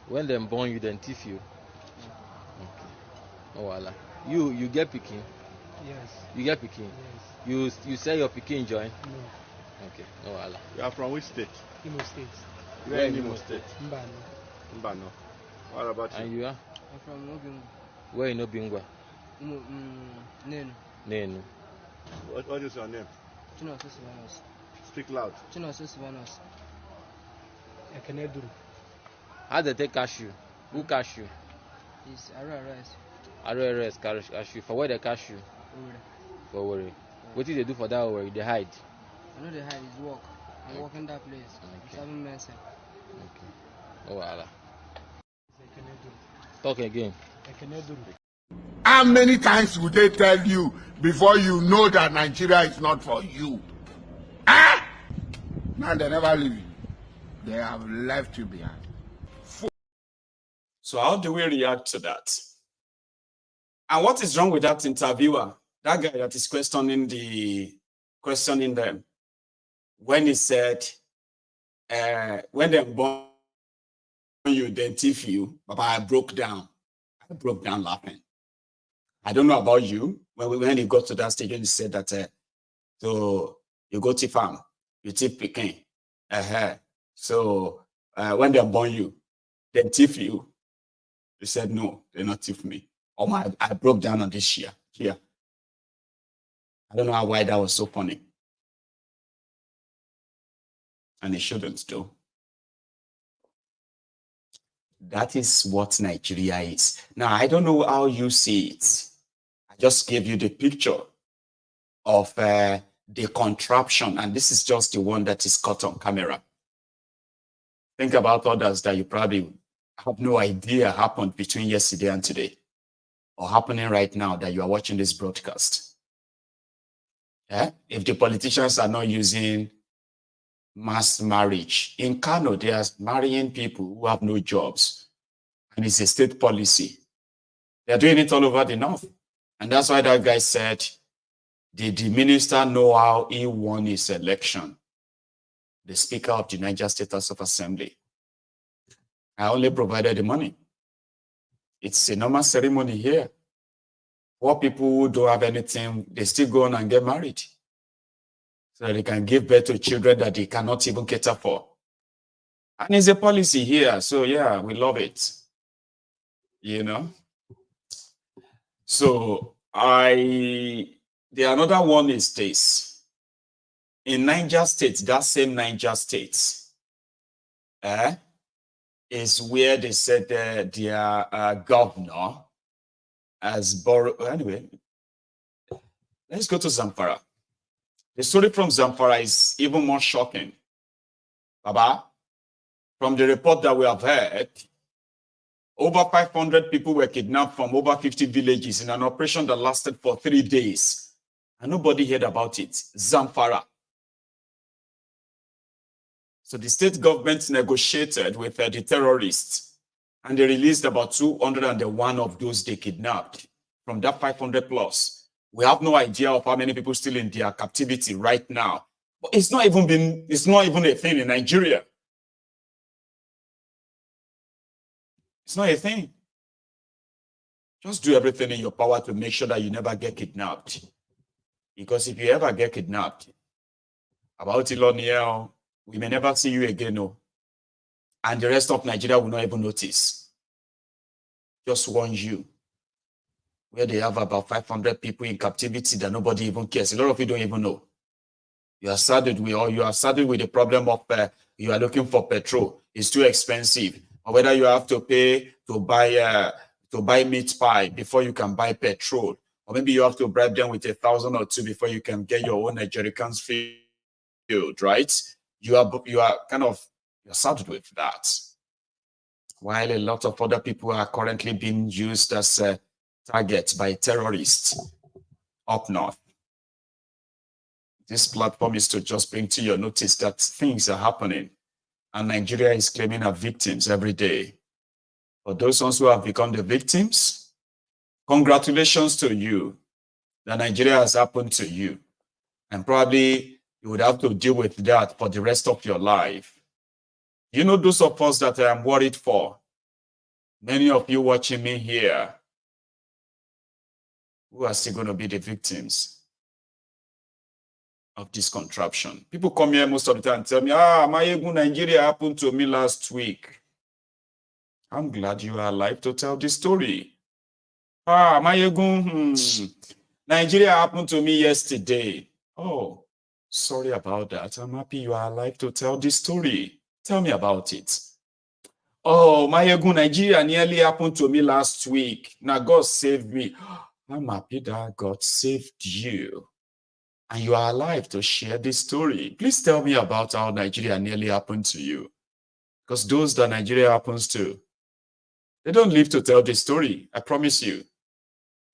When them born you, then thief you. Okay. Oh voila. You get Peking? Yes. You get Peking? Yes. You sell your Peking join? No. Okay. No voila. You are from which state? Imo State. Where in Imo State? Mbano. Mbano. What about you? And you are? I'm from Obingwa. Where in Obingwa? Nenu. Nenu. What is your name? Chinoso Silvanus. Speak loud. Chinoso Silvanus. Ekeneduru. How they take cash you? Who cash you? It's RRS. RRS cash you. For where they cash you? Owerri. For Owerri. What did they do for that Owerri? They hide? I know they hide is work. I work in that place. Okay. 7 months. Okay. Oh voila. Talk again. How many times would they tell you before you know that Nigeria is not for you? Ah! Now they never leave you. They have left you behind. So how do we react to that? And what is wrong with that interviewer? That guy that is questioning them. When he said, when they born you, then thief you, Papa, I broke down laughing. I don't know about you. When he got to that stage, when he said that, so you go thief farm, you thief Peking. So when they born you, then thief you. He said, no, they're not thief me. I broke down on this here. I don't know why that was so funny. And it shouldn't do. That is what Nigeria is. Now, I don't know how you see it. I just gave you the picture of the contraption, and this is just the one that is caught on camera. Think about others that you probably have no idea happened between yesterday and today, or happening right now that you are watching this broadcast. If the politicians are not using mass marriage. In Kano, they are marrying people who have no jobs, and it's a state policy. They're doing it all over the north. And that's why that guy said, did the minister know how he won his election? The Speaker of the Niger State House of Assembly. I only provided the money. It's a normal ceremony here. Poor people who don't have anything, they still go on and get married, so that they can give birth to children that they cannot even cater for. And it's a policy here, so yeah, we love it. You know? So the another one is this. In Niger State, that same Niger State, is where they said their governor has borrowed. Anyway, let's go to Zamfara. The story from Zamfara is even more shocking. Baba, from the report that we have heard, over 500 people were kidnapped from over 50 villages in an operation that lasted for 3 days. And nobody heard about it. Zamfara. So the state government negotiated with the terrorists, and they released about 201 of those they kidnapped from that 500 plus. We have no idea of how many people still in their captivity right now. But it's not even a thing in Nigeria. It's not a thing. Just do everything in your power to make sure that you never get kidnapped. Because if you ever get kidnapped, about Ilonia, we may never see you again, no. And the rest of Nigeria will not even notice. Just warn you. Where they have about 500 people in captivity that nobody even cares. A lot of you don't even know. You are saddled with the problem of you are looking for petrol. It's too expensive. Or whether you have to pay to buy meat pie before you can buy petrol. Or maybe you have to bribe them with 1,000 or 2 before you can get your own jerrycans filled, right? You're saddled with that. While a lot of other people are currently being used as targets by terrorists up north. This platform is to just bring to your notice that things are happening and Nigeria is claiming our victims every day. For those ones who have become the victims, congratulations to you that Nigeria has happened to you. And probably you would have to deal with that for the rest of your life. You know, those of us that I am worried for, many of you watching me here, who are still going to be the victims of this contraption. People come here most of the time and tell me, Nigeria happened to me last week. I'm glad you are alive to tell this story. Nigeria happened to me yesterday. Oh, sorry about that. I'm happy you are alive to tell this story. Tell me about it. Oh, Nigeria nearly happened to me last week. Now God saved me. I'm happy that God saved you. And you are alive to share this story. Please tell me about how Nigeria nearly happened to you. Because those that Nigeria happens to, they don't live to tell the story. I promise you.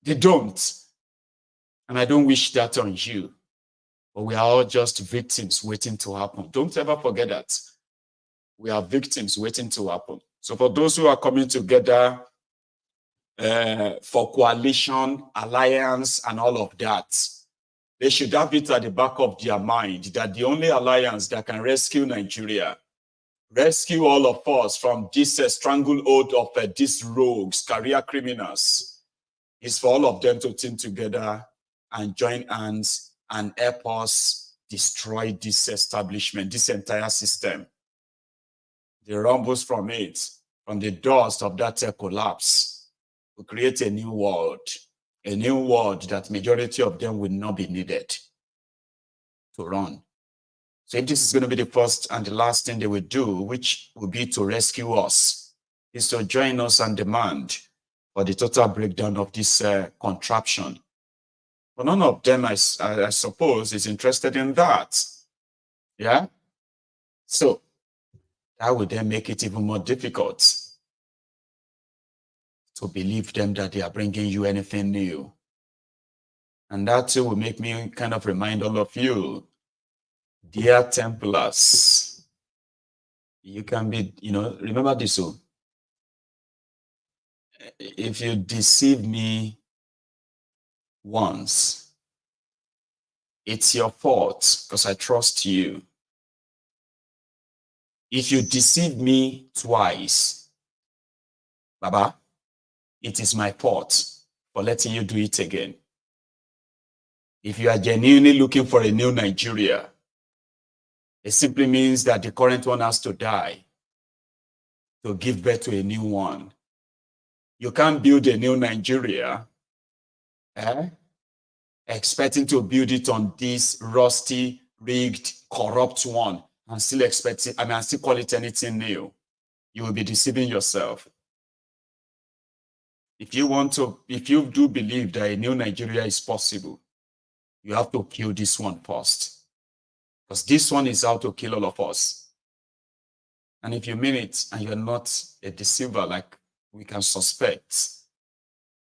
They don't. And I don't wish that on you. But we are all just victims waiting to happen. Don't ever forget that. We are victims waiting to happen. So for those who are coming together for coalition, alliance, and all of that, they should have it at the back of their mind that the only alliance that can rescue Nigeria, rescue all of us from this stranglehold of these rogues, career criminals, is for all of them to team together and join hands and help us destroy this establishment, this entire system. The rumbles from it, from the dust of that collapse, will create a new world that majority of them will not be needed to run. So if this is going to be the first and the last thing they will do, which will be to rescue us, is to join us and demand for the total breakdown of this contraption. But none of them, I suppose, is interested in that. Yeah? So that would then make it even more difficult to believe them that they are bringing you anything new. And that too will make me kind of remind all of you, dear Templars, you can be, remember this. If you deceive me once, it's your fault because I trust you. If you deceive me twice, Baba, it is my fault for letting you do it again. If you are genuinely looking for a new Nigeria, it simply means that the current one has to die to give birth to a new one. You can't build a new Nigeria expecting to build it on this rusty, rigged, corrupt one and still expect it, and still call it anything new. You will be deceiving yourself. If you do believe that a new Nigeria is possible, you have to kill this one first. Because this one is out to kill all of us. And if you mean it and you're not a deceiver like we can suspect,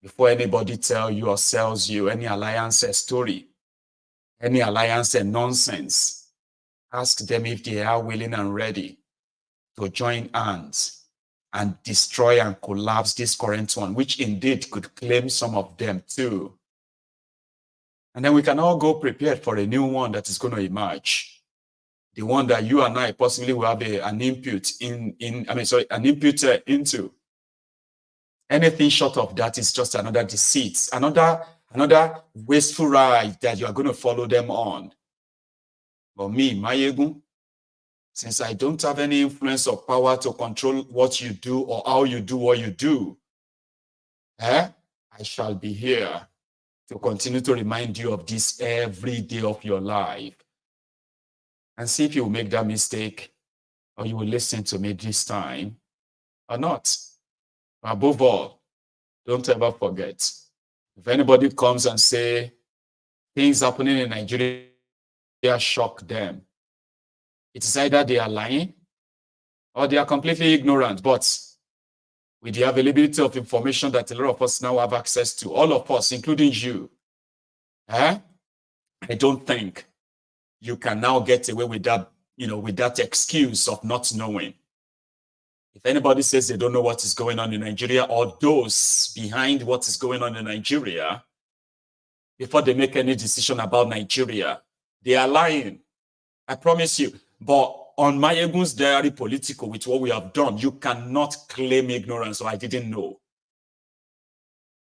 before anybody tell you or sells you any alliance story, any alliance nonsense, ask them if they are willing and ready to join hands and destroy and collapse this current one, which indeed could claim some of them too. And then we can all go prepared for a new one that is going to emerge. The one that you and I possibly will have an input into. Anything short of that is just another deceit, another wasteful ride that you are going to follow them on. But me, Mayegun, since I don't have any influence or power to control what you do or how you do what you do, I shall be here to continue to remind you of this every day of your life. And see if you will make that mistake or you will listen to me this time or not. Above all, don't ever forget, if anybody comes and say things happening in Nigeria shock them, it is either they are lying or they are completely ignorant. But with the availability of information that a lot of us now have access to, all of us, including you, I don't think you can now get away with that, with that excuse of not knowing. If anybody says they don't know what is going on in Nigeria or those behind what is going on in Nigeria, before they make any decision about Nigeria, they are lying. I promise you. But on Mayegun's diary political, with what we have done, you cannot claim ignorance or I didn't know.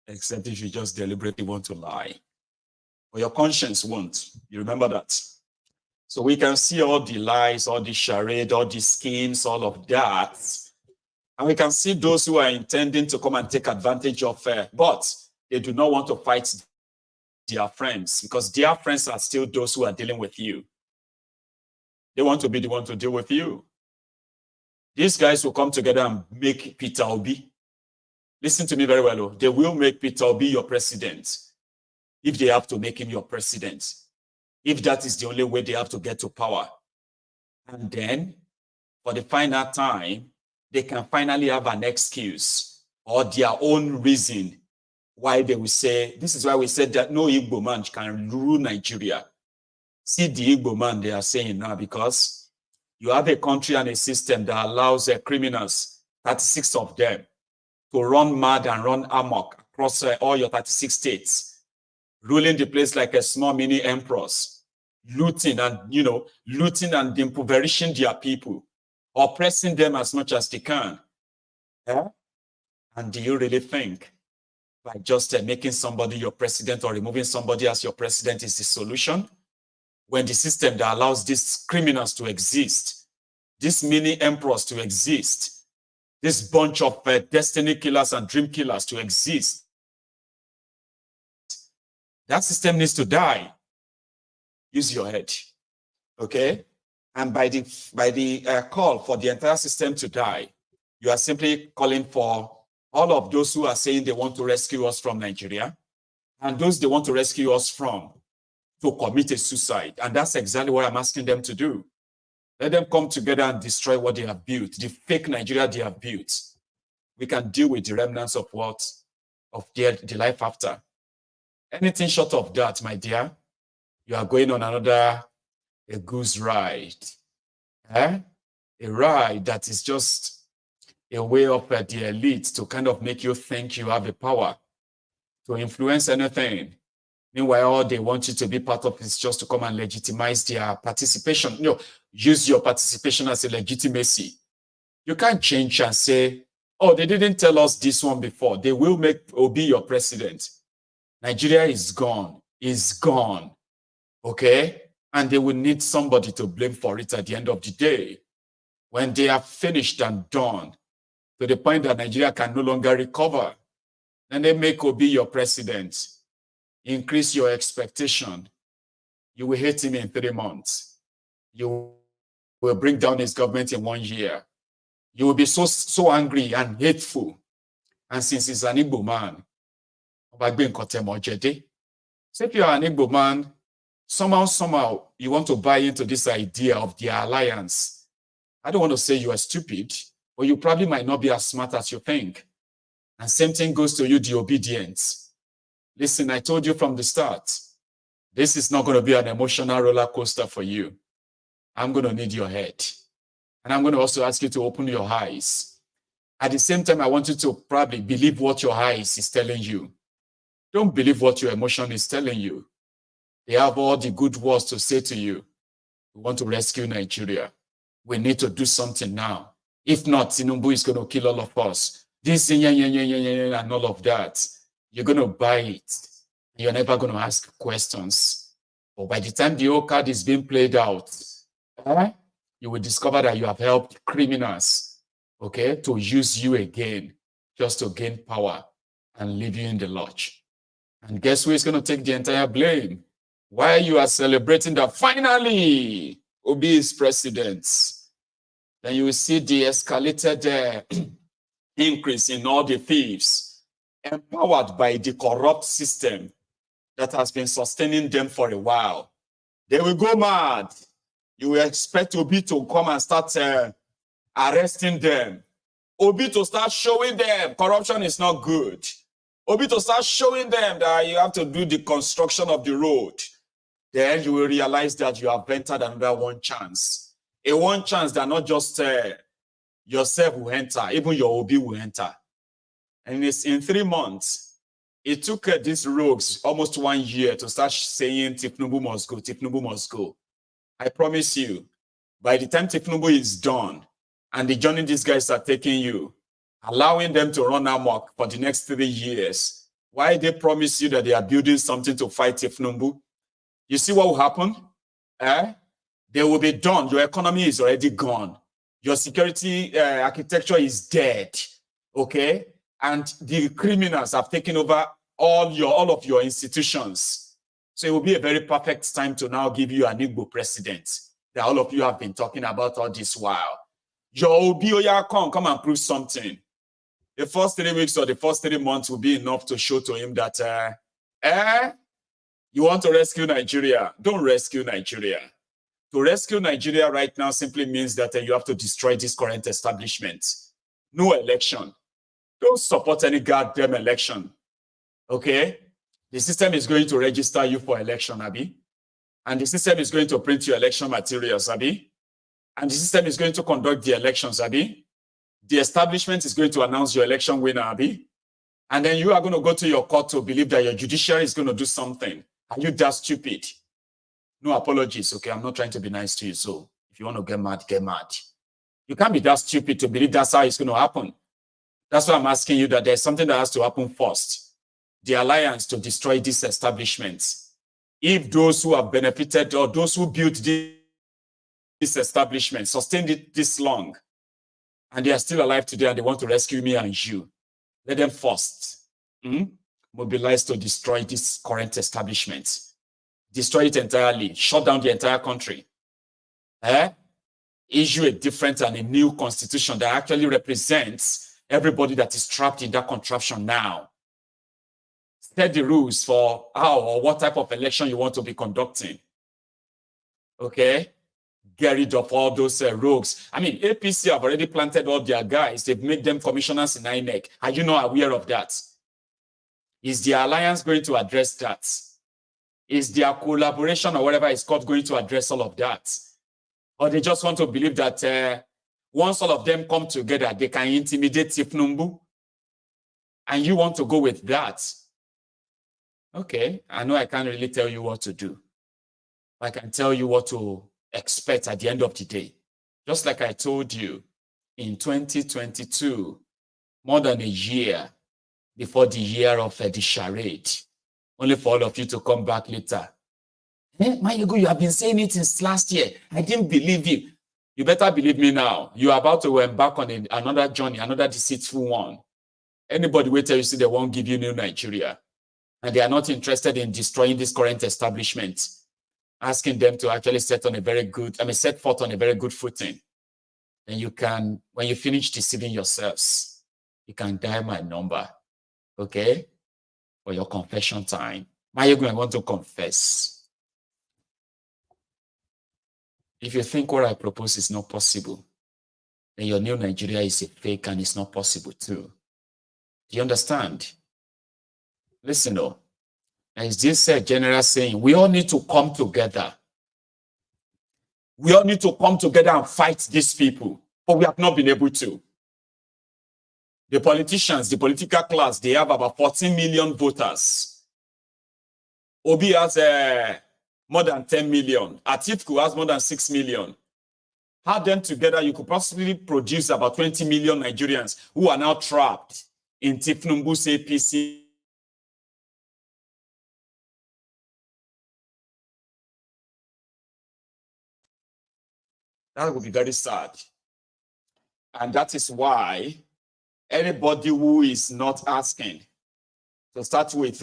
Except if you just deliberately want to lie. But your conscience won't. You remember that? So we can see all the lies, all the charade, all the schemes, all of that. And we can see those who are intending to come and take advantage of but they do not want to fight their friends because their friends are still those who are dealing with you. They want to be the one to deal with you. These guys will come together and make Peter Obi. Listen to me very well. They will make Peter Obi your president if they have to make him your president. If that is the only way they have to get to power. And then, for the final time, they can finally have an excuse or their own reason why they will say, this is why we said that no Igbo man can rule Nigeria. See the Igbo man they are saying now, because you have a country and a system that allows criminals, 36 of them, to run mad and run amok across all your 36 states, ruling the place like a small mini emperors, looting and impoverishing their people, oppressing them as much as they can. Yeah? And do you really think by just making somebody your president or removing somebody as your president is the solution? When the system that allows these criminals to exist, these mini emperors to exist, this bunch of destiny killers and dream killers to exist, that system needs to die. Use your head, okay? And by the call for the entire system to die, you are simply calling for all of those who are saying they want to rescue us from Nigeria and those they want to rescue us from to commit a suicide. And that's exactly what I'm asking them to do. Let them come together and destroy what they have built, the fake Nigeria they have built. We can deal with the remnants of the life after. Anything short of that, my dear, you are going on a goose ride. A ride that is just a way of the elite to kind of make you think you have the power to influence anything. Meanwhile, all they want you to be part of is just to come and legitimize their participation. Use your participation as a legitimacy. You can't change and say, oh, they didn't tell us this one before. They will make Obi your president. Nigeria is gone. Okay? And they will need somebody to blame for it at the end of the day. When they are finished and done, to the point that Nigeria can no longer recover, then they make Obi your president. Increase your expectation. You will hate him in 3 months. You will bring down his government in 1 year. You will be so angry and hateful. And since he's an Igbo man, so if you are an Igbo man, somehow, you want to buy into this idea of the alliance. I don't want to say you are stupid, but you probably might not be as smart as you think. And same thing goes to you, the obedience. Listen, I told you from the start, this is not going to be an emotional roller coaster for you. I'm going to need your head. And I'm going to also ask you to open your eyes. At the same time, I want you to probably believe what your eyes is telling you. Don't believe what your emotion is telling you. They have all the good words to say to you. We want to rescue Nigeria. We need to do something now. If not, Tinubu is going to kill all of us. This and all of that. You're going to buy it. You're never going to ask questions. But by the time the whole card is being played out, you will discover that you have helped criminals, okay, to use you again just to gain power and leave you in the lodge. And guess who is going to take the entire blame? While you are celebrating that finally Obi is president, then you will see the escalated increase in all the thieves empowered by the corrupt system that has been sustaining them for a while. They will go mad. You will expect Obi to come and start arresting them. Obi to start showing them corruption is not good. Obi to start showing them that you have to do the construction of the road. Then you will realize that you have entered another one chance. A one chance that not just yourself will enter, even your Obi will enter. And it's in 3 months. It took these rogues almost 1 year to start saying Tinubu must go, Tinubu must go. I promise you, by the time Tinubu is done and the journey these guys are taking you, allowing them to run amok for the next 3 years, why they promise you that they are building something to fight Tinubu? You see what will happen? They will be done. Your economy is already gone. Your security architecture is dead. Okay? And the criminals have taken over all of your institutions. So it will be a very perfect time to now give you an Igbo president that all of you have been talking about all this while. Your Obi Oya, come and prove something. The first 3 weeks or the first 3 months will be enough to show to him that you want to rescue Nigeria. Don't rescue Nigeria. To rescue Nigeria right now simply means that you have to destroy this current establishment. No election. Don't support any goddamn election. Okay? The system is going to register you for election, Abi. And the system is going to print your election materials, Abi. And the system is going to conduct the elections, Abi. The establishment is going to announce your election winner, Abi. And then you are going to go to your court to believe that your judiciary is going to do something. Are you that stupid? No apologies, okay? I'm not trying to be nice to you. So if you want to get mad, get mad. You can't be that stupid to believe that's how it's going to happen. That's why I'm asking you that there's something that has to happen first. The alliance to destroy this establishment. If those who have benefited or those who built this establishment sustained it this long, and they are still alive today and they want to rescue me and you, let them first mobilize to destroy this current establishment. Destroy it entirely, shut down the entire country. Issue a different and a new constitution that actually represents everybody that is trapped in that contraption now. Set the rules for how or what type of election you want to be conducting. Okay? Get rid of all those rogues. I mean, APC have already planted all their guys. They've made them commissioners in INEC. Are you not aware of that? Is the alliance going to address that? Is their collaboration or whatever it's called going to address all of that? Or they just want to believe that once all of them come together, they can intimidate Tinubu? And you want to go with that? Okay, I know I can't really tell you what to do. I can tell you what to expect at the end of the day. Just like I told you, in 2022, more than a year before the year of the charade, only for all of you to come back later. Mayego, you have been saying it since last year. I didn't believe you. You better believe me now. You are about to embark on another journey, another deceitful one. Anybody will tell you, see, they won't give you new Nigeria. And they are not interested in destroying this current establishment. Asking them to actually set forth on a very good footing. And you can, when you finish deceiving yourselves, you can dial my number. Okay? For your confession time. Mayego, I want to confess. If you think what I propose is not possible, then your new Nigeria is a fake and it's not possible too. Do you understand? Listen, there is this general saying, we all need to come together. We all need to come together and fight these people, but we have not been able to. The politicians, the political class, they have about 14 million voters. Obi has more than 10 million. Atiku has more than 6 million. Add them together, you could possibly produce about 20 million Nigerians who are now trapped in Tinubu's APC. That would be very sad. And that is why anybody who is not asking to start with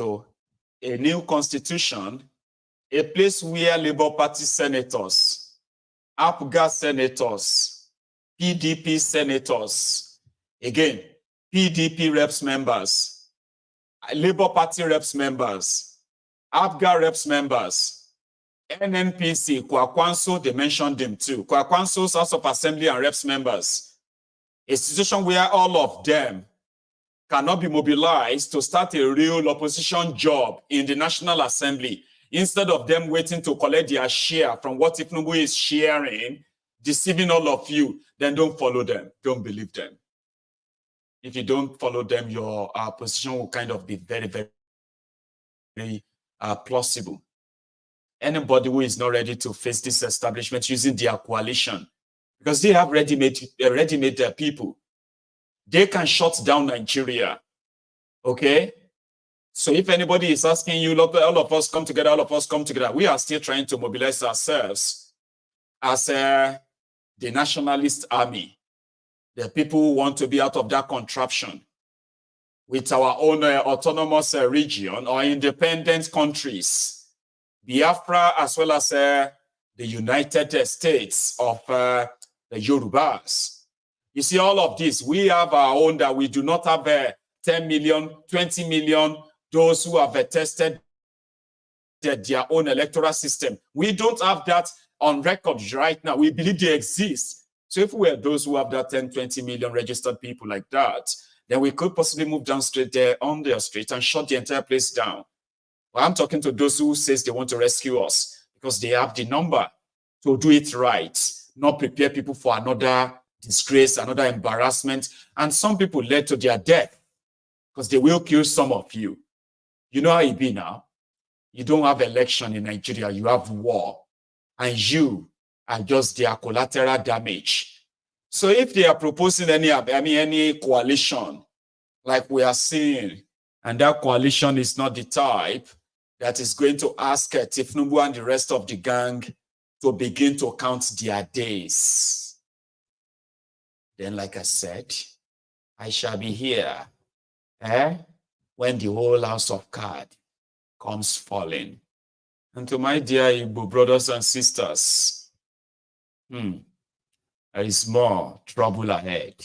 a new constitution, a place where Labour Party senators, APGA senators, PDP senators, again, PDP reps members, Labour Party reps members, APGA reps members, NNPC, Kwakwanso, they mentioned them too. Kwakwanso's House of Assembly and reps members, a situation where all of them cannot be mobilized to start a real opposition job in the National Assembly, instead of them waiting to collect their share from what Tinubu is sharing, deceiving all of you, then don't follow them. Don't believe them. If you don't follow them, your position will kind of be very, very, very plausible. Anybody who is not ready to face this establishment using their coalition, because they have ready-made people, they can shut down Nigeria. Okay? So if anybody is asking you, all of us come together, all of us come together, we are still trying to mobilize ourselves as the nationalist army, the people who want to be out of that contraption with our own autonomous region or independent countries, Biafra as well as the United States of the Yorubas. You see, all of this, we have our own that we do not have 10 million, 20 million, those who have tested their own electoral system. We don't have that on record right now. We believe they exist. So if we are those who have that 10, 20 million registered people like that, then we could possibly move down straight there on their street and shut the entire place down. Well, I'm talking to those who says they want to rescue us because they have the number to do it right, not prepare people for another disgrace, another embarrassment. And some people led to their death because they will kill some of you. You know how it be now? You don't have election in Nigeria, you have war. And you are just their collateral damage. So if they are proposing any coalition, like we are seeing, and that coalition is not the type that is going to ask Tinubu and the rest of the gang to begin to count their days, then like I said, I shall be here when the whole house of cards comes falling. And to my dear Igbo brothers and sisters, there is more trouble ahead,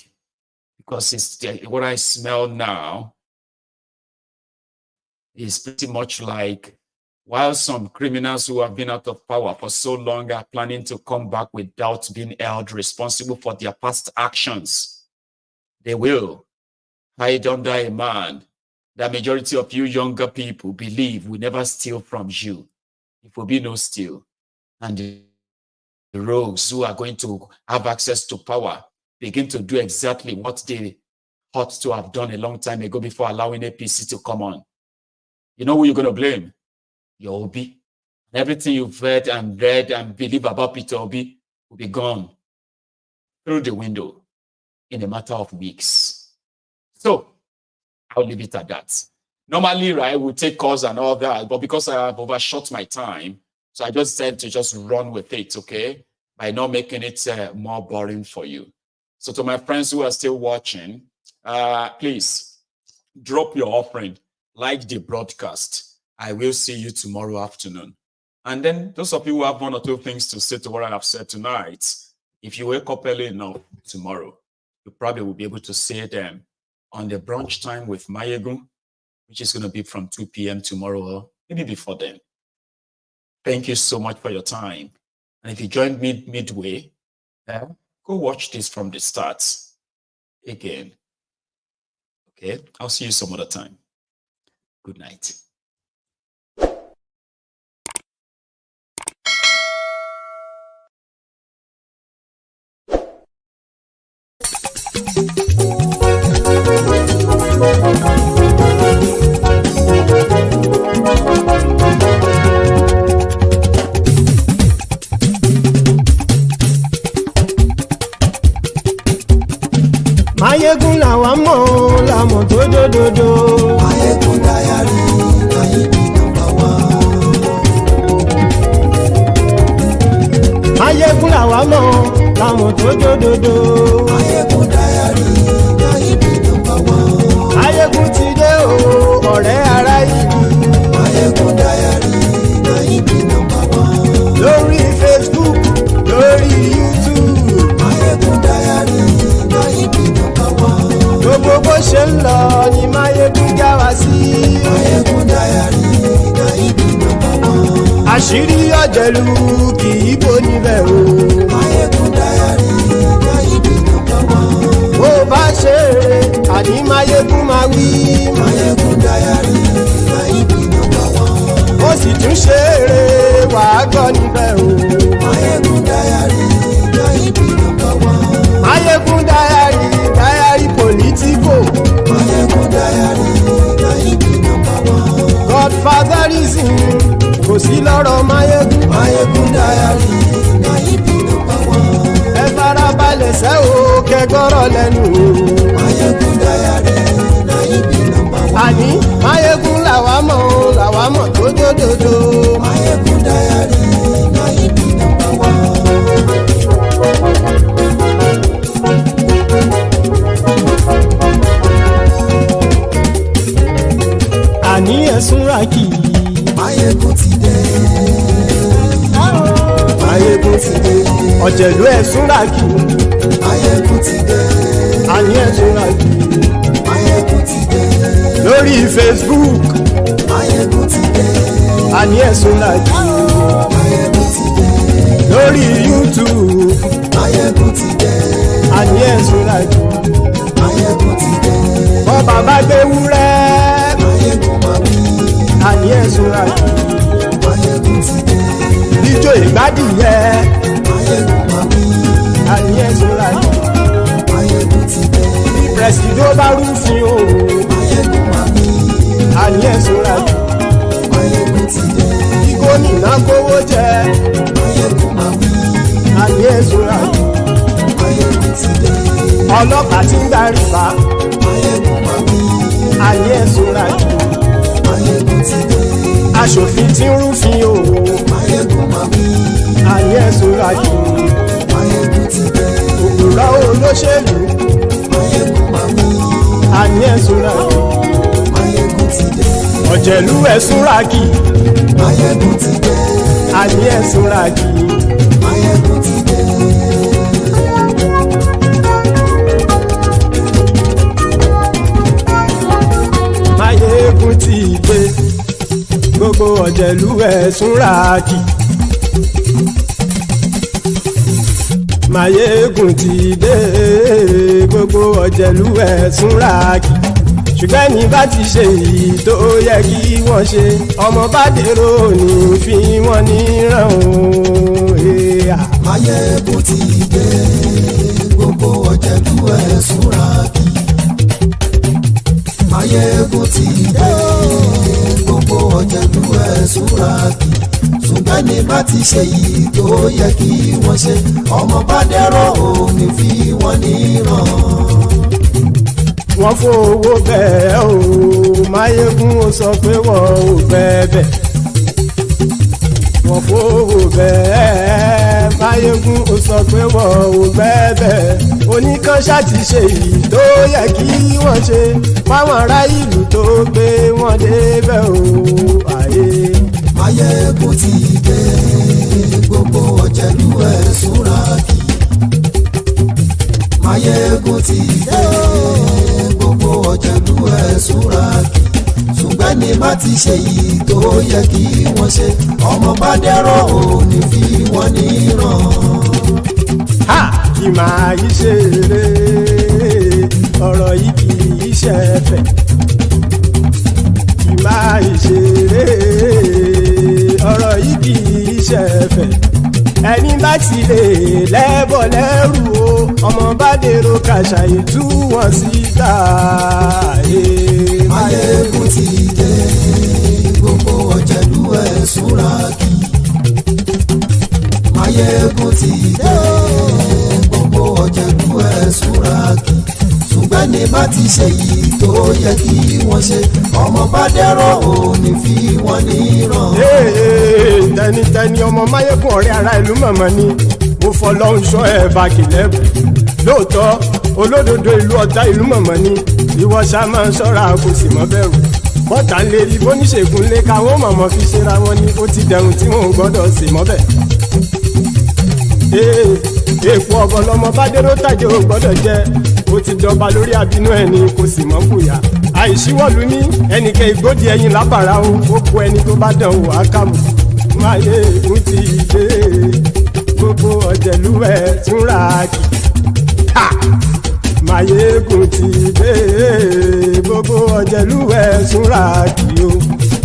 because it's what I smell now is pretty much like while some criminals who have been out of power for so long are planning to come back without being held responsible for their past actions, they will hide under a man that majority of you younger people believe will never steal from you. It will be no steal. And the rogues who are going to have access to power begin to do exactly what they ought to have done a long time ago before allowing APC to come on. You know who you're going to blame? Your Obi. Everything you've read and believe about Peter Obi will be gone through the window in a matter of weeks. So I'll leave it at that. Normally, right, we'll take calls and all that, but because I have overshot my time, so I just said to just run with it, okay, by not making it more boring for you. So to my friends who are still watching, please drop your offering, like the broadcast. I will see you tomorrow afternoon. And then those of you who have one or two things to say to what I have said tonight, if you wake up early enough tomorrow, you probably will be able to say them on the brunch time with Mayegun, which is going to be from 2 p.m. tomorrow, or maybe before then. Thank you so much for your time. And if you joined me midway, go watch this from the start again. Okay, I'll see you some other time. Good night. Mayegun làwa mọ̀ làmọ̀ tó dòdòdò. Mayegun Diary Nayibi #1. Mayegun làwa mọ̀ làmọ̀ tó dòdòdò. Mayegun Diary Nayibi #1. Mayegun ti dé o ọ̀rẹ́ ara ìlú. Mayegun Diary Nayibi #1. Lórí Facebook lórí YouTube. Mayegun Diary Nayibi #1. Gbogbo bó ṣe ń lọ ni Mayegun já wa sí. Mayegun Diary Nayibi #1. Àṣírí ọ̀jẹ̀lú kì í bò níbẹ̀ o. Mayegun Diary Nayibi #1. Bó bá ṣe eré àní Mayegun máa wí. Mayegun Diary Nayibi #1. Ó sì tún ṣe eré wàá gbọ́ níbẹ̀ o. Mayegun Diary Nayibi #1. Mayegun Diary politico. Mayegun Diary Nayibi #1. Godfatherism kò sí lọ́rọ̀ Mayegun. Mayegun Diary Nayibi #1. Ẹ farabalẹ̀ sẹ́ o kẹgọ́rọ̀ lẹ́nu o. Mayegun Diary Nayibi #1. Àní Mayegun làwa mọ̀ tó dòdòdò. Mayegun Diary Nayibi #1. Àní ẹ̀sùn Saraki. Mayegun ti dé. Mayegun ti dé. Ọ̀jẹ̀lú ẹ̀sùn Saraki. Mayegun ti dé. Àní ẹ̀sùn Saraki. Mayegun ti dé. Lórí Facebook. Mayegun ti dé. Àní ẹ̀sùn Saraki. Mayegun ti dé. Lórí YouTube. Mayegun ti dé. Àní ẹ̀sùn Saraki. Mayegun ti dé. Bọ́ bàbá gbé wúrẹ́. Àní ẹ̀sùn Saraki. Mayegun ti dé. Ijó ìgbádìyẹ. Mayegun máa wí. Àní ẹ̀sùn Saraki. Mayegun ti dé. Bí pẹ̀sìdó bá rúfin o. Mayegun máa wí. Àní ẹ̀sùn Saraki. Mayegun ti dé. Bí gómìnà kówó jẹ. Mayegun máa wí. Àní ẹ̀sùn Saraki. Mayegun ti dé. Ọlọ́pàá ti ń darí bá. Mayegun máa wí. Àní ẹ̀sùn Saraki. Mayegun ti dé. Aṣòfin tí ń rúfin o. Mayegun máa wí. Àní ẹ̀sùn Saraki. Mayegun ti dé. Òpùrọ́ olóṣèlú. Mayegun máa wí. Àní ẹ̀sùn Saraki. Mayegun ti dé. Ọ̀jẹ̀lú ẹ̀sùn Saraki. Mayegun ti dé. Àní ẹ̀sùn Saraki. Mayegun ti dé. Mayegun ti dé. Gbogbo ọ̀jẹ̀lú ẹ̀sùn Saraki. Mayegun ti dé. Gbogbo ọ̀jẹ̀lú ẹ̀sùn Saraki. Ṣùgbọ́n ní bá ti ṣe èyí tó yẹ kí wọ́n ṣe, ọmọ bá dèrò ní fi wọ́n níran o. Mayegun ti dé. Gbogbo ọ̀jẹ̀lú ẹ̀sùn Saraki. Mayegun ti dé. Gbogbo ọ̀jẹ̀lú ẹ̀sùn Saraki. Ṣùgbọ́n ní bá ti ṣe yìí tó yẹ kí wọ́n ṣe, ọmọ bá dẹ́rọ̀ òní fi wọ́n níran. Wọ́n fowó bẹ́ẹ̀ o. Mayegun ó sọ pé wọ́n ò fẹ́ bẹ́ẹ̀. Wọ́n fowó bẹ́ẹ̀. Mayegun ó sọ pé wọ́n ò fẹ́ bẹ́ẹ̀. Oníkanṣá ti ṣe yìí tó yẹ kí wọ́n ṣe fáwọn ará ìlú tó gbé wọn débẹ̀ o. Mayegun ti dé. Gbogbo ọ̀jẹ̀lú ẹ̀sùn Saraki. Mayegun ti dé. Gbogbo ọ̀jẹ̀lú ẹ̀sùn Saraki. Ṣùgbọ́n ní bá ti ṣe yìí tó yẹ kí wọ́n ṣe, ọmọ bá dẹ́rọ̀ òní fi wọ́n níran. níran. Kì máa yí ṣeré ọ̀rọ̀ yìí kì í ṣẹ̀fẹ̀. Kì máa yí ṣeré ọ̀rọ̀ yìí kì í ṣẹ̀fẹ̀. Ẹni bá ti lè lẹ́bọ̀ lẹ́rù o ọmọ bá dèrò kàṣàyè tú wọn síta. Máyégún ti dé gbogbo ọ̀jẹ̀lú ẹ̀ Saraki. Máyégún ti dé gbogbo ọ̀jẹ̀lú ẹ̀ Saraki. Ṣùgbọ́n ní bá ti ṣe yìí tó yẹ kí wọ́n ṣe ọmọ bá dẹ́rọ̀ ò ní fi wọ́n níran. Tẹnitẹni ọmọ Máyégún ọ̀rẹ́ ara ìlú mọ̀mọ́ ni mo fọlọ́hún ṣọ́ ẹ̀ bá kìlẹ́bù. Lóòótọ́ olódodo ìlú ọ̀tá ìlú mọ̀mọ́ ni ìwọ ṣá máa ń ṣọ́ra kò sì mọ́ bẹ̀rù. Bọ́tà ń lè rí bóníṣègùn lé káwọn mọ̀mọ́ fi ṣera wọn ni ó ti dẹrùn tí wọn ò gbọ́dọ̀ sè mọ́bẹ̀. Èèpo ọ̀bọ lọmọ bá dérò tàjẹ́ ò gbọ́dọ̀ jẹ́ ó ti jọba lórí àbínú ẹni kò sì mọ́ fòyà. Àìsíwọ́lu ní ẹnìkẹ́ ìgbódì ẹyin lábàrá o ó kó ẹni tó bá dán wò á kàmù. Máyégún ti dé gbogbo ọ̀jẹ̀lú ẹ̀ Saraki. Máyégún ti dé gbogbo ọ̀jẹ̀lú ẹ̀ Saraki o.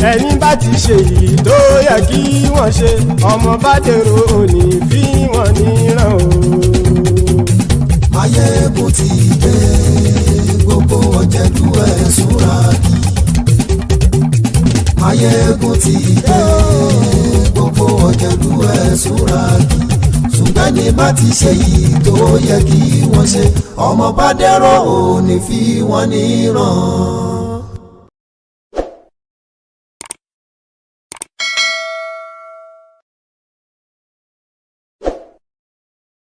Ẹni bá ti ṣe yìí tó yẹ kí wọ́n ṣe ọmọ bá dèrò òní fi wọ́n níran o. Máyégún ti dé gbogbo ọ̀jẹ̀lú ẹ̀ Saraki. Máyégún ti dé gbogbo ọ̀jẹ̀lú ẹ̀ Saraki. Ṣùgbọ́n ní bá ti ṣe yìí tó yẹ kí wọ́n ṣe ọmọ bá dẹ́rọ̀ ò ní fi wọ́n níran.